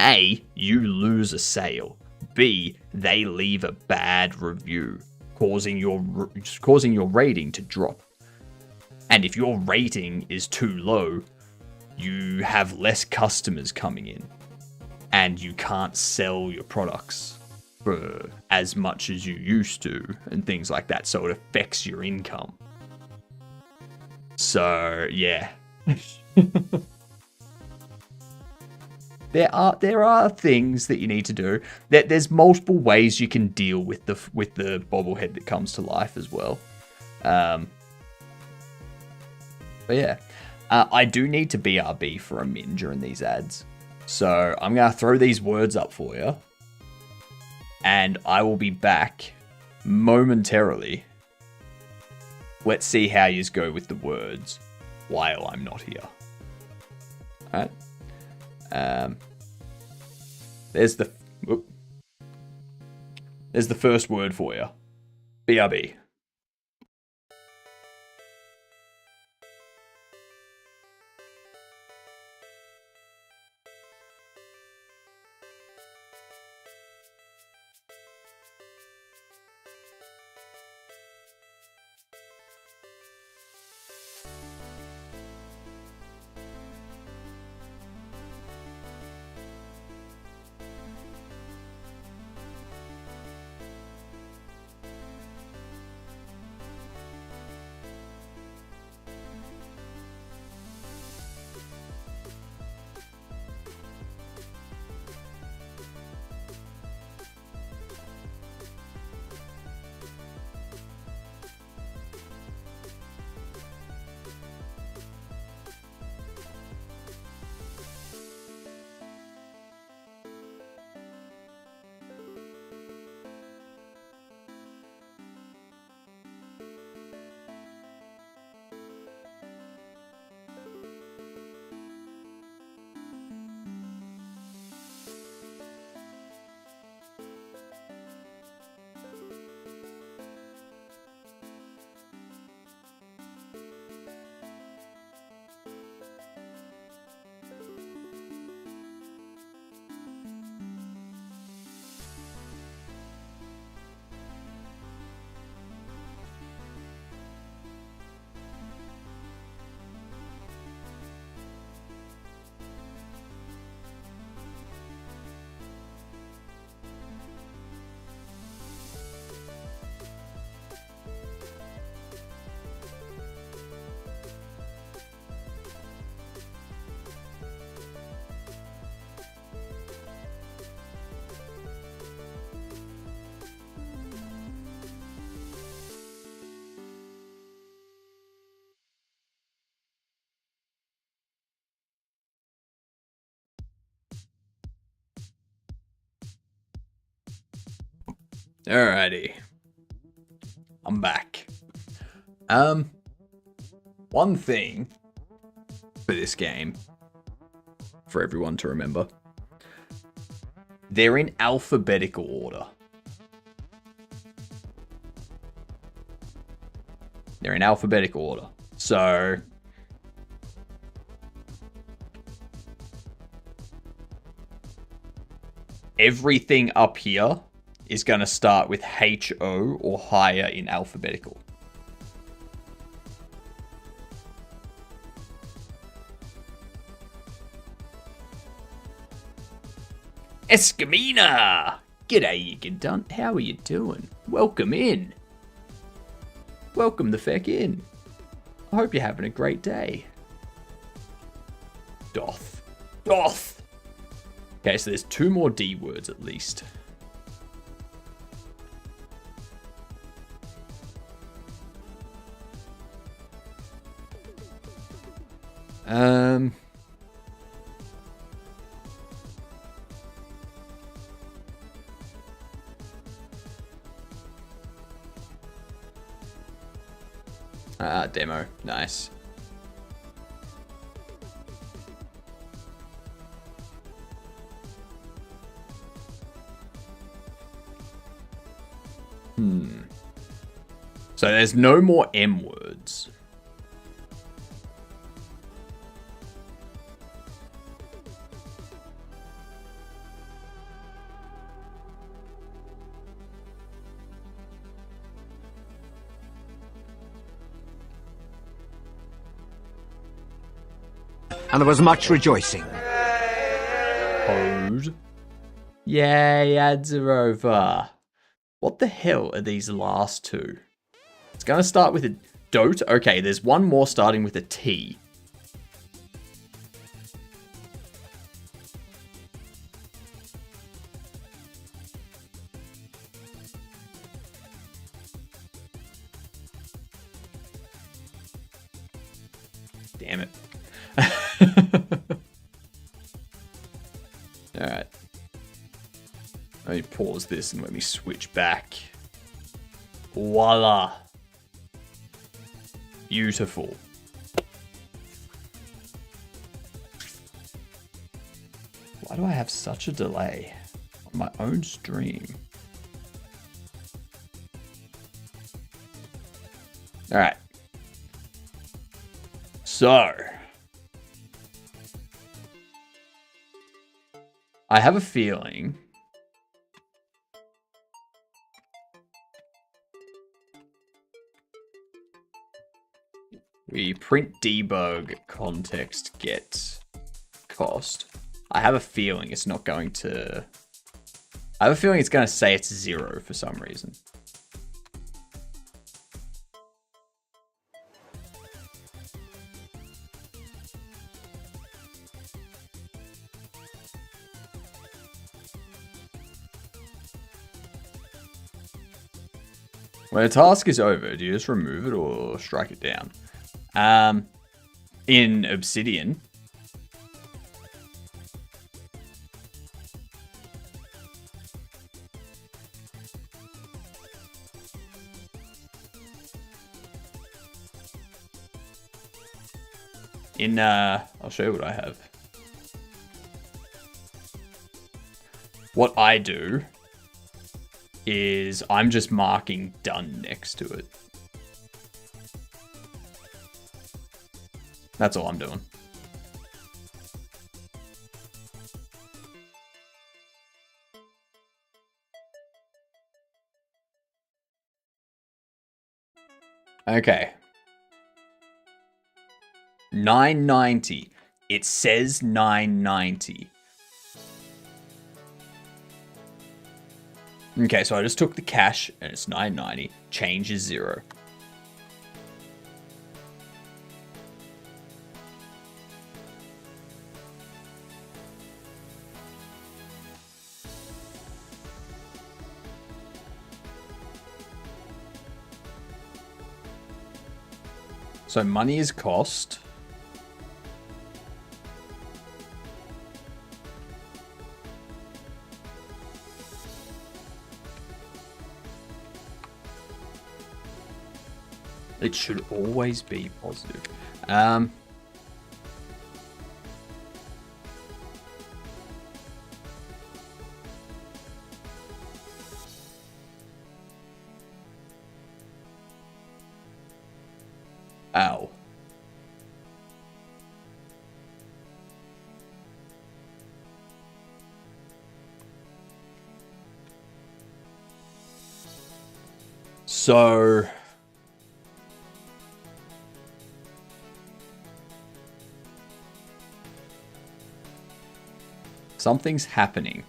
Speaker 1: A, you lose a sale. B, they leave a bad review, causing your rating to drop. And if your rating is too low, you have less customers coming in. And you can't sell your products for as much as you used to, and things like that. So it affects your income. So, yeah. There are things that you need to do. There's multiple ways you can deal with the bobblehead that comes to life as well. But yeah, I do need to BRB for a min during these ads. So I'm going to throw these words up for you. And I will be back momentarily. Let's see how you go with the words while I'm not here. Alright. There's the first word for you. BRB. Alrighty. I'm back. One thing for this game, for everyone to remember, they're in alphabetical order. They're in alphabetical order. So everything up here is going to start with HO or higher in alphabetical. Escamina! G'day, you gedunt. How are you doing? Welcome in. Welcome the feck in. I hope you're having a great day. Doth. Doth! Okay, so there's 2 more D words at least. Demo. Nice. So there's no more M words.
Speaker 2: And there was much rejoicing.
Speaker 1: Code. Yay, ads are over. What the hell are these last 2? It's going to start with a dote. Okay, there's one more starting with a T. Damn it. Alright. Let me pause this and let me switch back. Voila. Beautiful. Why do I have such a delay on my own stream? Alright. So. I have a feeling we print debug context get cost. I have a feeling it's not going to... I have a feeling it's going to say it's 0 for some reason. When a task is over, do you just remove it or strike it down? In Obsidian, I'll show you what I have. What I do is I'm just marking done next to it. That's all I'm doing. Okay. 990. It says 990. Okay, so I just took the cash and it's 990. Change is 0. So money is cost. It should always be positive. Ow. So something's happening.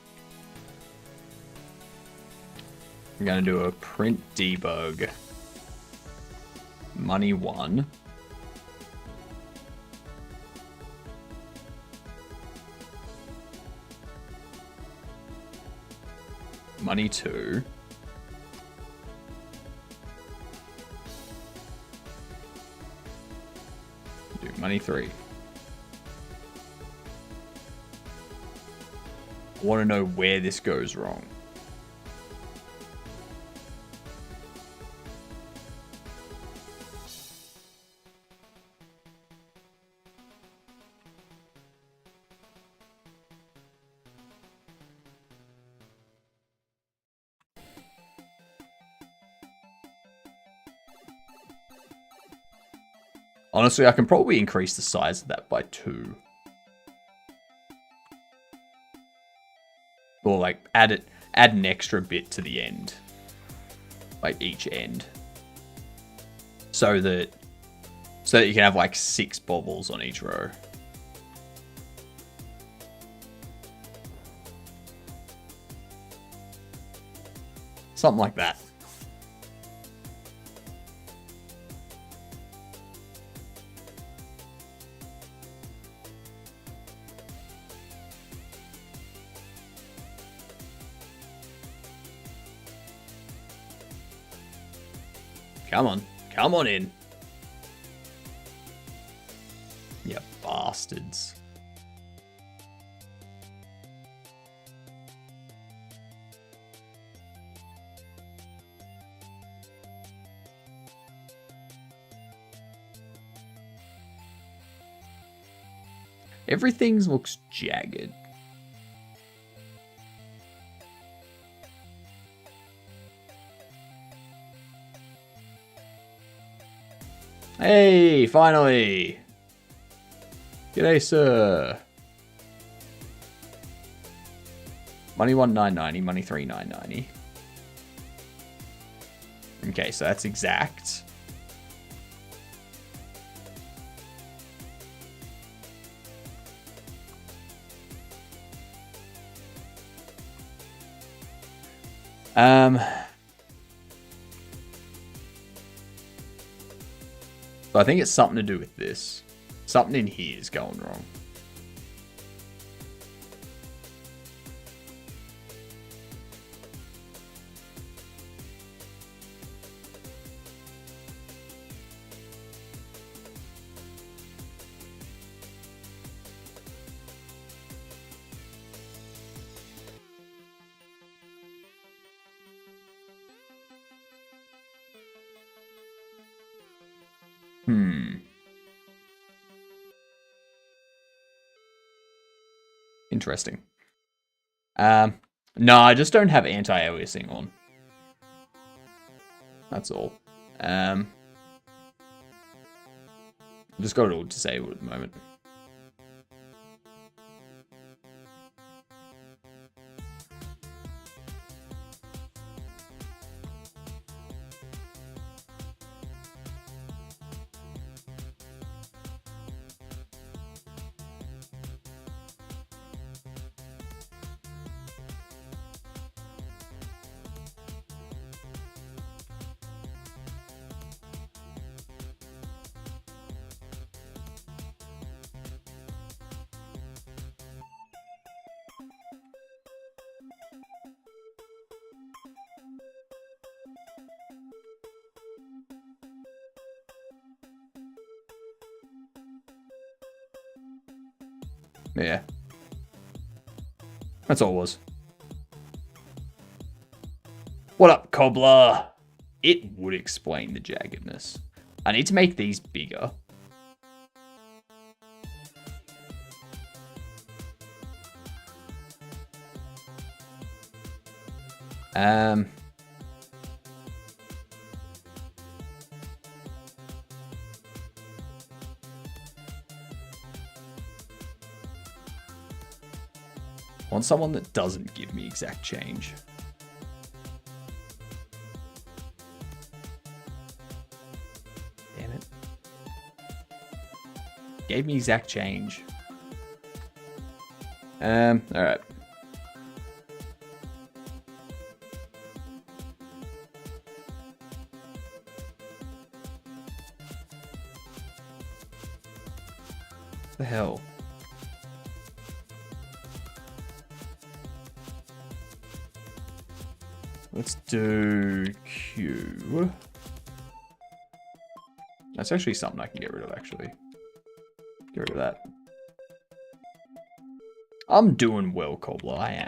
Speaker 1: I'm going to do a print debug. Money 1. Money 2. Do money 3. I want to know where this goes wrong. Honestly, I can probably increase the size of that by 2. Or like add an extra bit to the end. Like each end. So that you can have like 6 bobbles on each row. Something like that. Come on. Come on in. You bastards. Everything looks jagged. Hey, finally! G'day, sir. Money 1, 990, money 3, 990. Okay, so that's exact. So I think it's something to do with this. Something in here is going wrong. Interesting. No, I just don't have anti-aliasing on. That's all. I've just got it all disabled at the moment. Yeah. That's all it was. What up, cobbler? It would explain the jaggedness. I need to make these bigger. I want someone that doesn't give me exact change. Damn it. Gave me exact change. Alright. The hell? Let's do Q. That's actually something I can get rid of, actually. Get rid of that. I'm doing well, Cobbler. I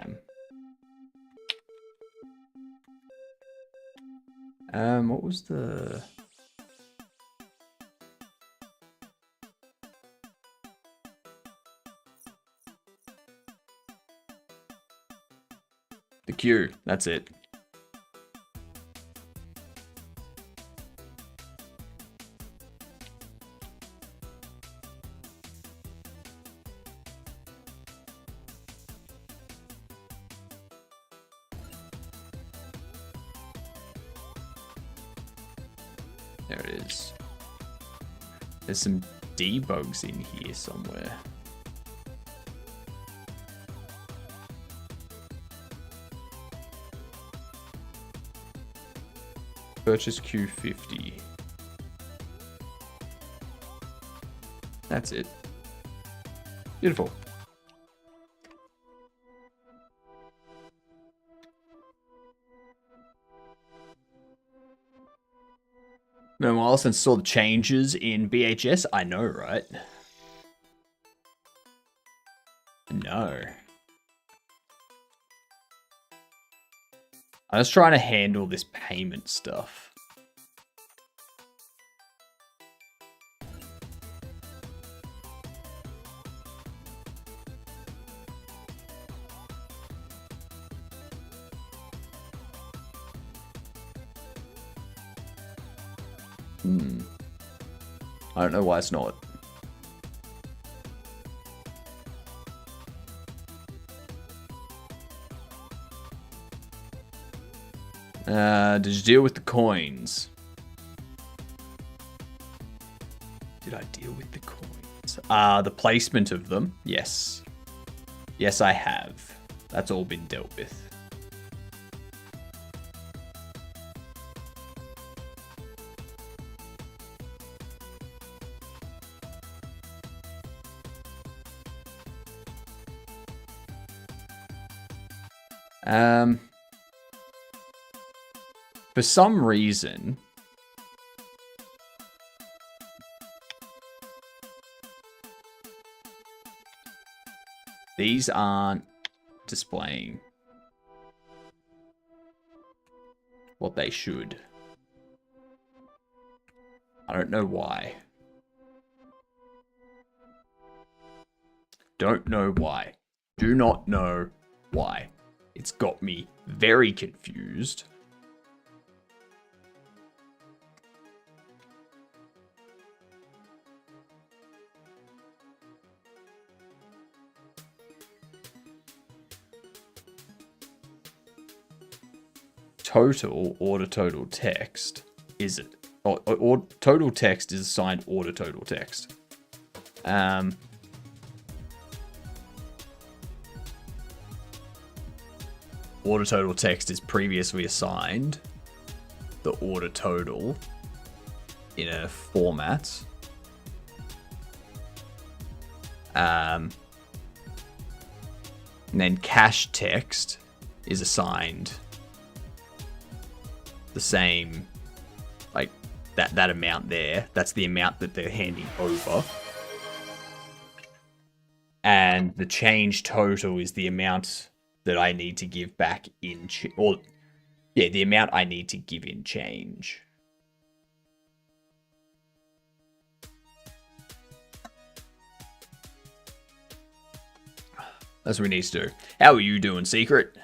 Speaker 1: am. What was the... The Q. That's it. There it is. There's some debugs in here somewhere. Purchase Q50. That's it. Beautiful. Been a while since I saw the changes in BHS. I know, right? No. I was trying to handle this payment stuff. I don't know why it's not. Did you deal with the coins? Did I deal with the coins? The placement of them. Yes. Yes, I have. That's all been dealt with. For some reason, these aren't displaying what they should. I don't know why. Don't know why. Do not know why. It's got me very confused. Total order total text is it? Or total text is assigned order total text. Order total text is previously assigned the order total in a format. And then cache text is assigned the same, like that amount there. That's the amount that they're handing over. And the change total is the amount that I need to give back in, the amount I need to give in change. That's what we need to do. How are you doing, Secret?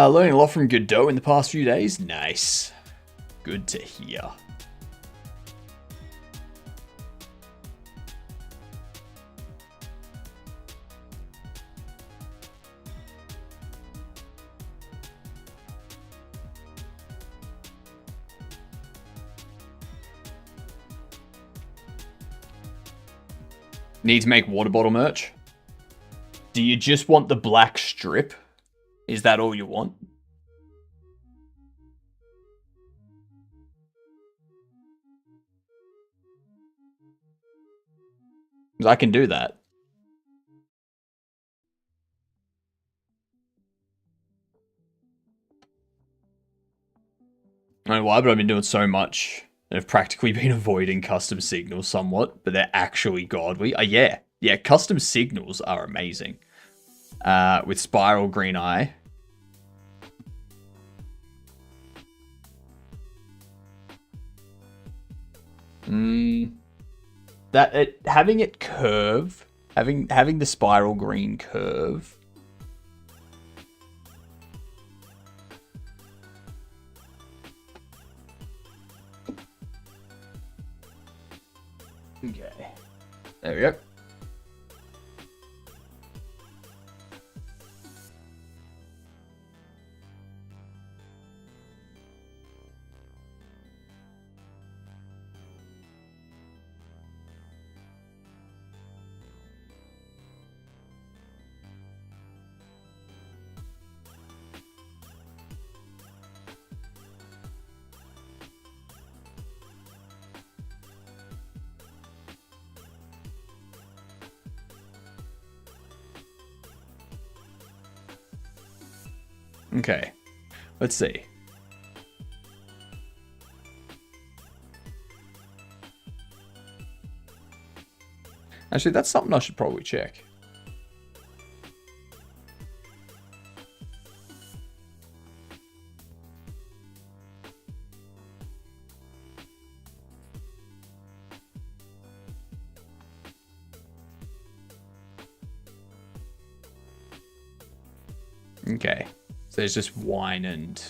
Speaker 1: Learning a lot from Godot in the past few days. Nice. Good to hear. Need to make water bottle merch. Do you just want the black strip? Is that all you want? Because I can do that. I don't know why, but I've been doing so much. I've practically been avoiding custom signals somewhat, but they're actually godly. Yeah, custom signals are amazing. With Spiral Green Eye. Having it curve, having the spiral green curve. Okay, there we go. Okay, let's see. Actually, that's something I should probably check. Okay. So there's just wine and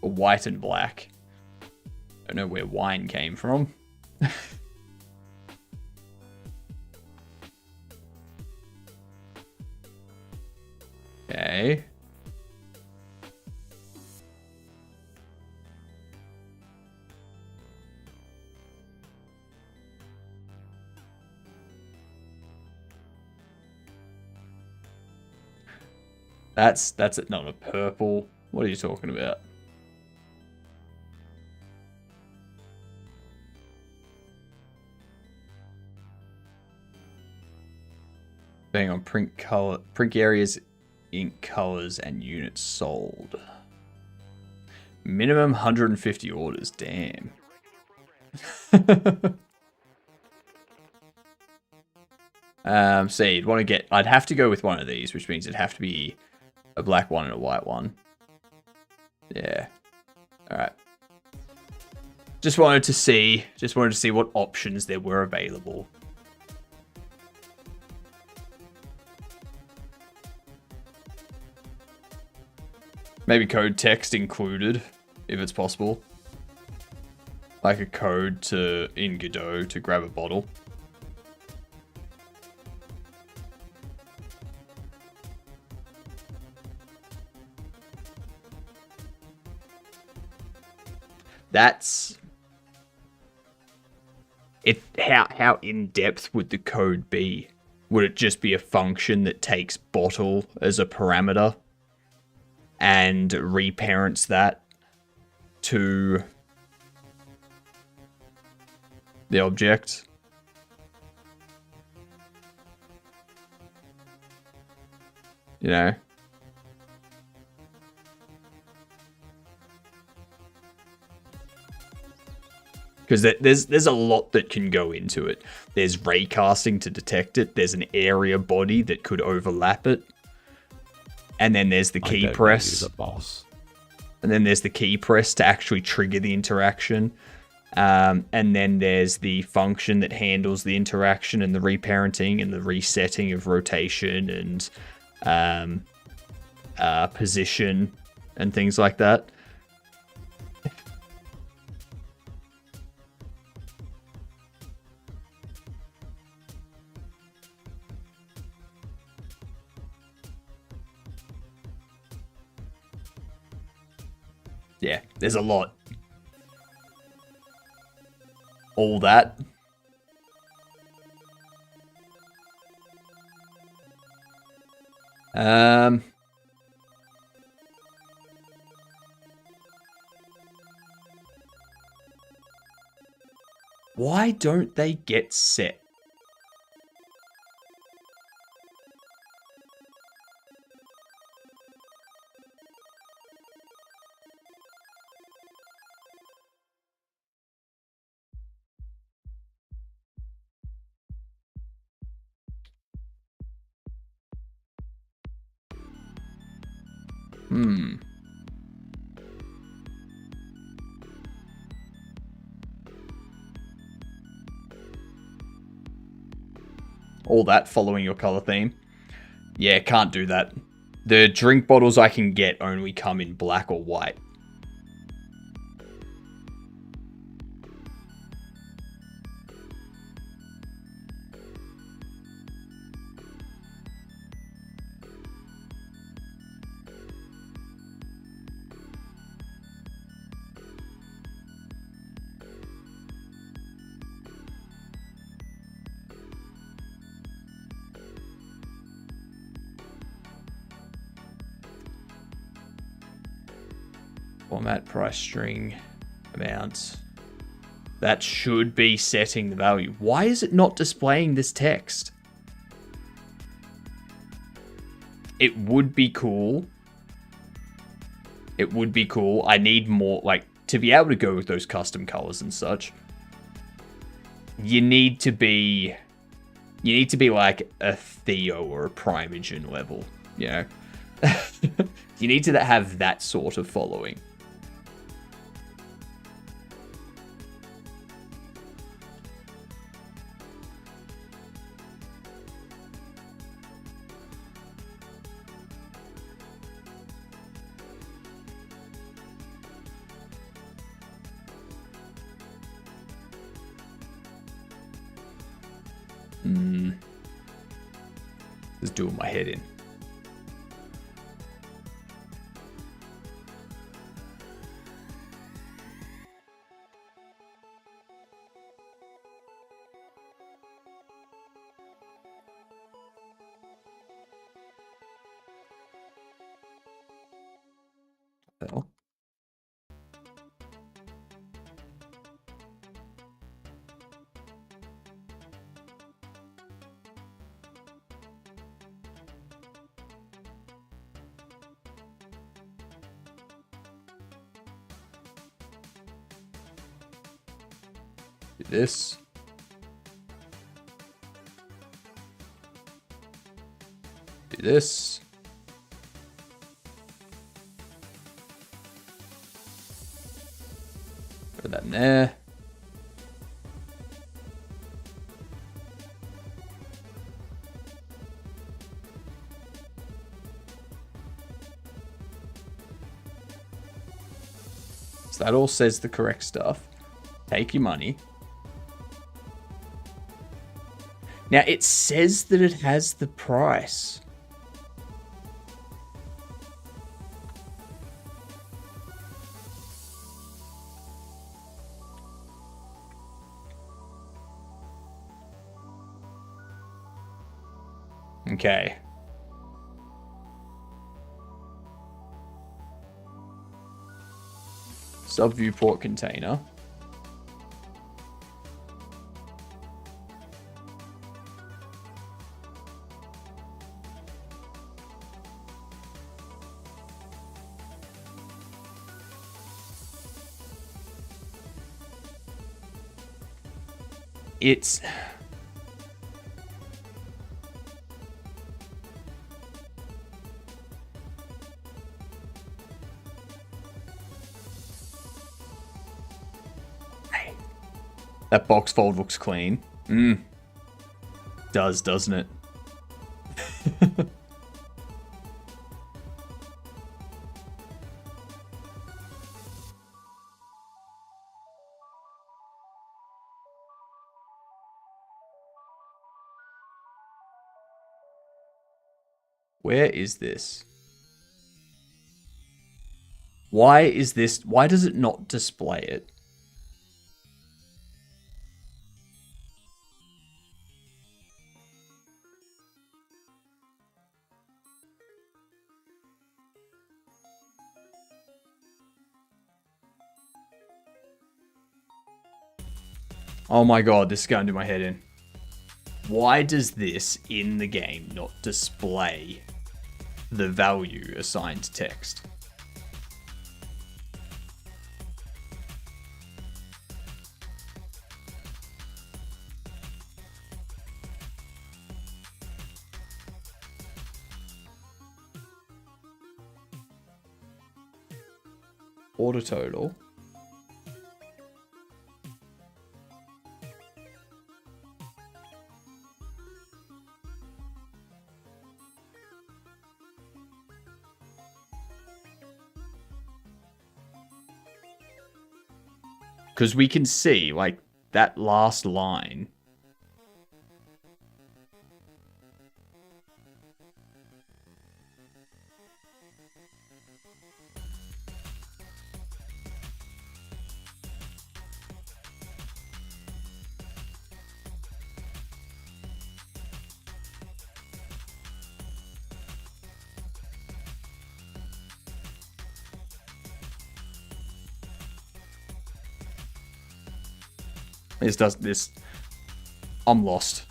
Speaker 1: white and black. I don't know where wine came from. Okay. That's it, not a purple. What are you talking about? Bang on print areas, ink colors, and units sold. Minimum 150 orders. Damn. So you'd want to get. I'd have to go with one of these, which means it'd have to be a black one and a white one. Yeah. All right. Just wanted to see what options there were available. Maybe code text included, if it's possible. Like a code in Godot to grab a bottle. That's it. How in depth would the code be? Would it just be a function that takes bottle as a parameter and reparents that to the object? you know? Because there's a lot that can go into it. There's raycasting to detect it. There's an area body that could overlap it. And then there's the key press.
Speaker 3: The boss.
Speaker 1: And then there's the key press to actually trigger the interaction. And then there's the function that handles the interaction and the reparenting and the resetting of rotation and position and things like that. Yeah, there's a lot. All that. Why don't they get set? All that following your color theme. Yeah, can't do that. The drink bottles I can get only come in black or white. Format, price, string, amount. That should be setting the value. Why is it not displaying this text? It would be cool. It would be cool. I need more, like, to be able to go with those custom colors and such. You need to be like a Theo or a Primogen level, you know? You need to have that sort of following. Just doing my head in. Well. Do this. Do this. Put that in there. So that all says the correct stuff. Take your money. Now, it says that it has the price. Okay. Sub viewport container. It's... That box fold looks clean. Does, doesn't it? Where is this? Why is this? Why does it not display it? Oh my god, this is going to do my head in. Why does this in the game not display the value assigned to text? Order total. Because we can see, like, that last line. This. I'm lost.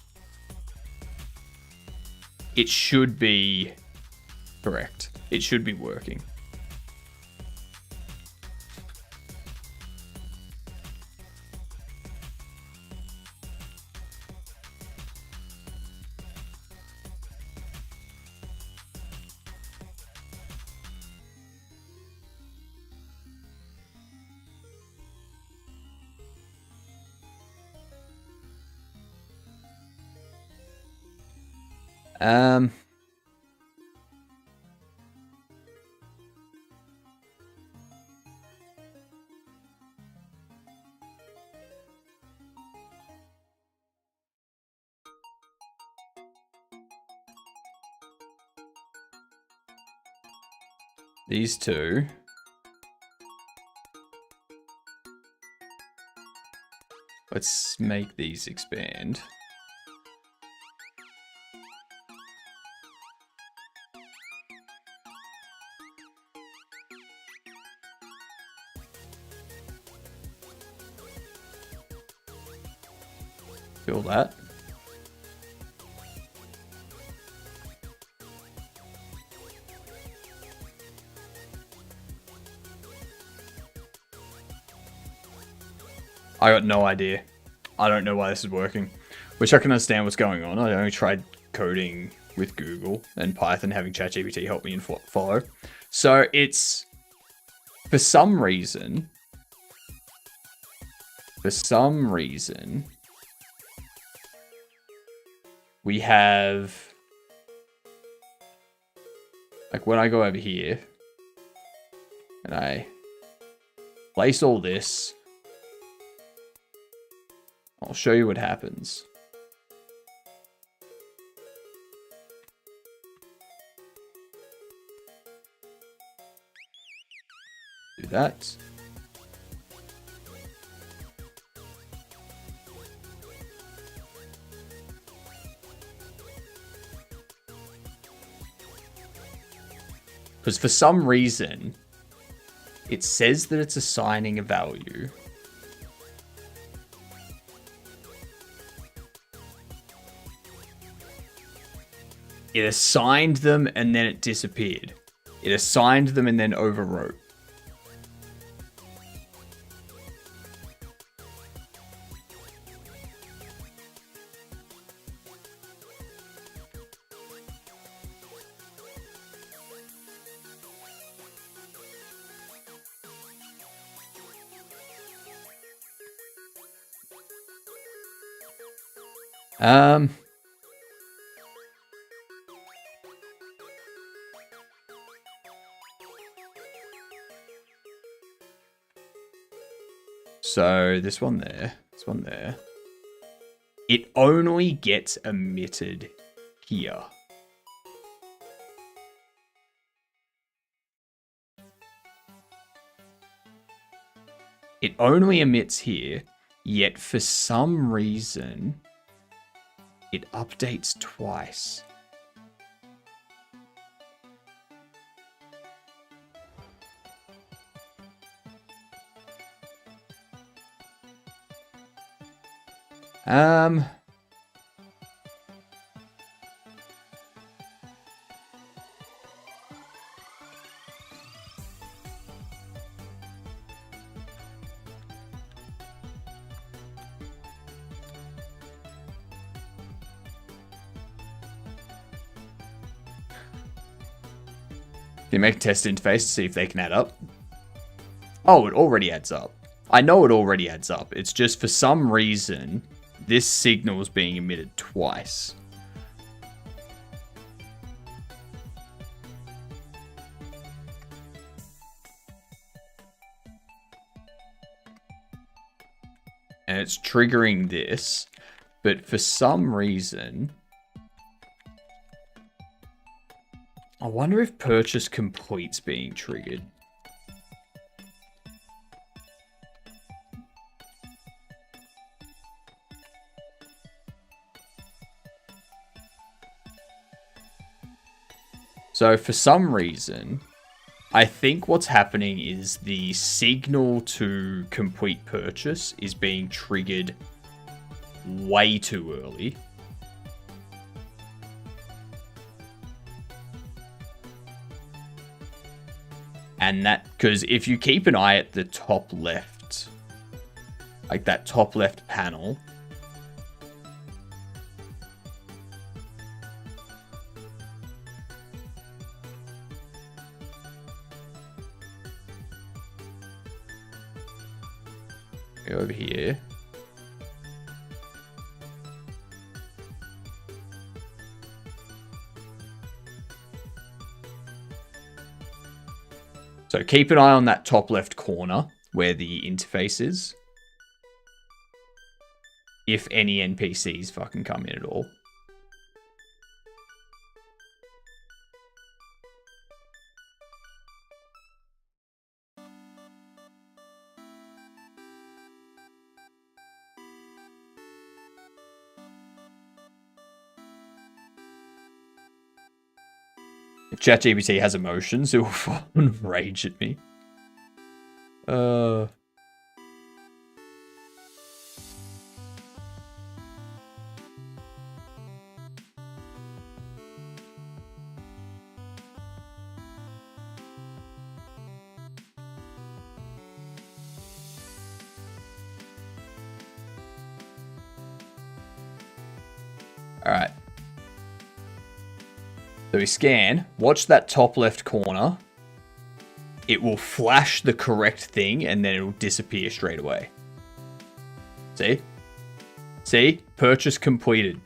Speaker 1: It should be correct. It should be working. These two. Let's make these expand. Feel that. I got no idea. I don't know why this is working. Wish I can understand what's going on. I only tried coding with Google and Python, having ChatGPT help me and follow. So it's, for some reason, we have, like, when I go over here and I place all this, I'll show you what happens. Do that. Because for some reason, it says that it's assigning a value. It assigned them and then it disappeared. It assigned them and then overwrote. Um, so this one there, it only gets emitted here. It only emits here, yet for some reason, it updates twice. Can you make a test interface to see if they can add up? Oh, it already adds up. I know it already adds up. It's just for some reason, this signal is being emitted twice. And it's triggering this, but for some reason, I wonder if purchase complete's being triggered. So for some reason, I think what's happening is the signal to complete purchase is being triggered way too early. And that, because if you keep an eye at the top left, like that top left panel, go over here. So keep an eye on that top left corner where the interface is. If any NPCs fucking come in at all. If ChatGPT has emotions, it will fucking rage at me. Alright. So we scan, watch that top left corner. It will flash the correct thing and then it will disappear straight away. See? See? Purchase completed.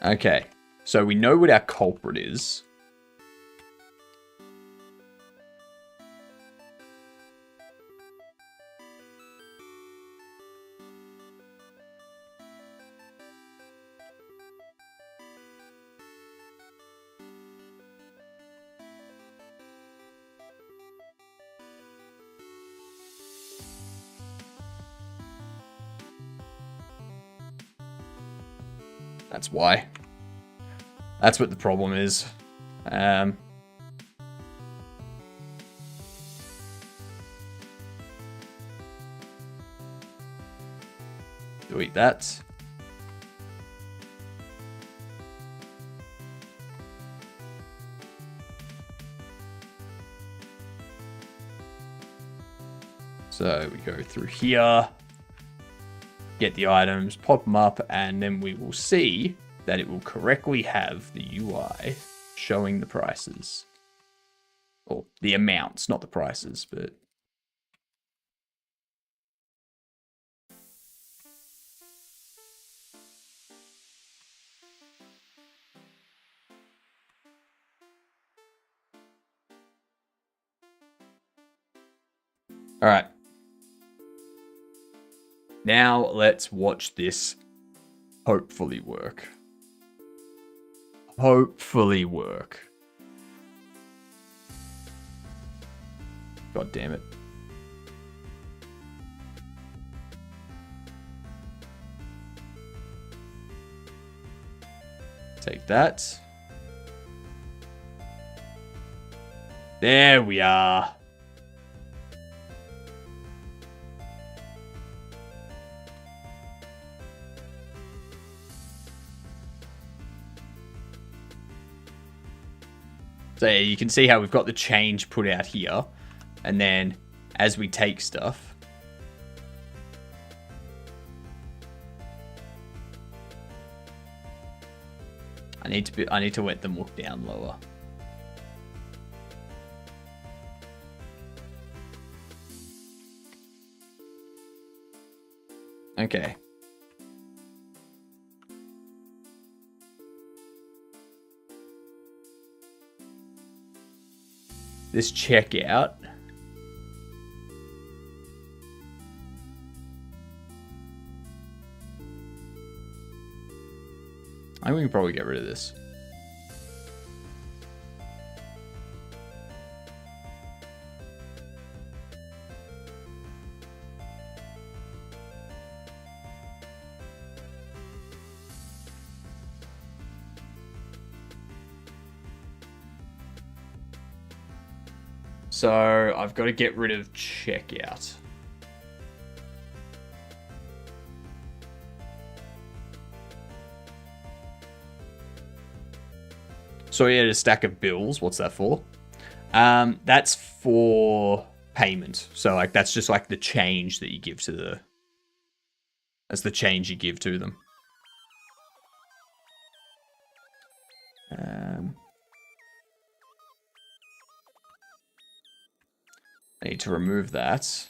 Speaker 1: Okay. So we know what our culprit is. That's why. That's what the problem is. Delete that. So we go through here, get the items, pop them up, and then we will see that it will correctly have the UI showing the prices. Or the amounts, not the prices, but All right. Now let's watch this hopefully work. Hopefully work. God damn it. Take that. There we are. So yeah, you can see how we've got the change put out here. And then as we take stuff, I need to let them look down lower. Okay. This checkout. I think we can probably get rid of this. So I've got to get rid of checkout. So we had a stack of bills. What's that for? That's for payment. So like that's just like the change that you give to the. That's the change you give to them. I need to remove that.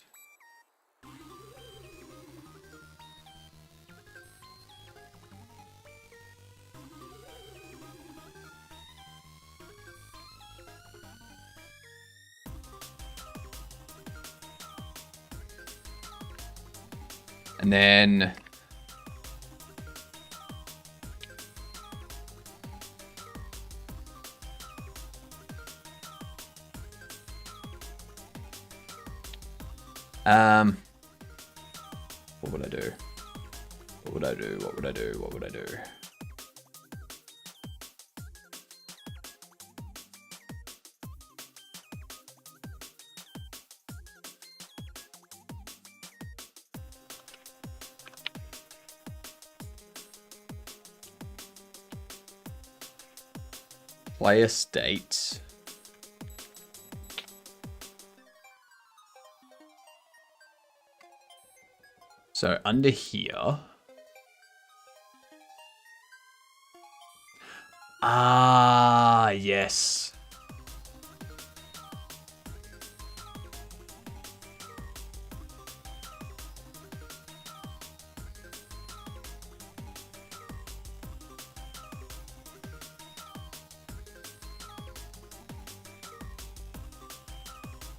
Speaker 1: And then what would I do? What would I do? What would I do? What would I do? Player state. So under here. Ah, yes.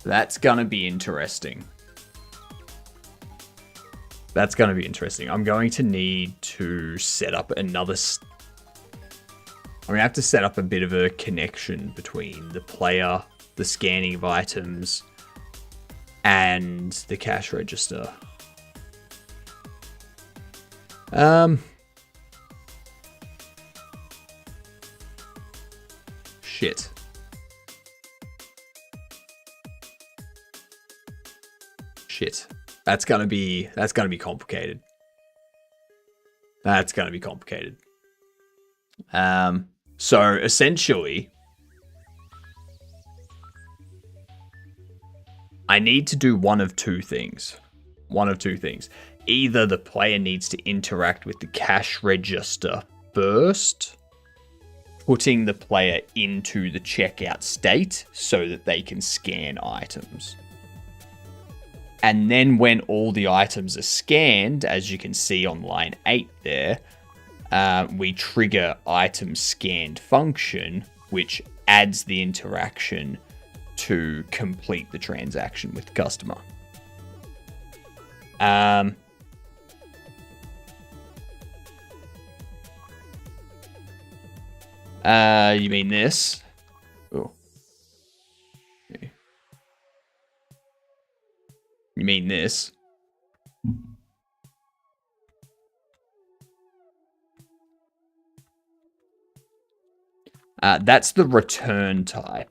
Speaker 1: That's gonna be interesting. That's going to be interesting. I'm going to need to set up another... I'm going to have to set up a bit of a connection between the player, the scanning of items, and the cash register. Shit. Shit. That's gonna be complicated. That's gonna be complicated. So essentially, I need to do one of two things. One of two things. Either the player needs to interact with the cash register first, putting the player into the checkout state so that they can scan items. And then when all the items are scanned, as you can see on line 8 there, we trigger item scanned function, which adds the interaction to complete the transaction with the customer. You mean this? Oh. Okay. You mean this? That's the return type.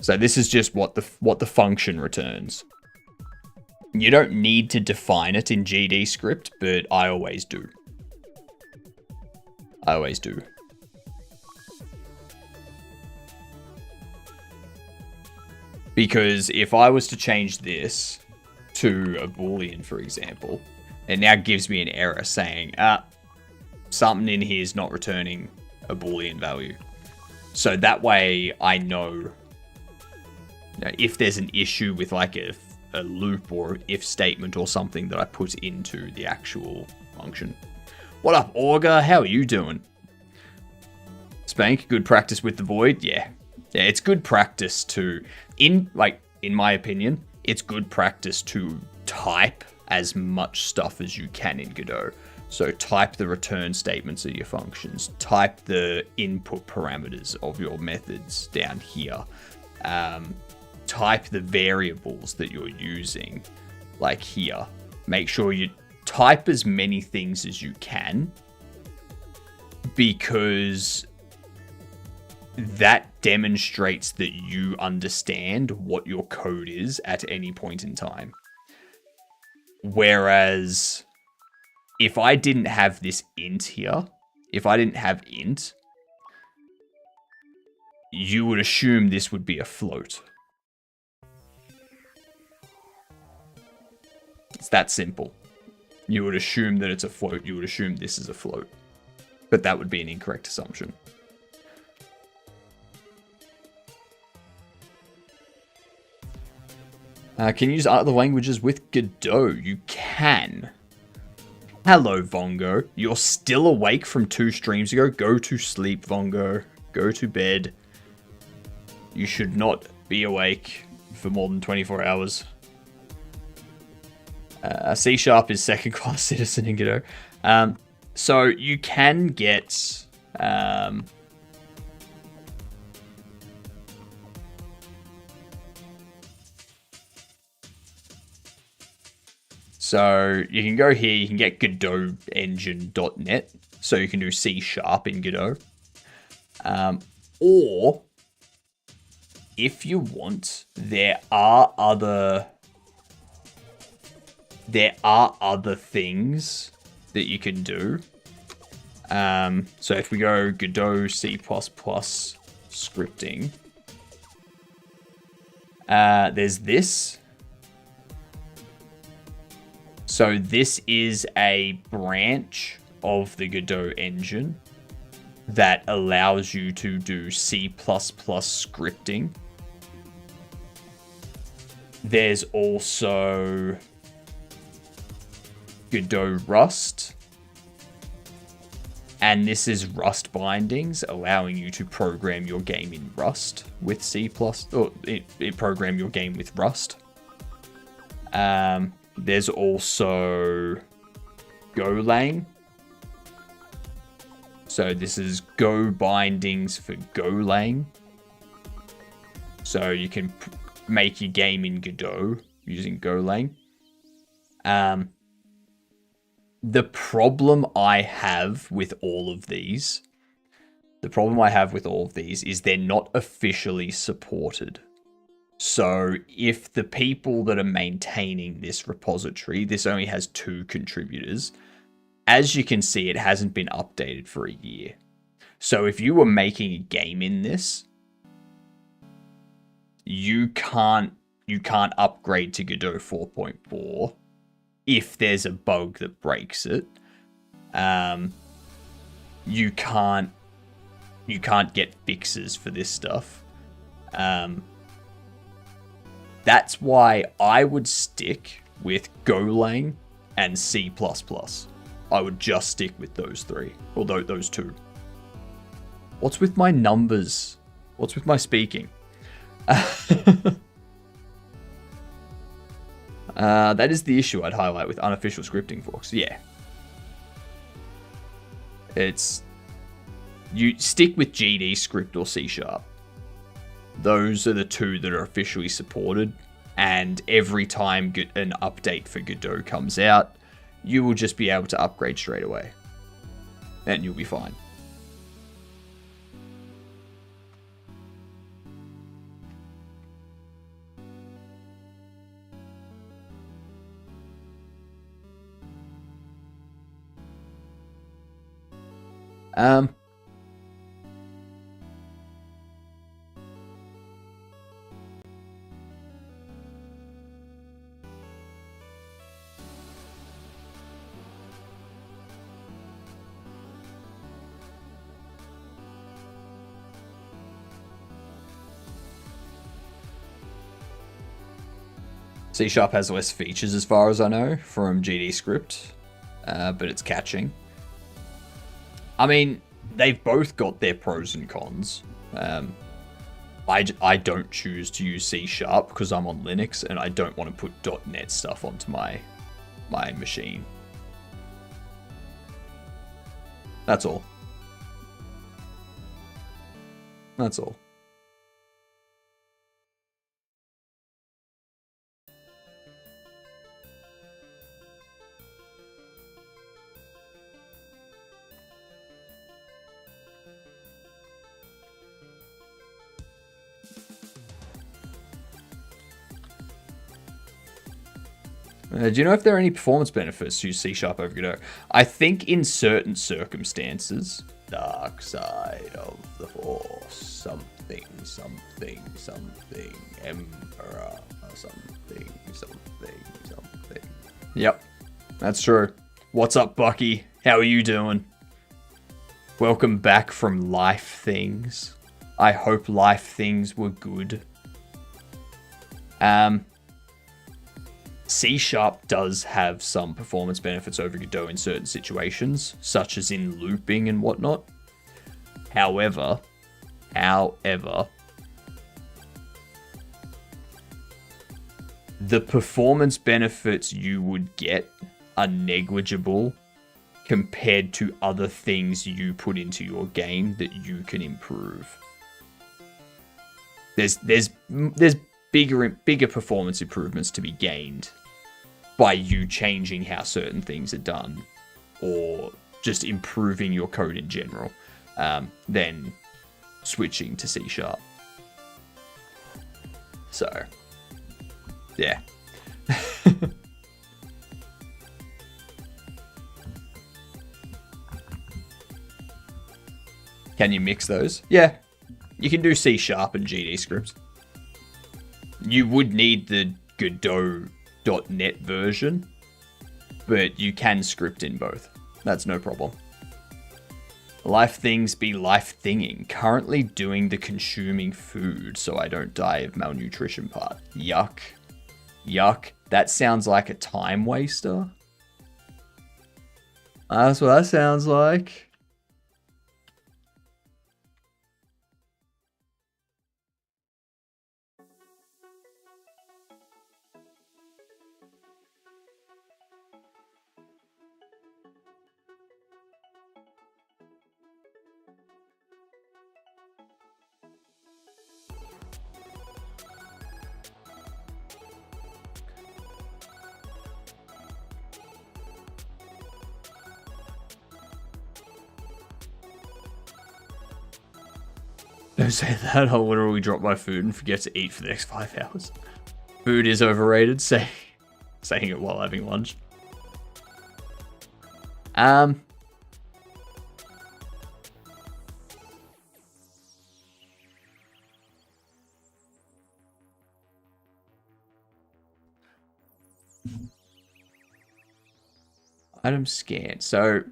Speaker 1: So this is just what the function returns. You don't need to define it in GD script, but I always do. I always do. Because if I was to change this to a Boolean, for example, it now gives me an error saying, something in here is not returning a Boolean value. So that way I know if there's an issue with like a loop or if statement or something that I put into the actual function. What up, Augur? How are you doing? Spank, good practice with the void? Yeah. Yeah, it's good practice to, in my opinion, it's good practice to type as much stuff as you can in Godot. So type the return statements of your functions, type the input parameters of your methods down here, type the variables that you're using, like here. Make sure you type as many things as you can, because that demonstrates that you understand what your code is at any point in time. Whereas if I didn't have this int here, if I didn't have int, you would assume this would be a float. It's that simple. You would assume that it's a float. You would assume this is a float. But that would be an incorrect assumption. Can you use other languages with Godot? You can. Hello, Vongo. You're still awake from 2 streams ago? Go to sleep, Vongo. Go to bed. You should not be awake for more than 24 hours. C# is second class citizen in Godot. So you can get... So you can go here, you can get GodotEngine.net. So you can do C# in Godot. Or, if you want, there are other things that you can do. So if we go Godot C++ scripting, there's this. So this is a branch of the Godot engine that allows you to do C++ scripting. There's also Godot Rust. And this is Rust bindings, allowing you to program your game in Rust with C++, or program your game with Rust. There's also Golang. So this is Go bindings for Golang. So you can make your game in Godot using Golang. The problem I have with all of these is they're not officially supported. So if the people that are maintaining this repository, this only has 2 contributors, as you can see, it hasn't been updated for a year. So if you were making a game in this, you can't upgrade to Godot 4.4 if there's a bug that breaks it. You can't get fixes for this stuff. That's why I would stick with Golang and C++. I would just stick with those 3, although those 2. What's with my numbers? What's with my speaking? That is the issue I'd highlight with unofficial scripting forks. Yeah. It's... You stick with GD script or C#. Those are the two that are officially supported. And every time an update for Godot comes out, you will just be able to upgrade straight away. And you'll be fine. C# has less features as far as I know from GD script, but it's catching. I mean, they've both got their pros and cons. I don't choose to use C# because I'm on Linux and I don't want to put .NET stuff onto my machine. That's all. That's all. Do you know if there are any performance benefits to use C# over Godot? I think in certain circumstances, dark side of the force, something, emperor, something. Yep, that's true. What's up, Bucky? How are you doing? Welcome back from Life Things. I hope Life Things were good. C# does have some performance benefits over Godot in certain situations, such as in looping and whatnot. However, the performance benefits you would get are negligible compared to other things you put into your game that you can improve. There's bigger performance improvements to be gained by you changing how certain things are done or just improving your code in general than switching to C#. So, yeah. Can you mix those? Yeah. You can do C# and GD script. You would need the Godot.NET version, but you can script in both. That's no problem. Life things be life thinging. Currently doing the consuming food so I don't die of malnutrition part. Yuck. Yuck. That sounds like a time waster. That's what that sounds like. Don't say that. I'll literally drop my food and forget to eat for the next 5 hours. Food is overrated. Saying it while having lunch. Item scan. So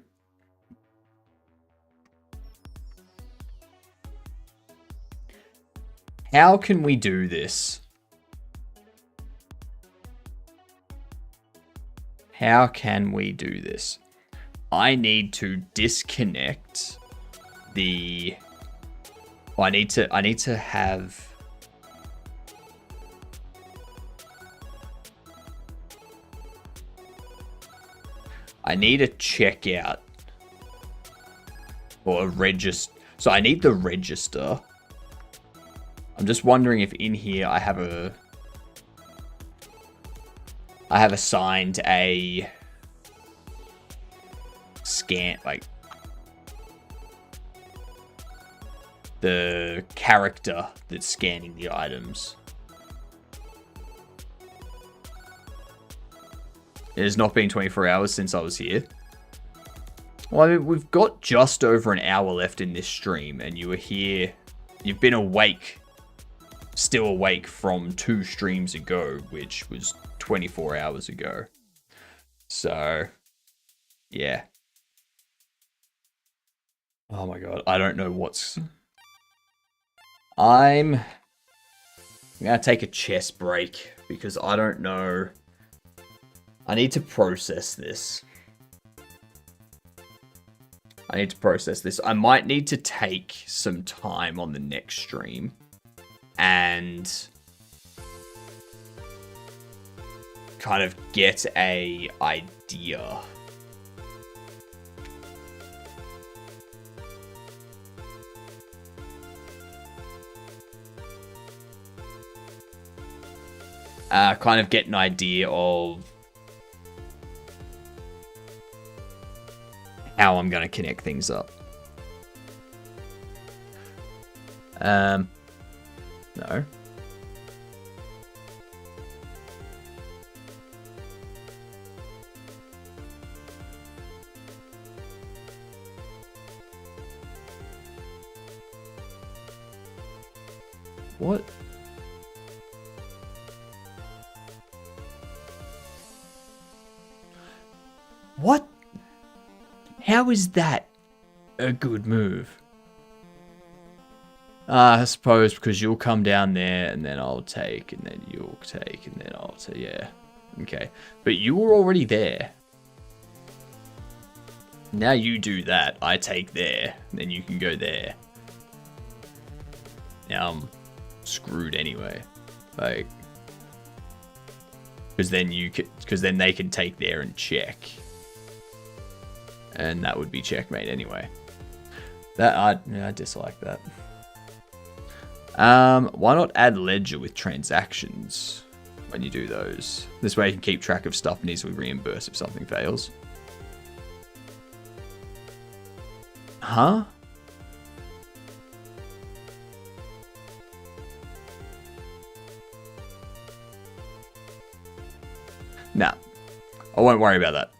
Speaker 1: how can we do this? How can we do this? I need to disconnect the... I need to have... I need a checkout. Or a register. So I need the register. I'm just wondering if in here I have assigned a scan, like the character that's scanning the items. It has not been 24 hours since I was here. Well, I mean, we've got just over an hour left in this stream, and you were here. You've been awake, still awake from 2 streams ago, which was 24 hours ago. So, yeah. Oh my god, I don't know what's... I'm gonna take a chess break, because I don't know... I need to process this. I might need to take some time on the next stream and kind of get a idea. Kind of get an idea of how I'm going to connect things up. No. What? What? How is that a good move? I suppose because you'll come down there and then I'll take and then you'll take and then I'll take. Yeah. Okay. But you were already there. Now you do that. I take there. And then you can go there. Now I'm screwed anyway. Like, because then they can take there and check. And that would be checkmate anyway. I dislike that. Why not add ledger with transactions when you do those? This way you can keep track of stuff and easily reimburse if something fails. Huh? Nah. I won't worry about that.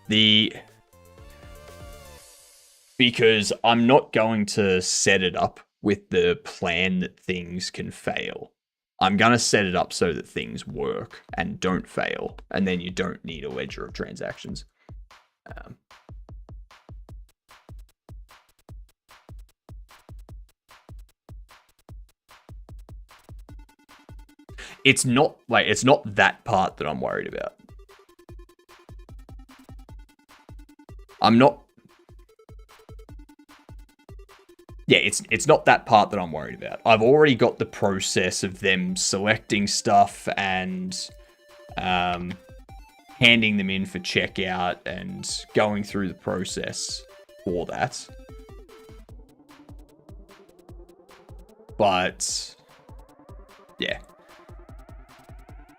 Speaker 1: Because I'm not going to set it up with the plan that things can fail. I'm going to set it up so that things work and don't fail. And then you don't need a ledger of transactions. It's not that part that I'm worried about. Yeah, it's not that part that I'm worried about. I've already got the process of them selecting stuff and handing them in for checkout and going through the process for that. But yeah,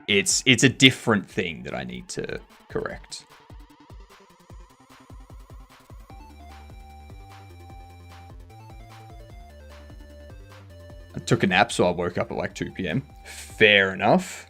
Speaker 1: it's a different thing that I need to correct. I took a nap, so I woke up at like 2 p.m. Fair enough.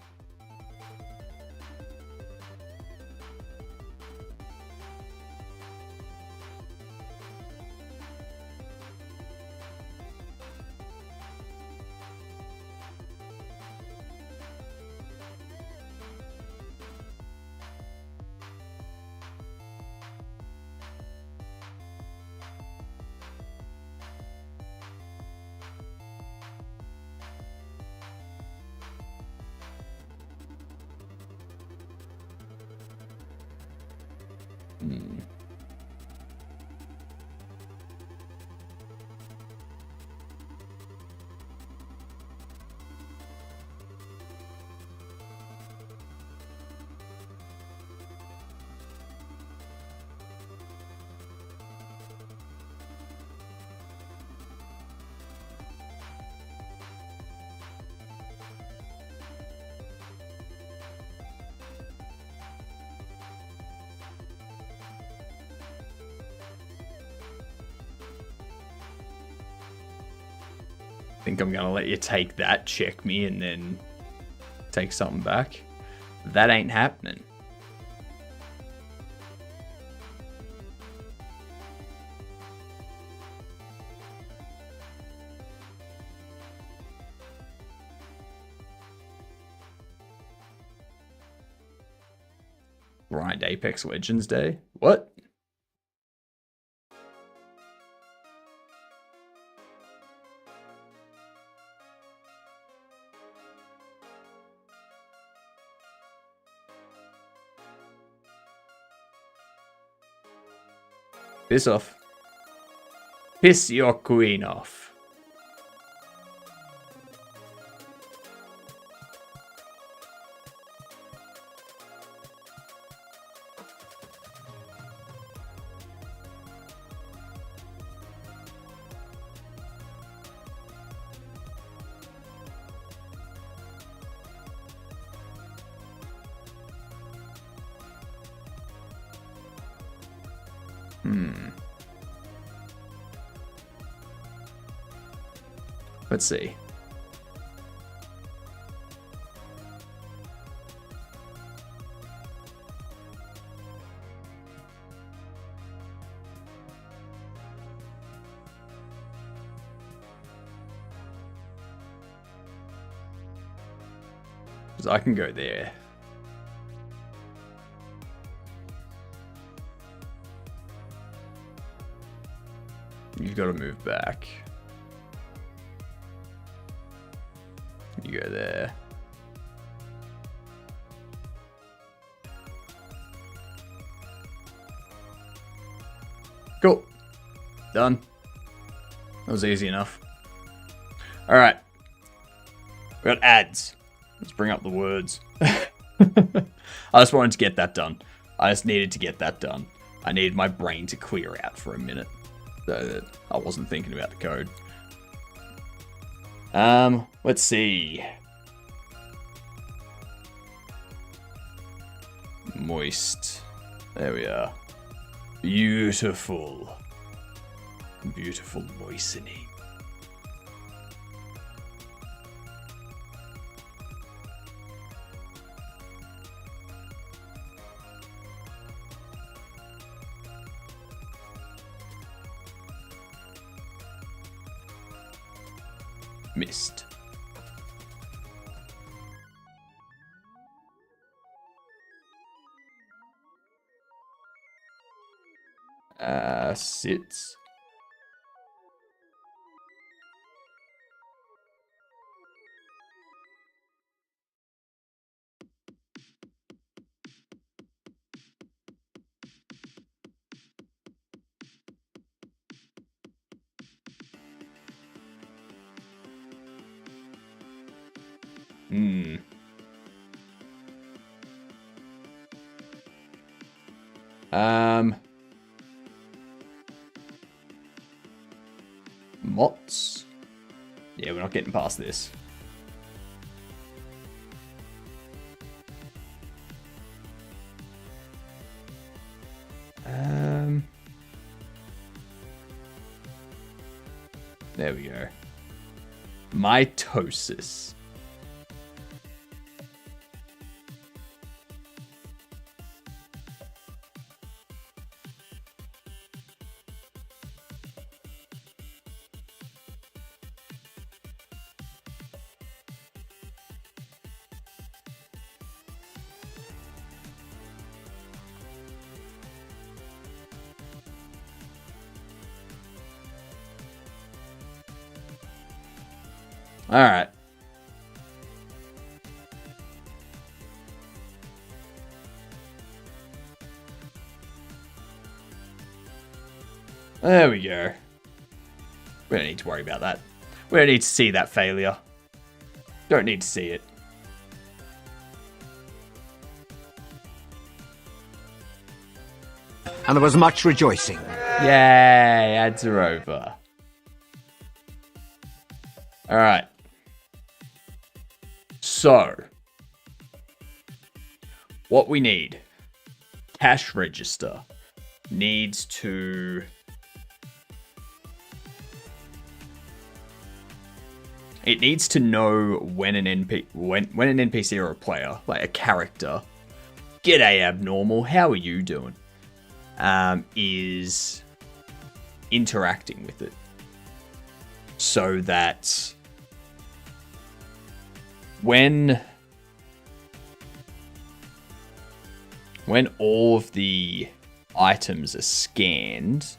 Speaker 1: think I'm gonna let you take that, check me, and then take something back. That ain't happening. Grind Apex Legends Day? What? Piss off. Piss your queen off. Let's see. Because I can go there. You've got to move back. You go there. Cool. Done. That was easy enough. Alright. We got ads. Let's bring up the words. I just wanted to get that done. I just needed to get that done. I needed my brain to clear out for a minute. So that I wasn't thinking about the code. Let's see. Moist. There we are. Beautiful. Beautiful moistening. Missed. Sits. Mots. Yeah, we're not getting past this. There we go. Mitosis. All right. There we go. We don't need to worry about that. We don't need to see that failure. Don't need to see it.
Speaker 2: And there was much rejoicing.
Speaker 1: Yay, ads are over. All right. So, what we need, cash register needs to It needs to know when an NPC or a player, like a character, "G'day abnormal, how are you doing?" Is interacting with it, so that when all of the items are scanned,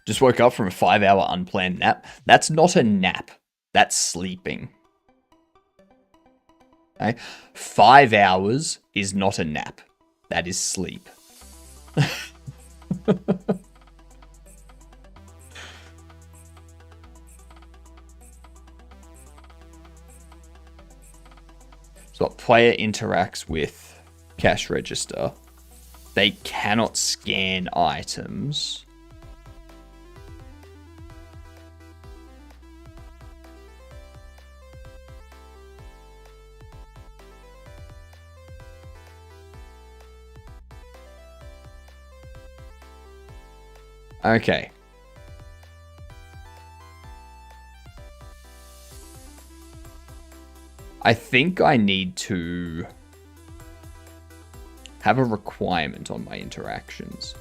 Speaker 1: just woke up from a 5-hour unplanned nap. That's not a nap. That's sleeping. Okay? 5 hours is not a nap. That is sleep. So a player interacts with cash register. They cannot scan items. Okay. I think I need to have a requirement on my interactions.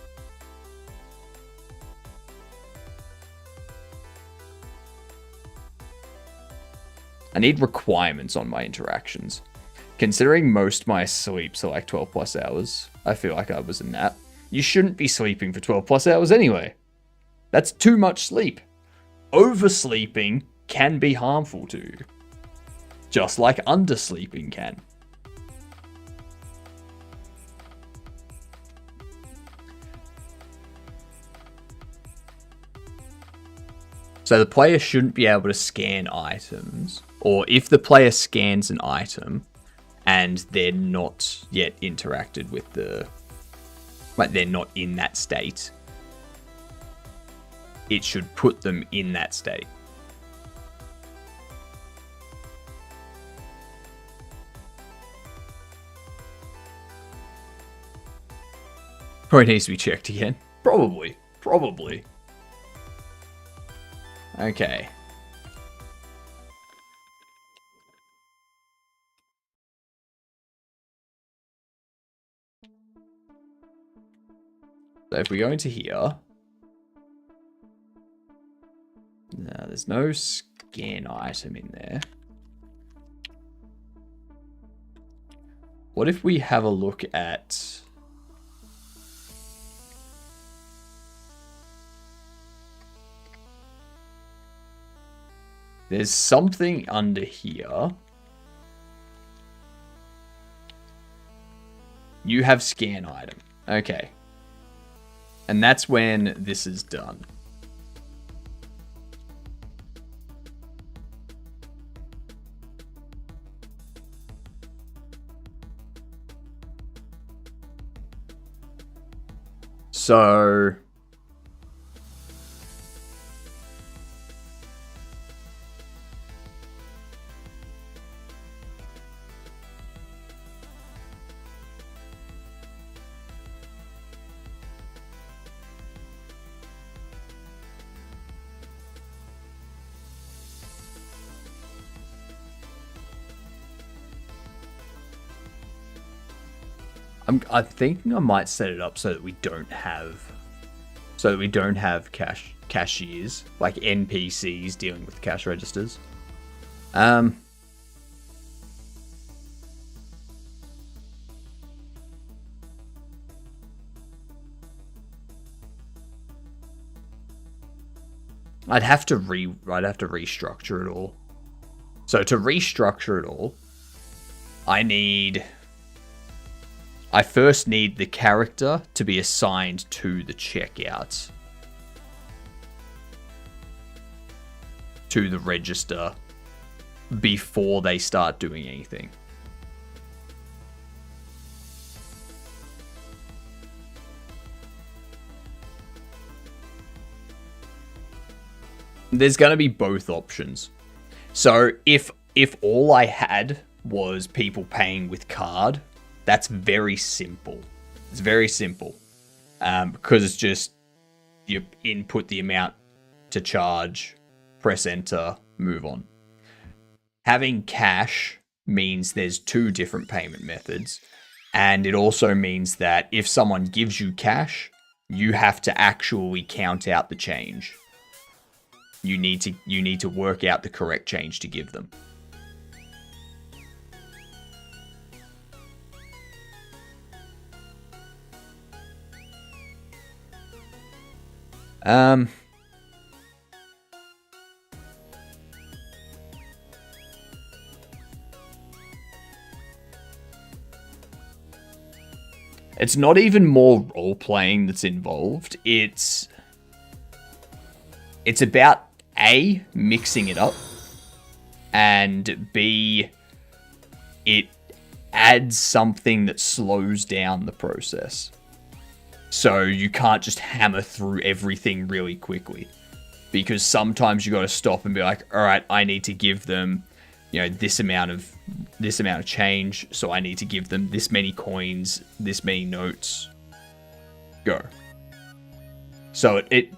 Speaker 1: I need requirements on my interactions. Considering most of my sleeps are like 12 plus hours, I feel like I was a nap. You shouldn't be sleeping for 12 plus hours anyway. That's too much sleep. Oversleeping can be harmful to you. Just like undersleeping can. So the player shouldn't be able to scan items. Or if the player scans an item and they're not yet interacted with the... like they're not in that state, it should put them in that state. Probably needs to be checked again. Probably. Okay. So if we go into here, no, there's no scan item in there. What if we have a look at... there's something under here. You have scan item. Okay. And that's when this is done. So... I'm thinking I might set it up so that we don't have cashiers, like NPCs dealing with cash registers. I'd have to restructure it all. So to restructure it all, I first need the character to be assigned to the checkout. To the register before they start doing anything. There's going to be both options. So if all I had was people paying with card. That's very simple. It's very simple. Because it's just you input the amount to charge, press enter, move on. Having cash means there's 2 different payment methods, and it also means that if someone gives you cash, you have to actually count out the change. You need to work out the correct change to give them. It's not even more role-playing that's involved. It's about A, mixing it up, and B, it adds something that slows down the process. So you can't just hammer through everything really quickly. Because sometimes you got to stop and be like, all right, I need to give them, this amount of change, so I need to give them this many coins, this many notes. Go. So it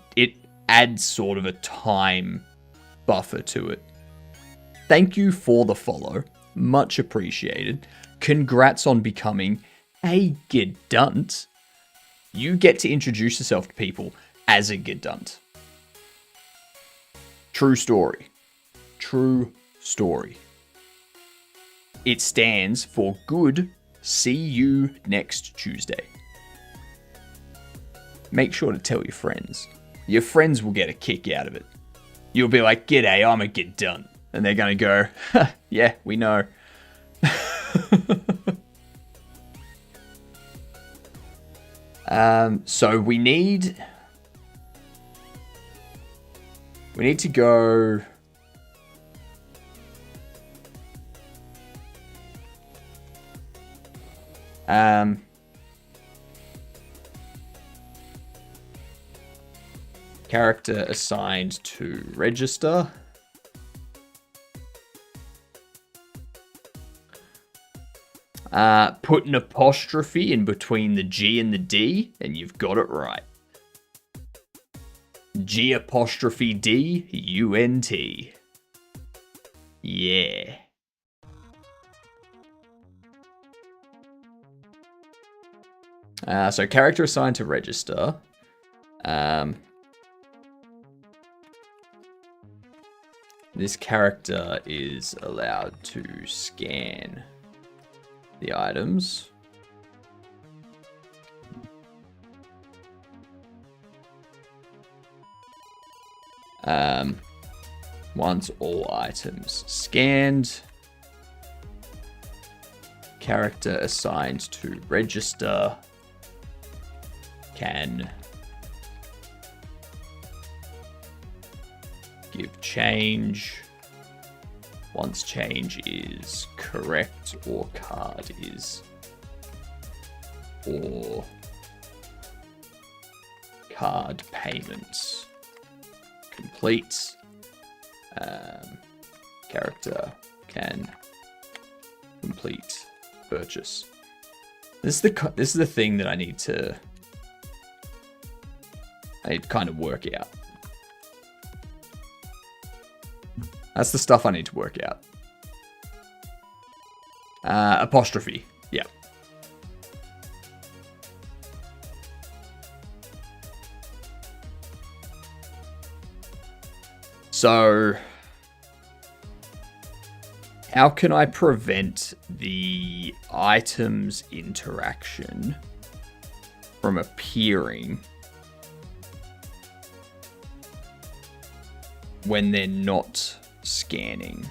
Speaker 1: adds sort of a time buffer to it. Thank you for the follow. Much appreciated. Congrats on becoming a Gedunt. You get to introduce yourself to people as a Gedunt. True story. True story. It stands for Good See You Next Tuesday. Make sure to tell your friends. Your friends will get a kick out of it. You'll be like, g'day, I'm a Gedunt. And they're going to go, yeah, we know. So we need to go. Character assigned to register. Put an apostrophe in between the G and the D, and you've got it right. G apostrophe D U-N-T. Yeah. So character assigned to register. This character is allowed to scan the items. Once all items scanned, character assigned to register can give change once change is correct or card is or card payments complete. Character can complete purchase. This is the thing that I need to kind of work out. That's the stuff I need to work out. Apostrophe. Yeah. So, how can I prevent the items interaction from appearing when they're not scanning?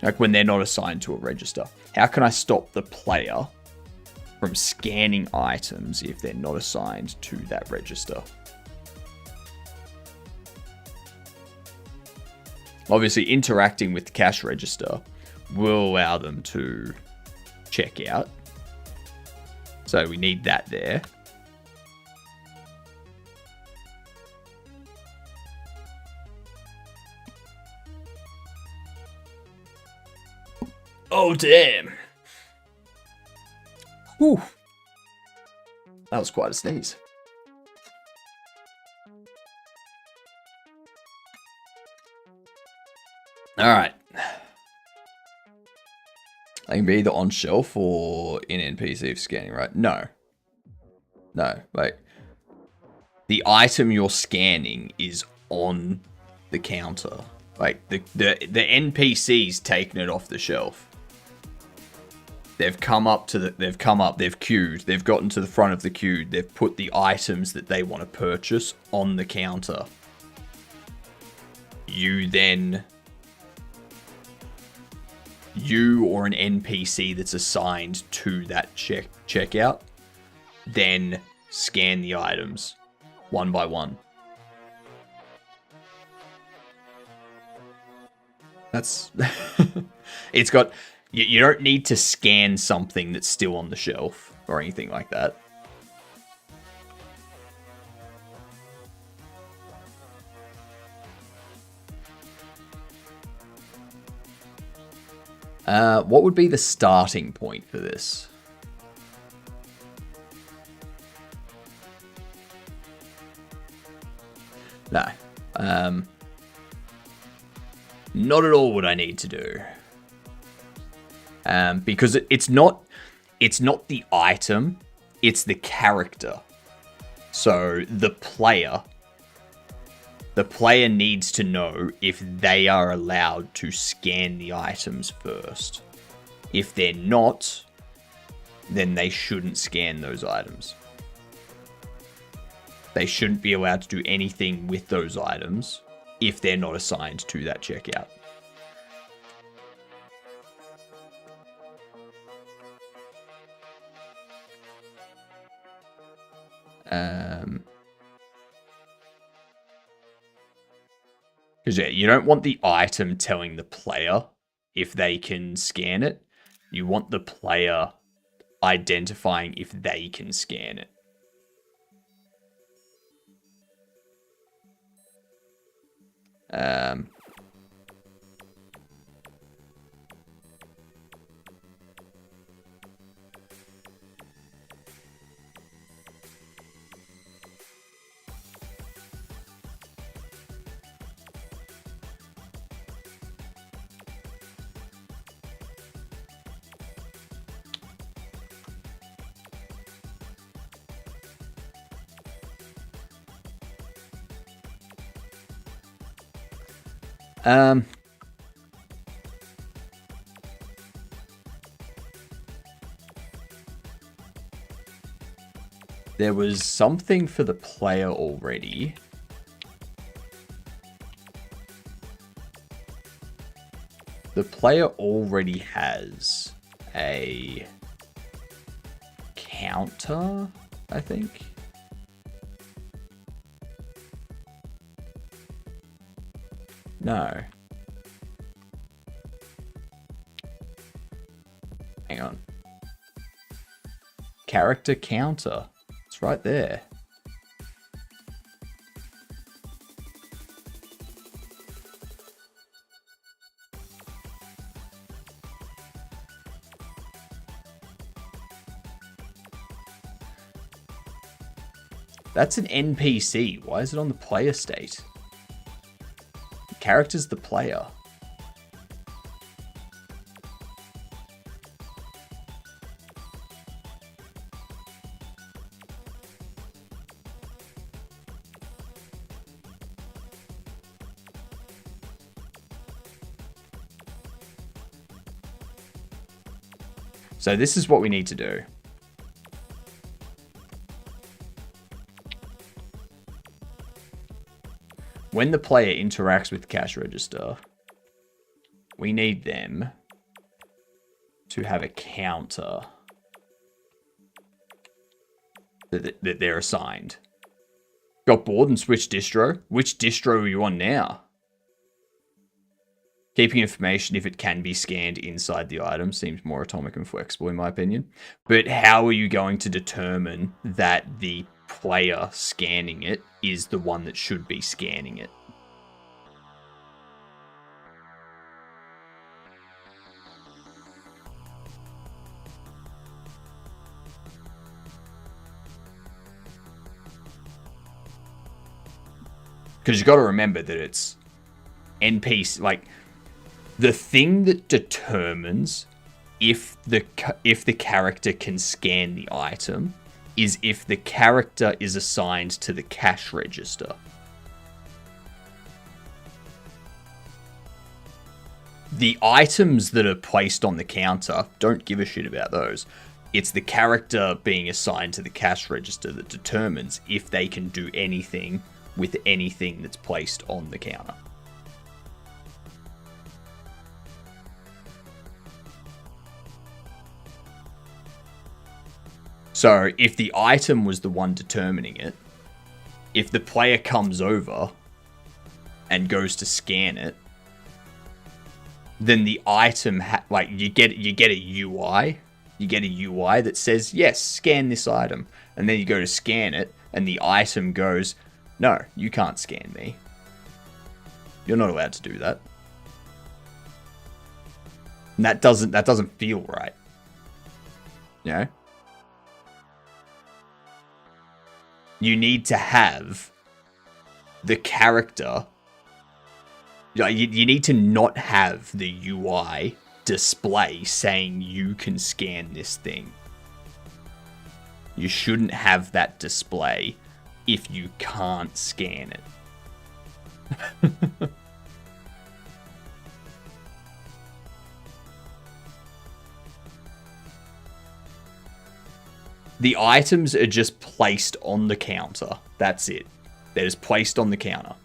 Speaker 1: Like when they're not assigned to a register. How can I stop the player from scanning items if they're not assigned to that register? Obviously, interacting with the cash register will allow them to check out. So we need that there. Oh, damn. Whew. That was quite a sneeze. Alright. They can be either on shelf or in NPC for scanning, right? No. No, wait. The item you're scanning is on the counter. Like, the NPC's taken it off the shelf. They've come up, they've queued, they've gotten to the front of the queue, they've put the items that they want to purchase on the counter. You or an NPC that's assigned to that checkout, then scan the items one by one. That's... It's got... You don't need to scan something that's still on the shelf or anything like that. What would be the starting point for this? No. Not at all what I need to do. Because it's not the item, it's the character. So the player needs to know if they are allowed to scan the items first. If they're not, then they shouldn't scan those items. They shouldn't be allowed to do anything with those items if they're not assigned to that checkout. Because yeah, you don't want the item telling the player if they can scan it. You want the player identifying if they can scan it. There was something for the player already. The player already has a counter, I think. No. Hang on. Character counter. It's right there. That's an NPC. Why is it on the player state? The character's the player. So this is what we need to do. When the player interacts with the cash register, we need them to have a counter that they're assigned. Got bored and switched distro? Which distro are you on now? Keeping information if it can be scanned inside the item seems more atomic and flexible in my opinion. But how are you going to determine that the player scanning it is the one that should be scanning it? Because you got to remember that it's NPC, like the thing that determines if the character can scan the item is if the character is assigned to the cash register. The items that are placed on the counter, don't give a shit about those. It's the character being assigned to the cash register that determines if they can do anything with anything that's placed on the counter. So if the item was the one determining it, if the player comes over and goes to scan it, then the item, like you get a UI. You get a UI that says, yes, scan this item. And then you go to scan it, and the item goes, no, you can't scan me. You're not allowed to do that. And that doesn't feel right. You know? You need to have the character. You need to not have the UI display saying you can scan this thing. You shouldn't have that display if you can't scan it. The items are just placed on the counter. That's it. They're just placed on the counter.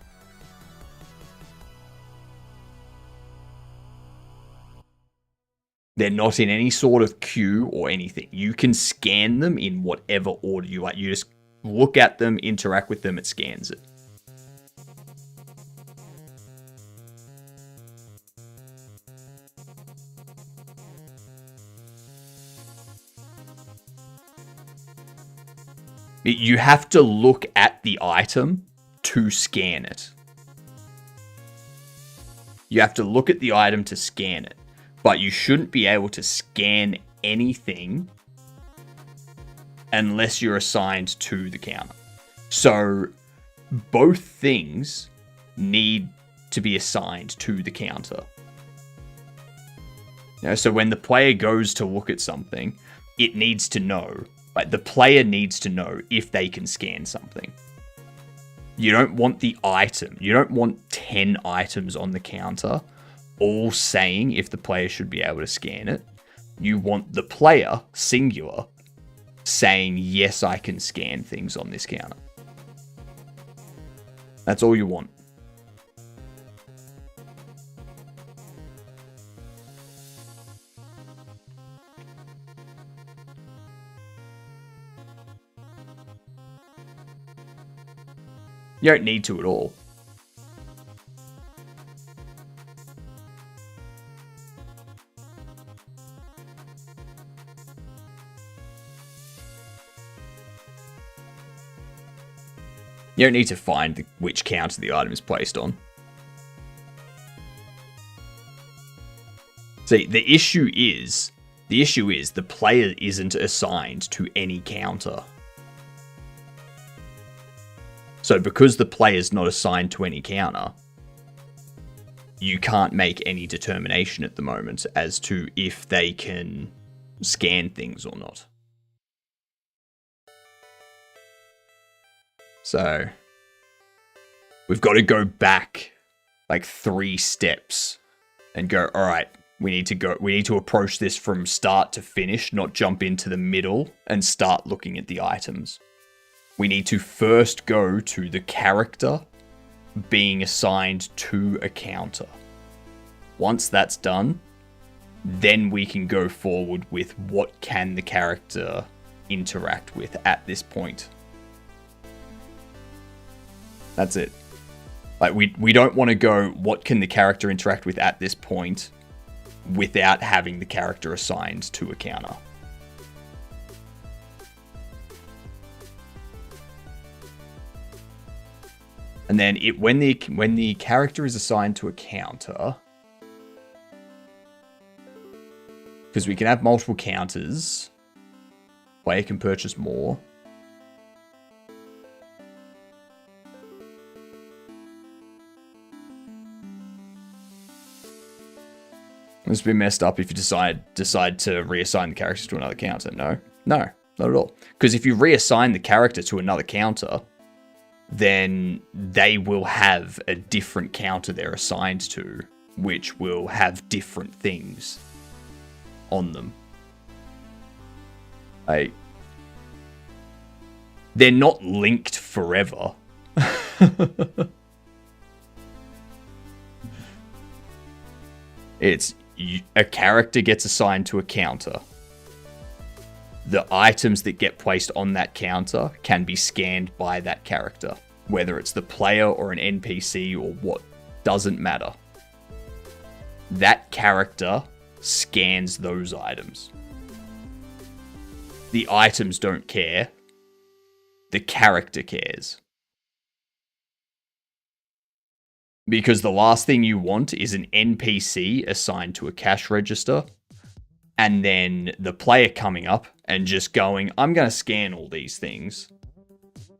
Speaker 1: They're not in any sort of queue or anything. You can scan them in whatever order you like. You just look at them, interact with them, it scans it. You have to look at the item to scan it. You have to look at the item to scan it. But you shouldn't be able to scan anything unless you're assigned to the counter. So both things need to be assigned to the counter. You know, so when the player goes to look at something, it needs to know, like the player needs to know if they can scan something. You don't want the item, you don't want 10 items on the counter all saying if the player should be able to scan it. You want the player, singular, saying, yes, I can scan things on this counter. That's all you want. You don't need to at all. You don't need to find which counter the item is placed on. See, the issue is the player isn't assigned to any counter. So because the player's not assigned to any counter, you can't make any determination at the moment as to if they can scan things or not. So we've got to go back like 3 steps and go, all right, we need to approach this from start to finish, not jump into the middle and start looking at the items. We need to first go to the character being assigned to a counter. Once that's done, then we can go forward with what can the character interact with at this point. That's it. Like we don't want to go, what can the character interact with at this point without having the character assigned to a counter. And then when the character is assigned to a counter, because we can have multiple counters, player can purchase more. This would be messed up if you decide to reassign the characters to another counter. No, not at all. Because if you reassign the character to another counter, then they will have a different counter they're assigned to, which will have different things on them. They're not linked forever. It's a character gets assigned to a counter. The items that get placed on that counter can be scanned by that character. Whether it's the player or an NPC or what, doesn't matter. That character scans those items. The items don't care. The character cares. Because the last thing you want is an NPC assigned to a cash register, and then the player coming up and just going, I'm going to scan all these things,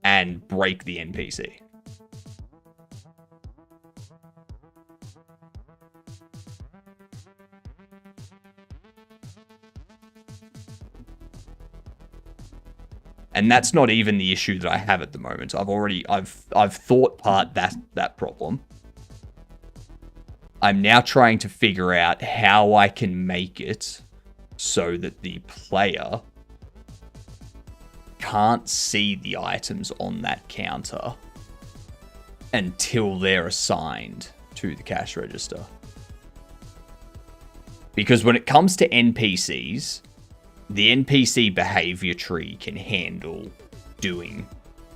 Speaker 1: and break the NPC. And that's not even the issue that I have at the moment. I've thought part that problem. I'm now trying to figure out how I can make it so that the player can't see the items on that counter until they're assigned to the cash register. Because when it comes to NPCs, the NPC behavior tree can handle doing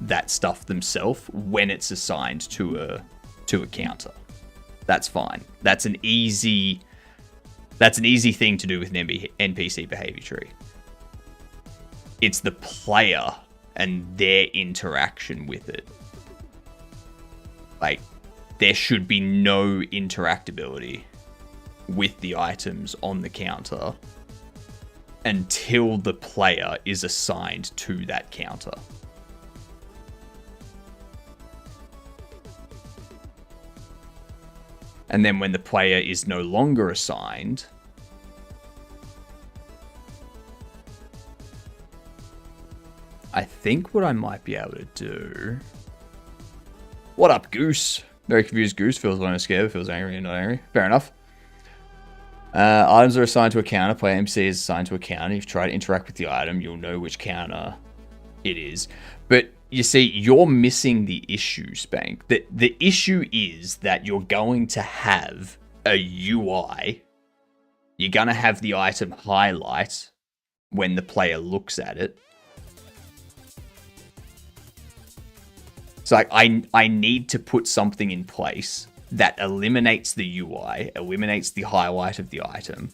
Speaker 1: that stuff themselves when it's assigned to a counter. That's fine. That's an easy thing to do with an NPC behavior tree. It's the player and their interaction with it. Like, there should be no interactability with the items on the counter until the player is assigned to that counter. And then when the player is no longer assigned, I think what I might be able to do... What up, Goose? Very confused Goose. Feels when I'm scared, feels angry and not angry. Fair enough. Items are assigned to a counter. Player MC is assigned to a counter. If you try to interact with the item, you'll know which counter it is. But you see, you're missing the issue, Spank. The issue is that you're going to have a UI. You're going to have the item highlight when the player looks at it. So like, I need to put something in place that eliminates the UI, eliminates the highlight of the item,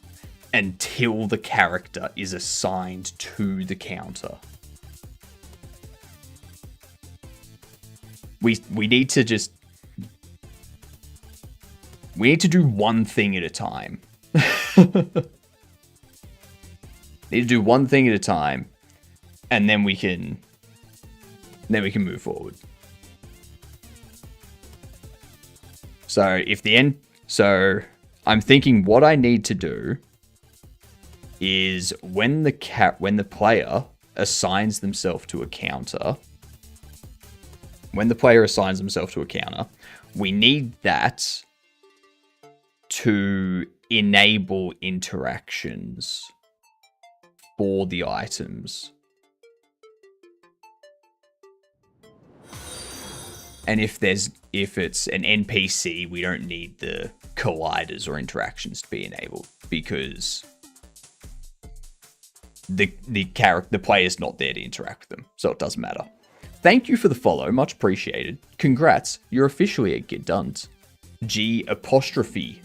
Speaker 1: until the character is assigned to the counter. We need to just... We need to do one thing at a time. Need to do one thing at a time, and then we can move forward. So so I'm thinking what I need to do is when the player assigns themselves to a counter, we need that to enable interactions for the items. And if it's an NPC, we don't need the colliders or interactions to be enabled because the player's not there to interact with them, so it doesn't matter. Thank you for the follow, much appreciated. Congrats, you're officially a Gidunt. G''DUNT.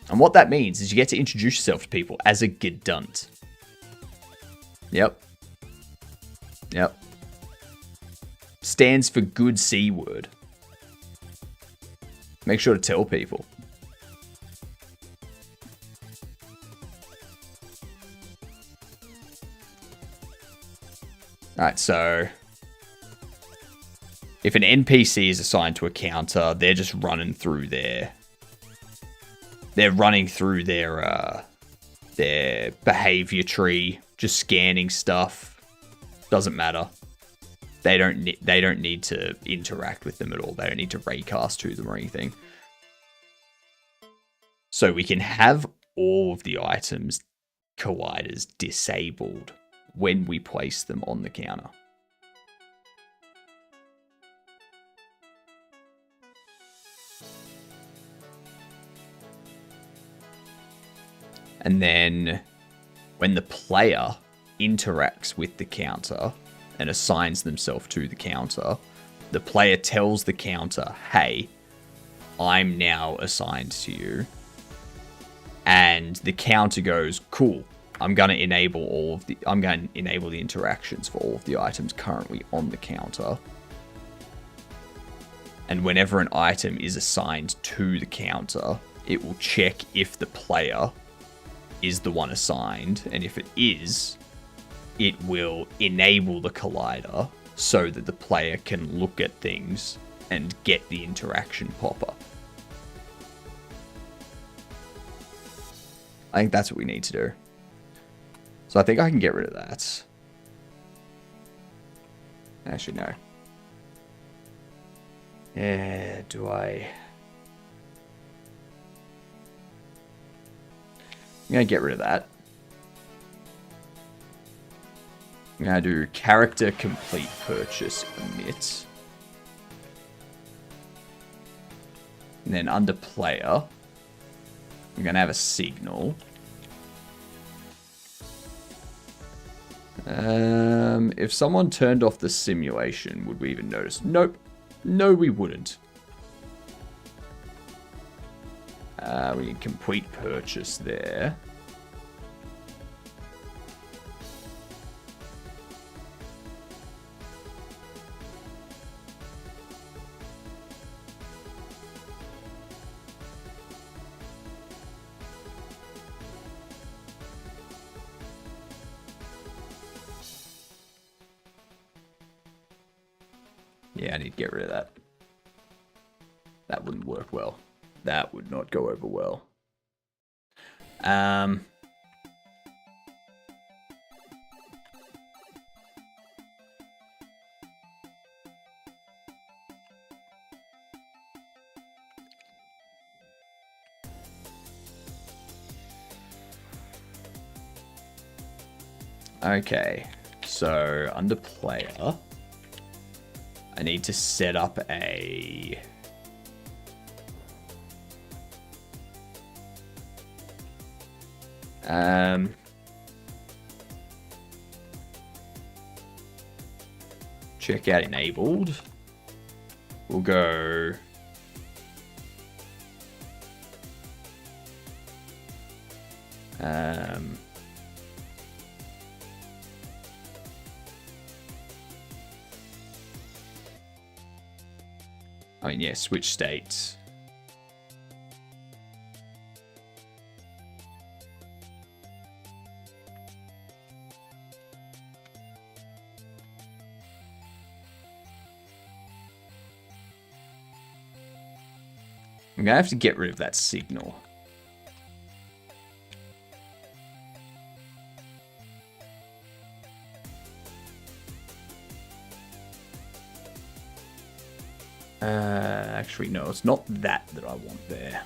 Speaker 1: And what that means is you get to introduce yourself to people as a Gidunt. Yep. Stands for good C word. Make sure to tell people. Alright, so if an NPC is assigned to a counter, they're just running through there. they're running through their behavior tree, just scanning stuff. Doesn't matter. They don't need to interact with them at all. They don't need to raycast to them or anything. So we can have all of the items colliders disabled when we place them on the counter. And then when the player interacts with the counter and assigns themselves to the counter, the player tells the counter, hey, I'm now assigned to you. And the counter goes, cool, I'm going to enable the interactions for all of the items currently on the counter. And whenever an item is assigned to the counter, it will check if the player is the one assigned, and if it is, it will enable the collider so that the player can look at things and get the interaction popper. I think that's what we need to do. So I think I can get rid of that. Actually, no. Yeah, do I... I'm going to get rid of that. I'm going to do character complete purchase omit. And then under player, I'm going to have a signal. If someone turned off the simulation, would we even notice? Nope. No, we wouldn't. We need complete purchase there. Yeah, I need to get rid of that. That wouldn't work well. That would not go over well. Okay, so under player, I need to set up a... checkout enabled. We'll go... I mean, yeah, switch states. I'm going to have to get rid of that signal. Actually, no, it's not that I want there.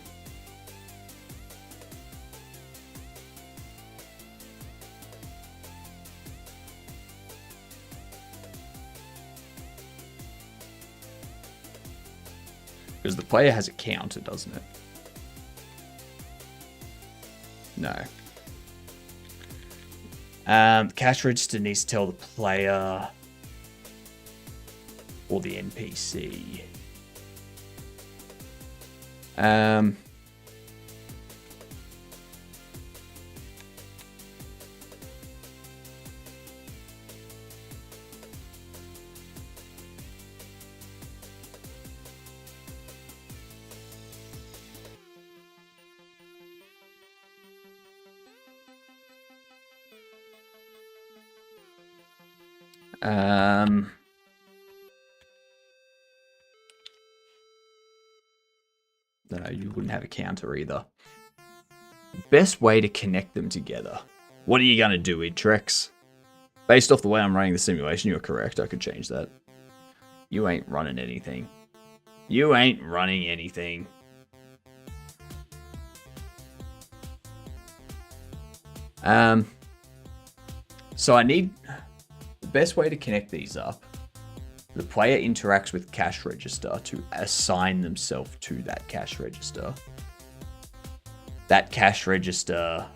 Speaker 1: Because the player has a counter, doesn't it? No. Cash register needs to tell the player or the NPC. No, you wouldn't have a counter either. Best way to connect them together. What are you going to do, Idtrex? Based off the way I'm running the simulation, you're correct. I could change that. You ain't running anything. You ain't running anything. So I need the best way to connect these up. The player interacts with cash register to assign themselves to that cash register. That cash register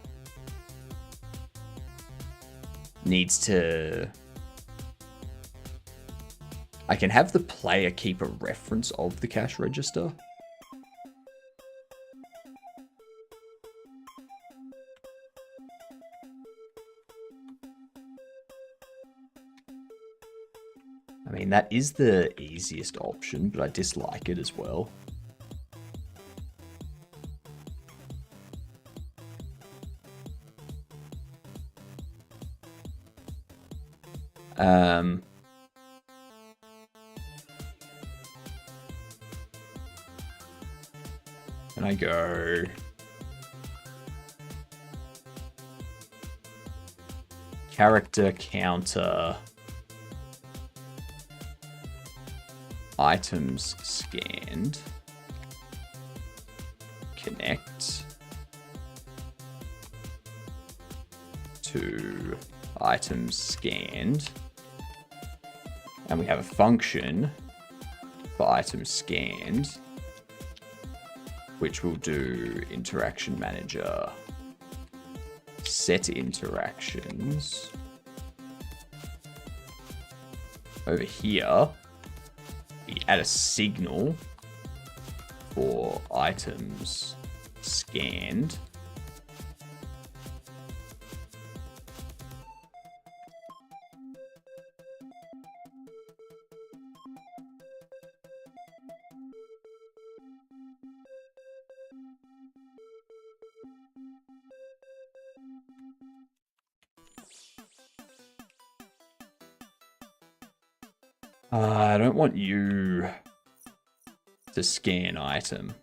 Speaker 1: needs to... I can have the player keep a reference of the cash register. I mean, that is the easiest option, but I dislike it as well. And I go... Character counter... Items scanned. Connect to items scanned. And we have a function for items scanned, which will do interaction manager, set interactions. Over here, we add a signal for items scanned. I don't want you to scan item.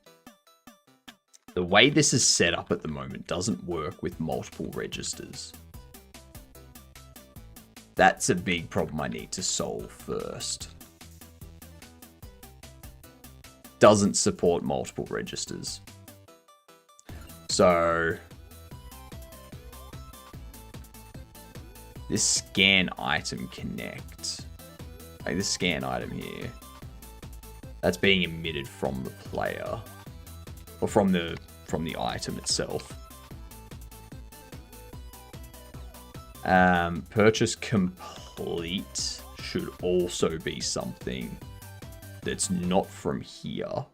Speaker 1: The way this is set up at the moment doesn't work with multiple registers. That's a big problem I need to solve first. Doesn't support multiple registers. So this scan item connect. Like this scan item here, that's being emitted from the player, or from the item itself. Purchase complete should also be something that's not from here.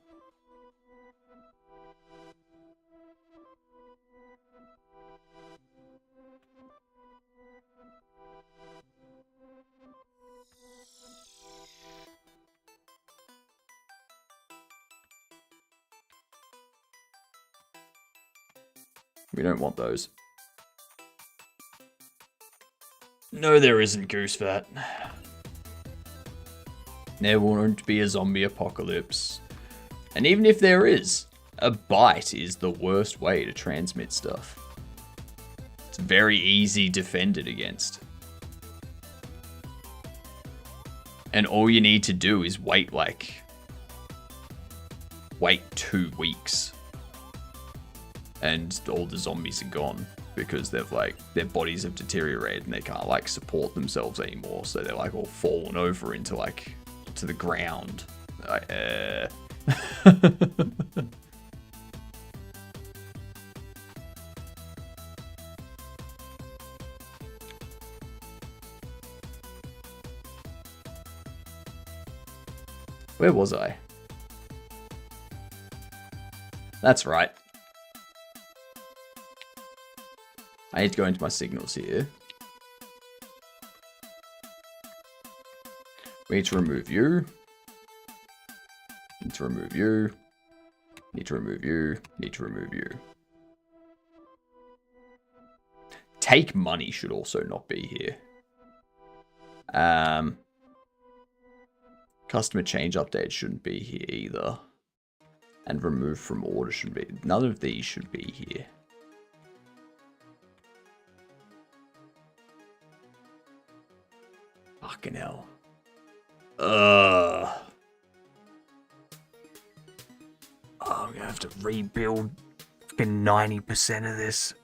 Speaker 1: We don't want those. No, there isn't, Goosefat. There won't be a zombie apocalypse. And even if there is, a bite is the worst way to transmit stuff. It's very easy defended against. And all you need to do is wait 2 weeks. And all the zombies are gone because they've their bodies have deteriorated and they can't support themselves anymore. So they're all fallen over into the ground. Where was I? That's right. I need to go into my signals here. We need to remove you. Need to remove you. Need to remove you. Need to remove you. Take money should also not be here. Customer change update shouldn't be here either. And remove from order should be. None of these should be here. Fucking hell. Oh, I'm gonna have to rebuild fucking 90% of this.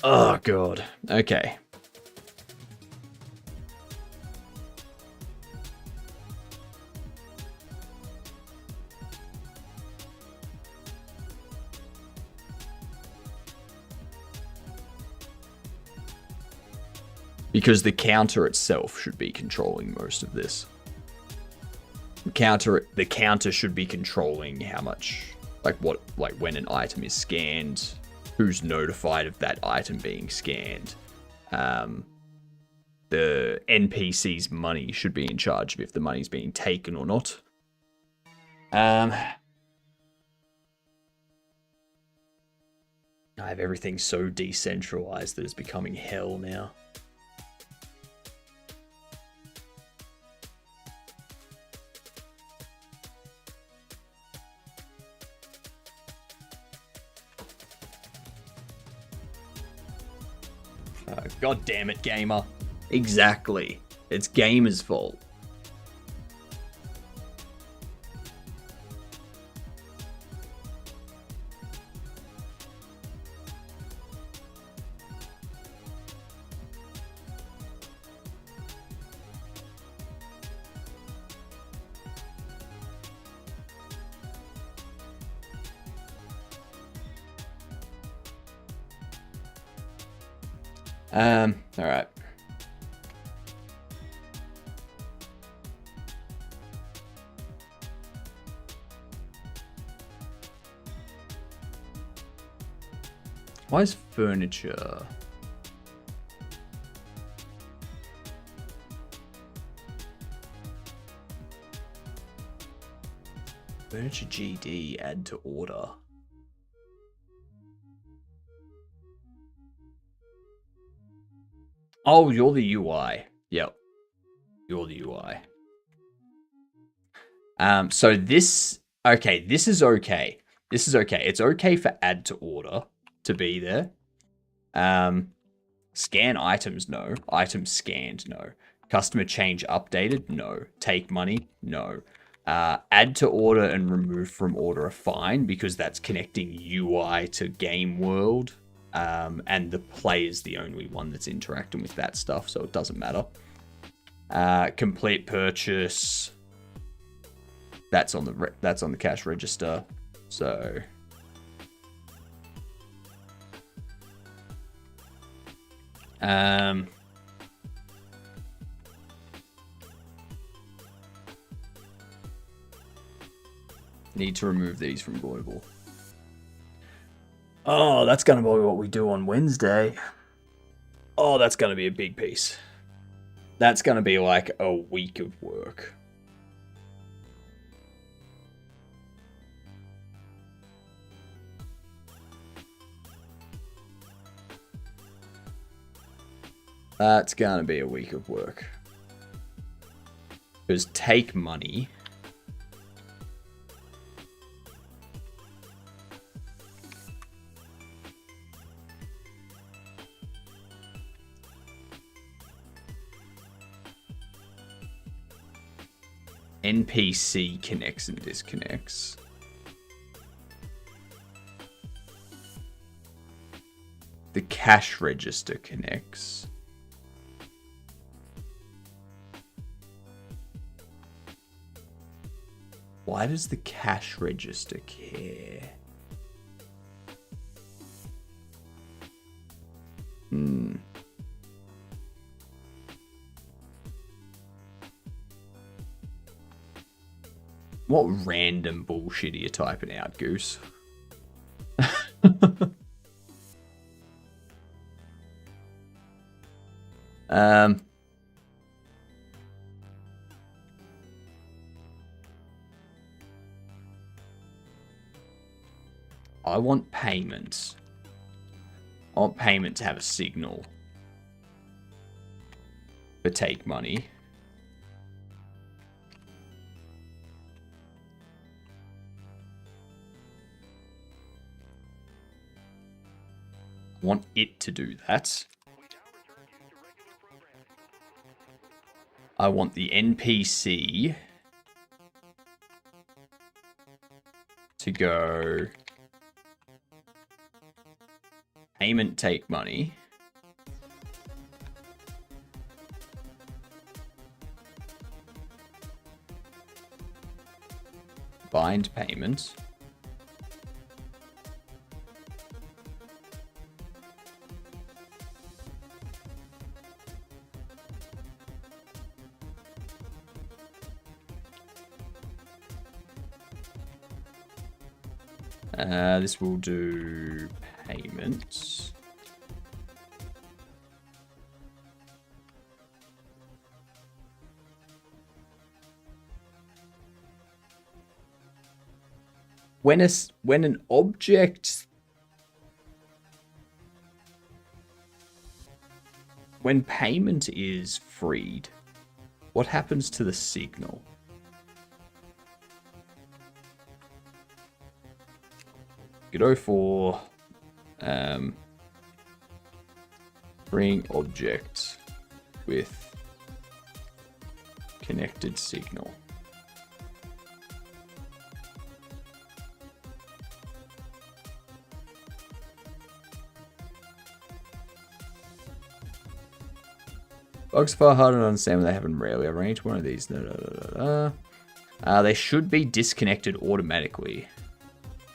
Speaker 1: Oh, God. Okay. Because the counter itself should be controlling most of this. The counter should be controlling how much, like when an item is scanned, who's notified of that item being scanned. The NPC's money should be in charge of if the money's being taken or not. I have everything so decentralized that it's becoming hell now. God damn it, gamer. Exactly. It's gamer's fault. All right. Why is furniture? Furniture GD add to order. Oh, you're the UI. Yep. You're the UI. So this, okay, this is okay. This is okay. It's okay for add to order to be there. Scan items, no. Items scanned, no. Customer change updated, no. Take money, no. Add to order and remove from order are fine because that's connecting UI to game world. And the player's the only one that's interacting with that stuff, so it doesn't matter. Complete purchase. That's on the cash register. So need to remove these from global. Oh, that's gonna be what we do on Wednesday. Oh, that's gonna be a big piece. That's gonna be like a week of work. That's gonna be a week of work. Because take money. NPC connects and disconnects. The cash register connects. Why does the cash register care? What random bullshit are you typing out, Goose? I want payments. I want payment to have a signal for take money. want it to do that. I want the NPC to go payment, take money. Bind payment. This will do payments. When an object, when payment is freed, what happens to the signal? Go for bring object with connected signal. Bugs far harder to understand when they happen rarely. I've run each one of these. They should be disconnected automatically.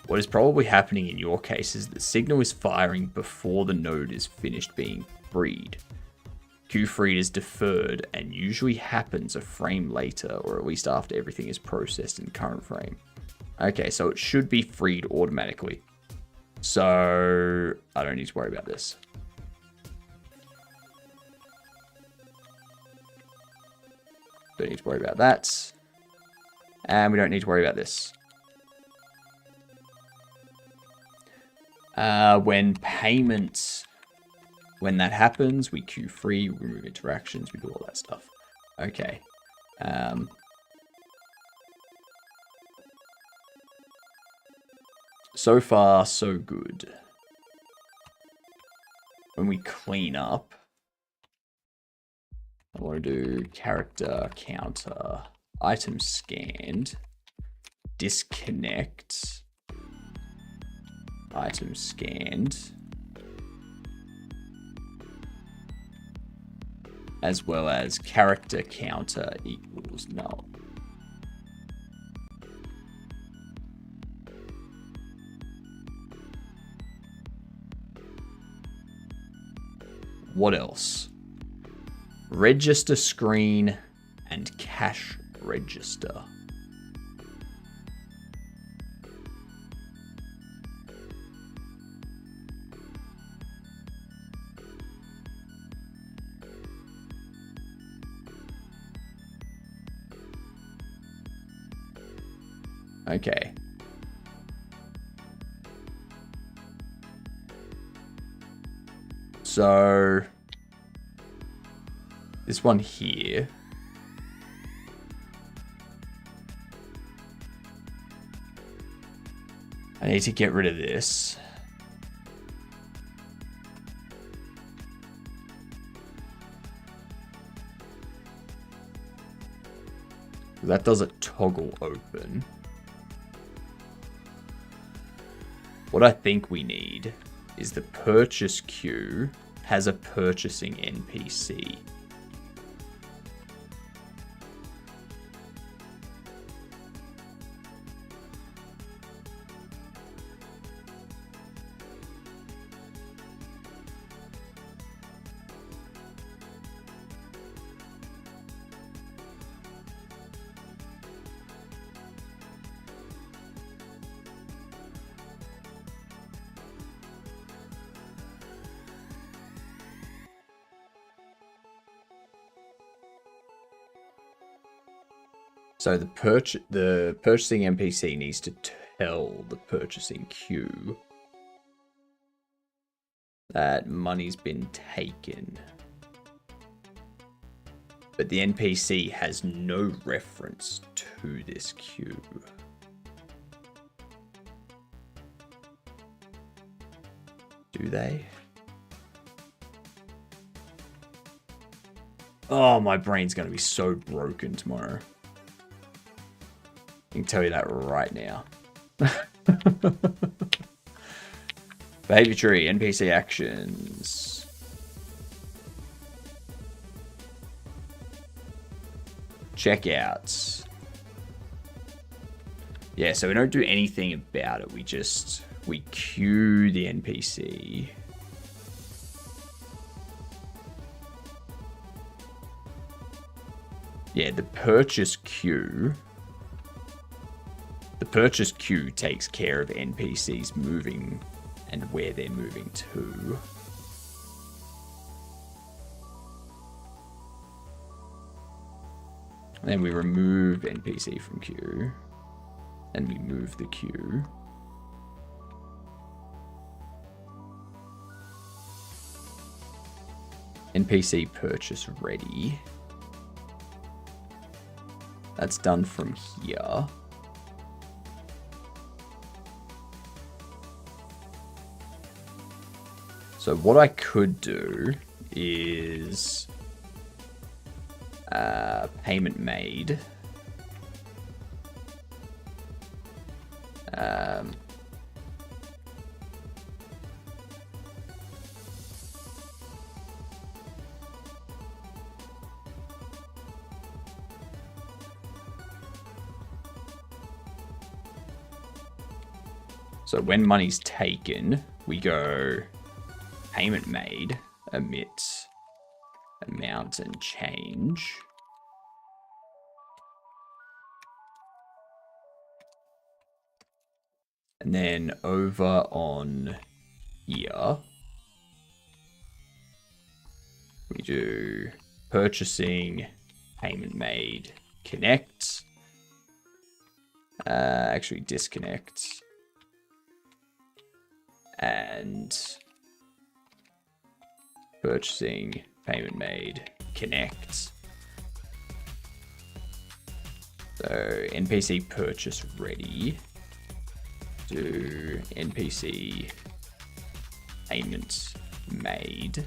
Speaker 1: What is probably happening in your case is the signal is firing before the node is finished being freed. Queue freed is deferred and usually happens a frame later, or at least after everything is processed in current frame. Okay, so it should be freed automatically. So I don't need to worry about this. Don't need to worry about that. And we don't need to worry about this. When payments, when that happens, we queue free, remove interactions, we do all that stuff. Okay. So far, so good. When we clean up, I want to do character counter, item scanned, disconnect, item scanned, as well as character counter equals null. What else? Register screen and cache register. Okay. So this one here. I need to get rid of this. That doesn't toggle open. What I think we need is the purchase queue has a purchasing NPC. So the purchasing NPC needs to tell the purchasing queue that money's been taken. But the NPC has no reference to this queue. Do they? Oh, my brain's going to be so broken tomorrow. I can tell you that right now. Behavior tree, NPC actions. Checkouts. Yeah, so we don't do anything about it. We queue the NPC. Yeah, the purchase queue. The purchase queue takes care of NPCs moving and where they're moving to. And then we remove NPC from queue. And we move the queue. NPC purchase ready. That's done from here. So what I could do is payment made. So when money's taken, we go payment made, omit amount and change. And then over on here, we do purchasing, payment made, connect. Actually disconnect. And purchasing, payment made, connect. So NPC purchase ready. Do NPC payment made.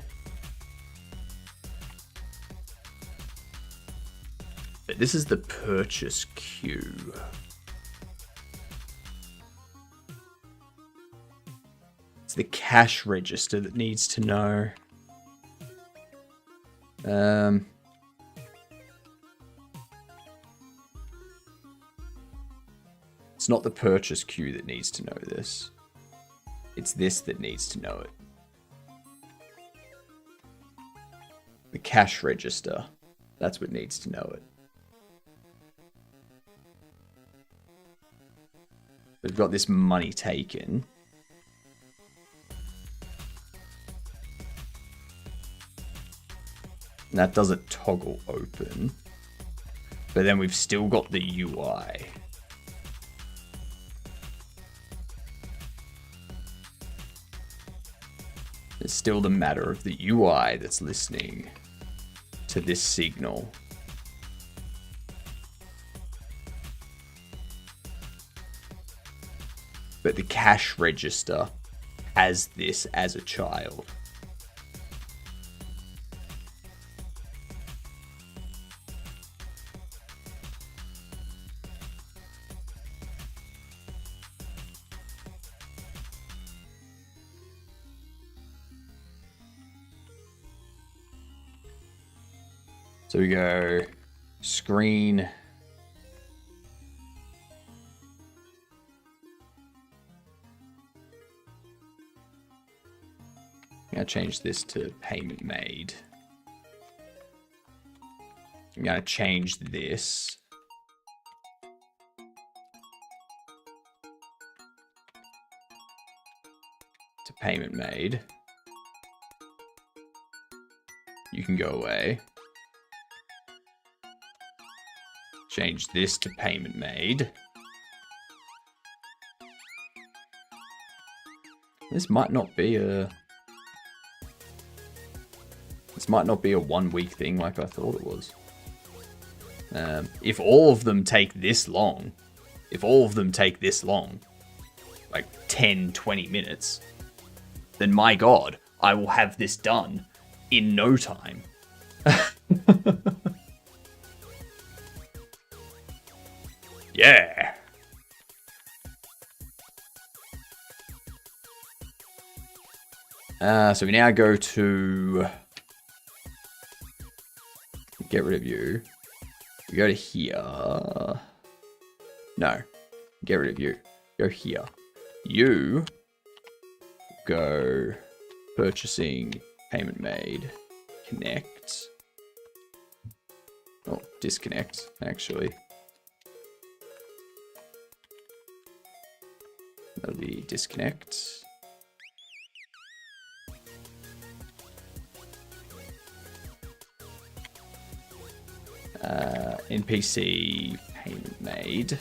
Speaker 1: But this is the purchase queue. It's the cash register that needs to know. It's not the purchase queue that needs to know this. It's this that needs to know it. The cash register. That's what needs to know it. We've got this money taken. And that doesn't toggle open. But then we've still got the UI. It's still the matter of the UI that's listening to this signal. But the cash register has this as a child. So we go screen. I'm going to change this to payment made. I'm going to change this to payment made. You can go away. Change this to payment made. This might not be a 1 week thing like I thought it was. If all of them take this long, like 10, 20 minutes, then my God, I will have this done in no time. Yeah. So we now go to get rid of you. We go to here. No, get rid of you. Go here. You go purchasing, payment made, connect. Oh, disconnect, actually. That'll be disconnect. NPC payment made.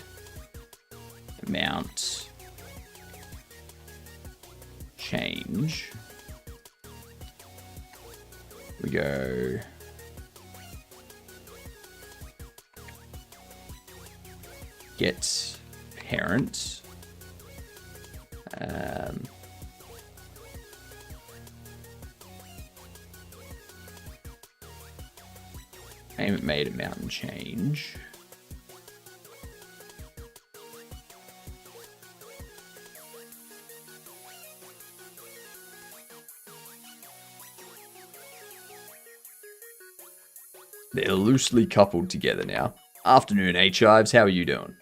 Speaker 1: Amount. Change. We go. Get parent. Payment made, amount and change. They're loosely coupled together now. Afternoon, H-Hives, how are you doing?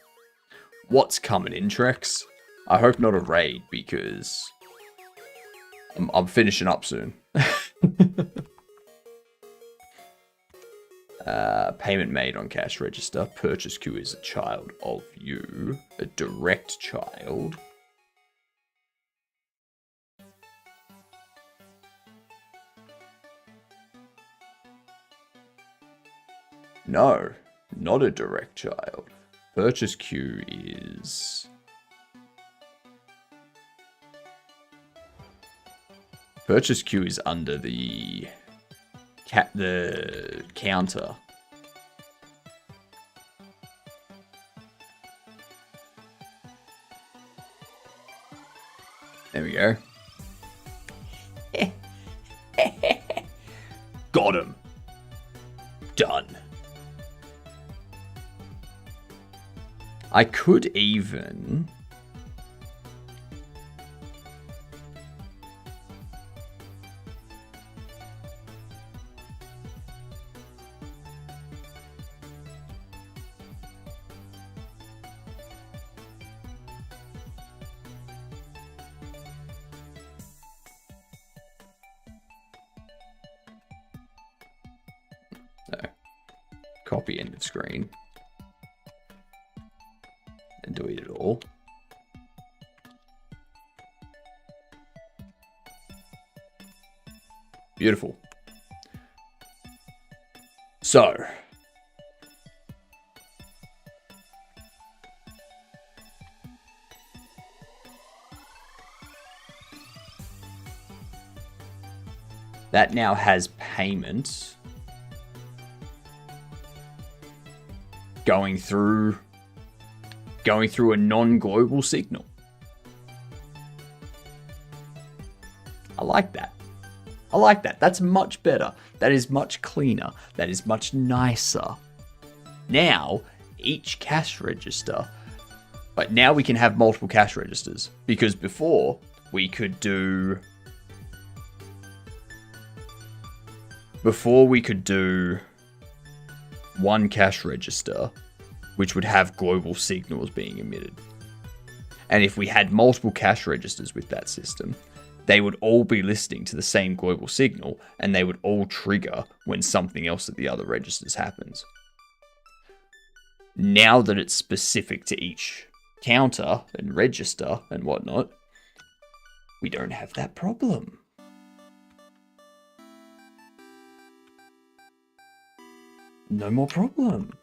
Speaker 1: What's coming in, Trex? I hope not a raid, because I'm finishing up soon. Payment made on cash register. Purchase queue is a child of you. A direct child. No, not a direct child. Purchase queue is... Purchase queue is under the counter. There we go. Got him. Done. I could even... No. Copy end of screen. And delete it all. Beautiful. So. That now has payment going through a non-global signal. I like that. I like that. That's much better. That is much cleaner. That is much nicer. Now, each cash register, but now we can have multiple cash registers, because before we could do one cash register, which would have global signals being emitted. And if we had multiple cash registers with that system, they would all be listening to the same global signal, and they would all trigger when something else at the other registers happens. Now that it's specific to each counter and register and whatnot, we don't have that problem. No more problem.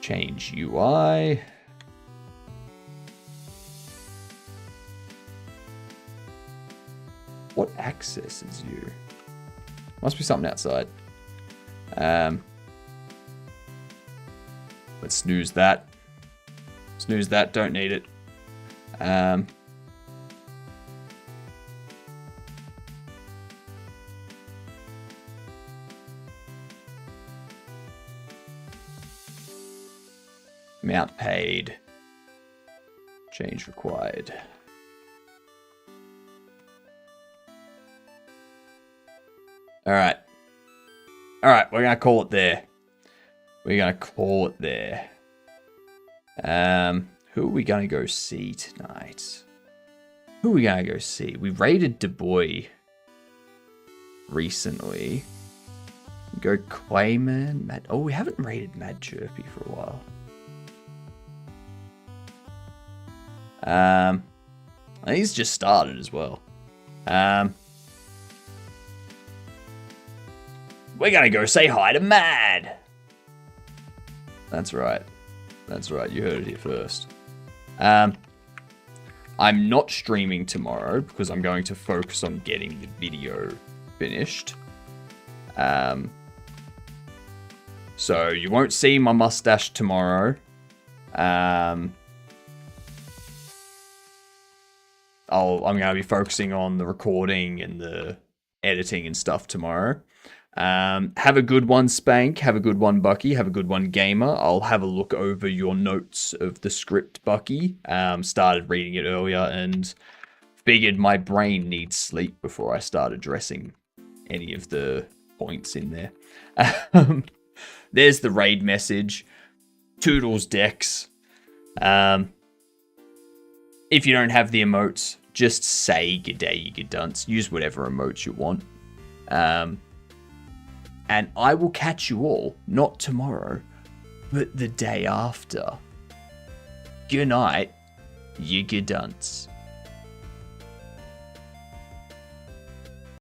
Speaker 1: Change UI. What accesses you? Must be something outside. Let's snooze that. Snooze that, don't need it. Amount paid. Change required. Alright. Alright, we're gonna call it there. We're gonna call it there. Who are we gonna go see tonight? Who are we gonna go see? We raided Du Bois recently. Go Clayman. Oh, we haven't raided Mad Chirpy for a while. I think he's just started as well. We're gonna go say hi to Mad. That's right. That's right. You heard it here first. I'm not streaming tomorrow because I'm going to focus on getting the video finished. So you won't see my mustache tomorrow. I'm going to be focusing on the recording and the editing and stuff tomorrow. Have a good one, Spank. Have a good one, Bucky. Have a good one, Gamer. I'll have a look over your notes of the script, Bucky. Started reading it earlier and figured my brain needs sleep before I start addressing any of the points in there. There's the raid message. Toodles Dex. If you don't have the emotes, just say g'day, you dunce. Use whatever emotes you want. And I will catch you all, not tomorrow, but the day after. Good night, you dunce.